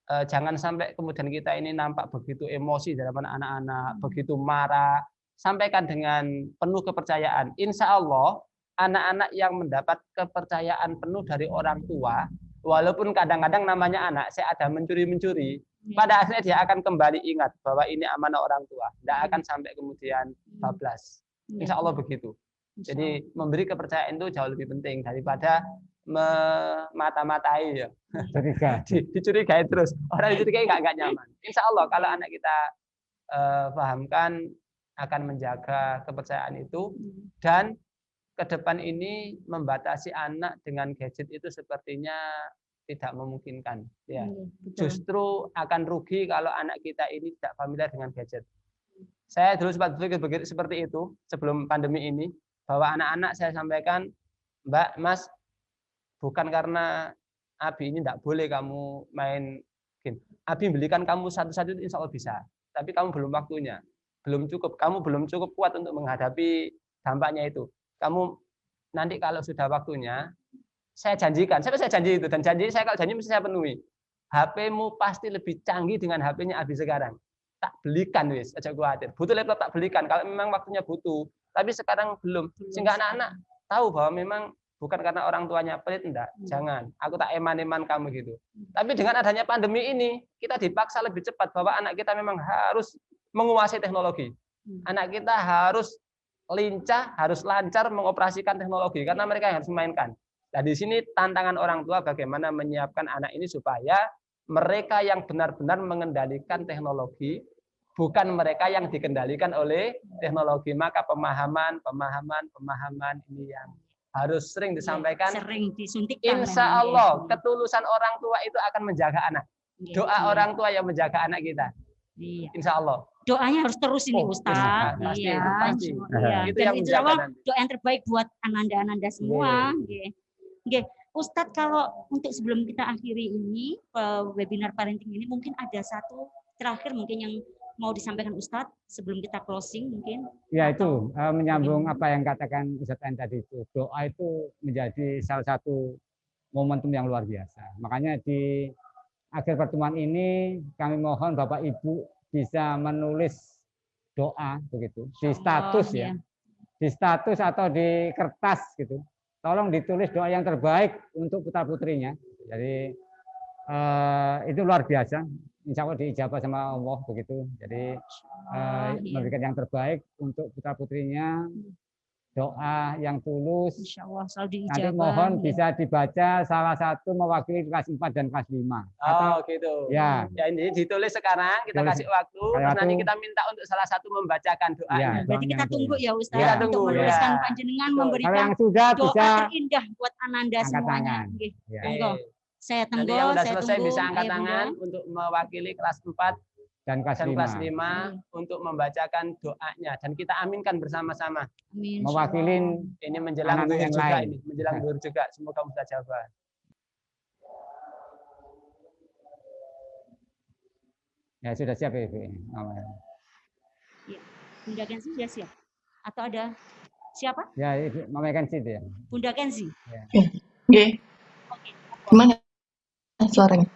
[SPEAKER 4] jangan sampai kemudian kita ini nampak begitu emosi di hadapan anak-anak, begitu marah. Sampaikan dengan penuh kepercayaan. Insya Allah anak-anak yang mendapat kepercayaan penuh dari orang tua, walaupun kadang-kadang namanya anak, saya ada mencuri-mencuri, pada akhirnya dia akan kembali ingat bahwa ini amanah orang tua, tidak akan sampai kemudian bablas. Insya Allah begitu. Jadi memberi kepercayaan itu jauh lebih penting daripada memata-matai ya. Dicurigai terus. Orang dicurigai nggak nyaman. Insya Allah kalau anak kita pahamkan akan menjaga kepercayaan itu, dan ke depan ini membatasi anak dengan gadget itu sepertinya tidak memungkinkan. Ya. Justru akan rugi kalau anak kita ini tidak familiar dengan gadget. Saya dulu sempat berpikir seperti itu sebelum pandemi ini, bahwa anak-anak saya sampaikan, Mbak, Mas, bukan karena Abi ini tidak boleh kamu main game. Abi belikan kamu satu-satu itu insya Allah bisa. Tapi kamu belum waktunya, belum cukup. Kamu belum cukup kuat untuk menghadapi dampaknya itu. Kamu nanti kalau sudah waktunya, saya janjikan, saya janji itu, dan janji saya kalau janji mesti saya penuhi. HP-mu pasti lebih canggih dengan HP-nya Abi sekarang. Tak belikan wis, aja khawatir. Butuh laptop tak belikan kalau memang waktunya butuh. Tapi sekarang belum. Sehingga anak-anak tahu bahwa memang bukan karena orang tuanya pelit, enggak. Jangan. Aku tak eman-eman kamu gitu. Tapi dengan adanya pandemi ini, kita dipaksa lebih cepat bahwa anak kita memang harus menguasai teknologi. Anak kita harus lincah, harus lancar mengoperasikan teknologi karena mereka yang harus memainkan. Nah, di sini tantangan orang tua bagaimana menyiapkan anak ini supaya mereka yang benar-benar mengendalikan teknologi, bukan mereka yang dikendalikan oleh teknologi. Maka pemahaman ini yang harus sering disampaikan.
[SPEAKER 2] Sering disuntikkan.
[SPEAKER 4] Insya Allah ketulusan orang tua itu akan menjaga anak. doa orang tua yang menjaga anak kita.
[SPEAKER 2] Iya.
[SPEAKER 4] Insya Allah.
[SPEAKER 2] Doanya harus terus ini Ustaz.
[SPEAKER 4] Pasti,
[SPEAKER 2] Iya.
[SPEAKER 4] pasti.
[SPEAKER 2] Iya.
[SPEAKER 4] Itu
[SPEAKER 2] Dan
[SPEAKER 4] yang
[SPEAKER 2] insya Allah
[SPEAKER 4] menjaga nanti.
[SPEAKER 2] doa yang terbaik buat ananda-ananda semua. Nggih. Nggih. Ustadz, kalau untuk sebelum kita akhiri ini webinar parenting ini, mungkin ada satu terakhir mungkin yang mau disampaikan Ustadz sebelum kita closing mungkin.
[SPEAKER 3] Ya itu menyambung apa yang katakan Ustadz Ain tadi itu, doa itu menjadi salah satu momentum yang luar biasa. Makanya di akhir pertemuan ini kami mohon Bapak Ibu bisa menulis doa begitu di status ya, di status atau di kertas gitu. Tolong ditulis doa yang terbaik untuk putra putrinya. Jadi itu luar biasa. Insya Allah diijabah sama Allah begitu. Jadi memberikan yang terbaik untuk putra putrinya, doa yang tulus.
[SPEAKER 2] Insya Allah selalu diijabah.
[SPEAKER 3] Nanti mohon bisa dibaca salah satu mewakili kelas 4 dan kelas 5.
[SPEAKER 4] Oh gitu.
[SPEAKER 3] Ya.
[SPEAKER 4] Ya ini ditulis sekarang, kita
[SPEAKER 3] Tulis.
[SPEAKER 4] kasih waktu, terus nanti kita minta untuk salah satu membacakan doanya.
[SPEAKER 2] Berarti kita tunggu ya Ustaz
[SPEAKER 3] Ya,
[SPEAKER 2] untuk
[SPEAKER 4] tunggu,
[SPEAKER 2] menuliskan
[SPEAKER 4] ya.
[SPEAKER 2] panjenengan
[SPEAKER 3] Kalau
[SPEAKER 2] memberikan
[SPEAKER 3] yang sudah
[SPEAKER 2] doa
[SPEAKER 3] bisa
[SPEAKER 2] terindah buat ananda
[SPEAKER 3] angkat
[SPEAKER 2] semuanya.
[SPEAKER 3] tangan.
[SPEAKER 2] Nggih.
[SPEAKER 3] Ya.
[SPEAKER 2] Monggo. Saya
[SPEAKER 4] Nanti
[SPEAKER 2] tunggu,
[SPEAKER 4] yang sudah
[SPEAKER 2] saya
[SPEAKER 4] selesai
[SPEAKER 2] tunggu.
[SPEAKER 4] bisa angkat
[SPEAKER 2] Ayah,
[SPEAKER 4] tangan
[SPEAKER 2] Bunda.
[SPEAKER 4] untuk mewakili kelas 4
[SPEAKER 3] dan kelas
[SPEAKER 4] dan
[SPEAKER 3] 5.
[SPEAKER 4] kelas 5 untuk membacakan doanya dan kita aminkan bersama-sama.
[SPEAKER 2] Amin.
[SPEAKER 3] Mewakilin
[SPEAKER 4] Ini menjelang
[SPEAKER 3] anak-anak
[SPEAKER 4] zuhur
[SPEAKER 3] yang
[SPEAKER 4] juga
[SPEAKER 3] lain.
[SPEAKER 4] ini, menjelang zuhur juga. Semoga mustajabah.
[SPEAKER 3] Ya sudah siap ya Ibu.
[SPEAKER 2] Ya. Bunda Kenzi sudah siap? Atau ada siapa?
[SPEAKER 3] Ya Ibu, Mama Kenzi itu ya.
[SPEAKER 2] Bunda Kenzi.
[SPEAKER 9] Oke. Gimana suaranya?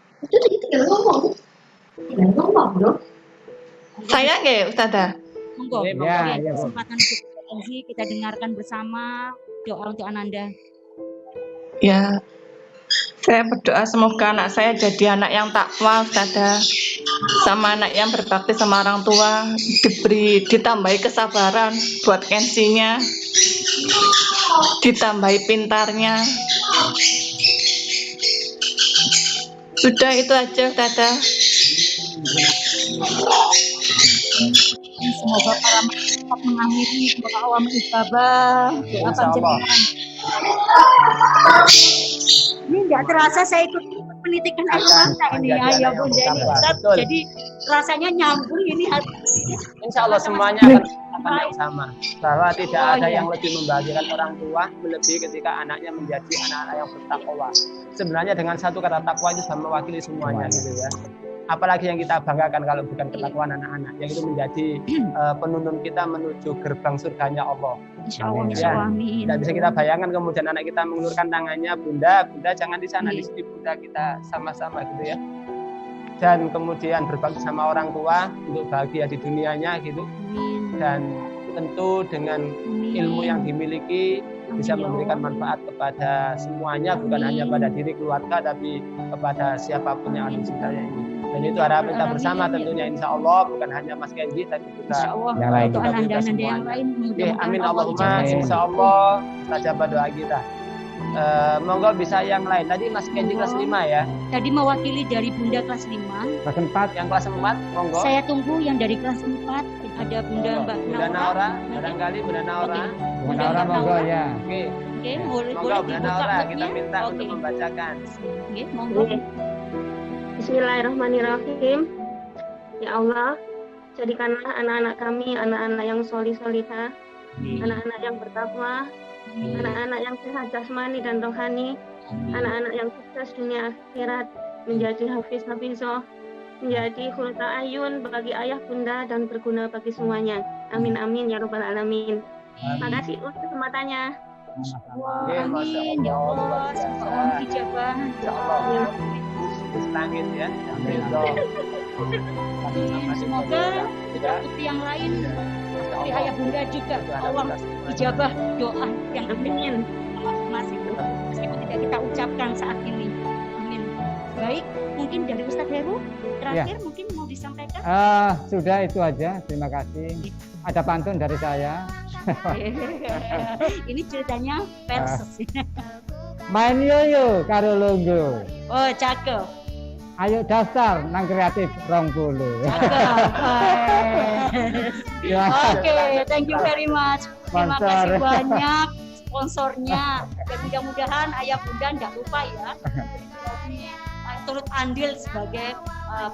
[SPEAKER 9] Saya nggak Ustazah?
[SPEAKER 2] Monggo.
[SPEAKER 3] Ya,
[SPEAKER 2] Oke,
[SPEAKER 3] ya, Bu.
[SPEAKER 2] kesempatan untuk Bunda Kenzi kita dengarkan bersama doa untuk ananda.
[SPEAKER 9] Ya, saya berdoa semoga anak saya jadi anak yang takwa, Ustazah, sama anak yang berbakti sama orang tua, ditambahi kesabaran buat Kenzinya, ditambahi pintarnya. Sudah itu aja, Ustazah.
[SPEAKER 2] Semoga para masyarakat mengakhiri semoga Allah mengijabah doa panjenengan. Ini nggak terasa saya ikut menitikan air mata ini ya Bunda ini Ustaz. Jadi rasanya nyambung ini hati.
[SPEAKER 4] Insya Allah semuanya akan yang sama. Bahwa tidak ada yang lebih membahagiakan orang tua melebihi ketika anaknya menjadi anak-anak yang bertakwa. Sebenarnya dengan satu kata takwa itu sudah mewakili semuanya gitu ya. Apalagi yang kita banggakan kalau bukan ketakwaan anak-anak, yang itu menjadi penuntun kita menuju gerbang surganya Allah.
[SPEAKER 2] Insya Allah,
[SPEAKER 4] amin. Dan bisa kita bayangkan kemudian anak kita mengulurkan tangannya, Bunda jangan di sana, di sini Bunda, kita sama-sama gitu ya. Dan kemudian berbakti sama orang tua untuk bahagia di dunianya gitu. Dan tentu dengan ilmu yang dimiliki bisa memberikan manfaat kepada semuanya, bukan hanya pada diri keluarga tapi kepada siapapun yang ada di sekitarnya ini. Dan itu harapan kita bersama tentunya insya Allah, bukan hanya Mas Kenzi tapi juga
[SPEAKER 2] yang lain, untuk ananda-ananda yang lain.
[SPEAKER 4] Amin Allahumma, insya Allah mustajabah doa kita. Monggo bisa yang lain. Tadi Mas Kenzi kelas 5 ya.
[SPEAKER 2] Tadi mewakili dari Bunda kelas 5.
[SPEAKER 3] Kelas 4.
[SPEAKER 4] Yang kelas 4, monggo.
[SPEAKER 2] Saya tunggu yang dari kelas 4. Ada Bunda Mbak
[SPEAKER 4] Bunda Naura, barangkali Bunda Naura.
[SPEAKER 3] Bunda Naura monggo ya.
[SPEAKER 4] Oke.
[SPEAKER 2] Oke, boleh
[SPEAKER 4] Monggo Bunda Naura, kita
[SPEAKER 2] mic-nya.
[SPEAKER 4] minta untuk membacakan.
[SPEAKER 2] Oke, monggo.
[SPEAKER 10] Bismillahirrahmanirrahim. Ya Allah, jadikanlah anak-anak kami anak-anak yang solih-solihah, anak-anak yang bertakwa, anak-anak yang sehat jasmani dan rohani, anak-anak yang sukses dunia akhirat, menjadi hafiz-hafizah, menjadi khulata ayun bagi ayah bunda dan berguna bagi semuanya. Amin amin ya rabbal alamin. Makasih untuk kesempatannya.
[SPEAKER 2] Amin ya Allah, semoga Allah ijabah. Ya Allah.
[SPEAKER 4] Langit ya.
[SPEAKER 2] Semoga putra putri yang lain putri ayah bunda juga Allah ijabah doa yang amin masing-masing meskipun tidak kita ucapkan saat ini. Amin. Baik, mungkin dari Ustadz Heru terakhir mungkin mau disampaikan.
[SPEAKER 3] Sudah itu aja, terima kasih. Ada pantun dari saya.
[SPEAKER 2] Ini ceritanya versus.
[SPEAKER 3] Main yoyo karo lungguh.
[SPEAKER 2] Oh, cakep.
[SPEAKER 3] Ayo daftar nang kreatif 20.
[SPEAKER 2] Oke, thank you very much. Terima kasih banyak sponsornya. Dan mudah-mudahan ayah bunda tidak lupa ya. turut andil sebagai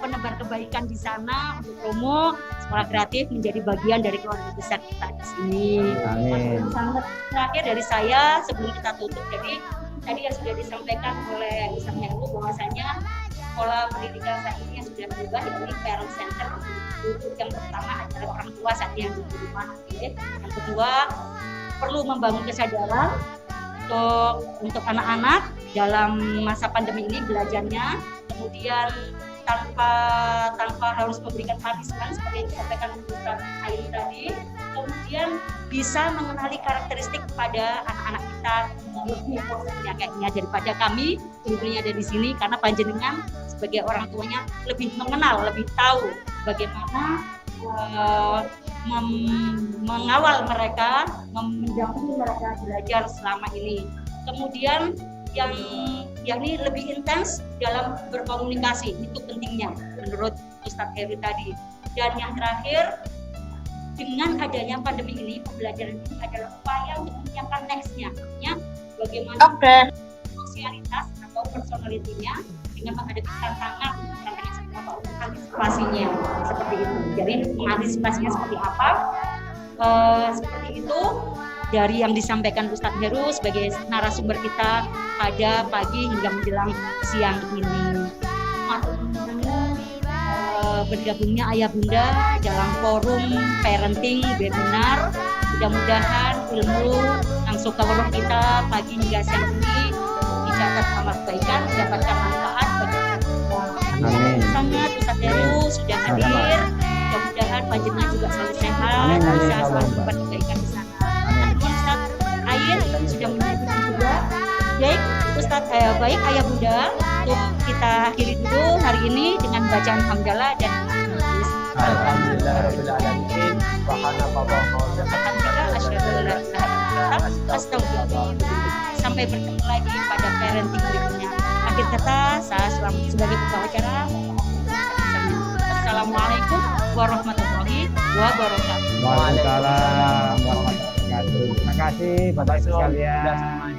[SPEAKER 2] penebar kebaikan di sana untuk promo sekolah kreatif menjadi bagian dari keluarga besar kita di sini.
[SPEAKER 3] Amin.
[SPEAKER 2] Sangat terakhir dari saya sebelum kita tutup, jadi tadi yang sudah disampaikan oleh Ustaz Heru bahwasanya sekolah pendidikan saat ini yang sudah berubah ini parent center. Yang pertama adalah orang tua saat yang di rumah. Yang kedua perlu membangun kesadaran untuk anak-anak dalam masa pandemi ini belajarnya, kemudian tanpa harus memberikan punishment seperti yang disampaikan Ustaz Ain tadi, kemudian bisa mengenali karakteristik pada anak-anak kita lebih positifnya kayaknya daripada kami tentunya ada di sini, karena panjenengan sebagai orang tuanya lebih mengenal, lebih tahu bagaimana mengawal mereka, mendampingi mereka belajar selama ini. Kemudian yang yakni lebih intens dalam berkomunikasi, itu pentingnya menurut Ustadz Heru tadi. Dan yang terakhir, dengan adanya pandemi ini, pembelajaran ini adalah upaya untuk menyiapkan next-nya, artinya bagaimana sosialitas atau personality-nya dengan menghadapi tantangan seperti apa untuk antisipasinya, seperti itu. Jadi mengantisipasinya seperti apa? Seperti itu dari yang disampaikan Ustadz Heru sebagai narasumber kita pada pagi hingga menjelang siang ini. Bergabungnya ayah bunda dalam forum parenting webinar, mudah-mudahan ilmu yang sukawarah kita pagi hingga siang ini dicatat amal kebaikan, mendapatkan manfaat bagi kita.
[SPEAKER 3] Amin.
[SPEAKER 2] Sangat Ustadz Heru sudah hadir, mudah-mudahan panjenengan juga selalu sehat, bisa selalu membuat kebaikan di sana. Ustadz Ain sudah menyampaikan juga. Baik Ustadz, baik ayah bunda, untuk kita akhiri dulu hari ini dengan bacaan hamdalah dan
[SPEAKER 4] Alhamdulillahirobbilalamin.
[SPEAKER 2] Sampai bertemu lagi pada parenting berikutnya. Akhir kata, saya selamat sebagai pembawa acara. Assalamualaikum warahmatullahi wabarakatuh.
[SPEAKER 3] Waalaikumsalam warahmatullahi wabarakatuh. Terima kasih Bapak Ibu sekalian.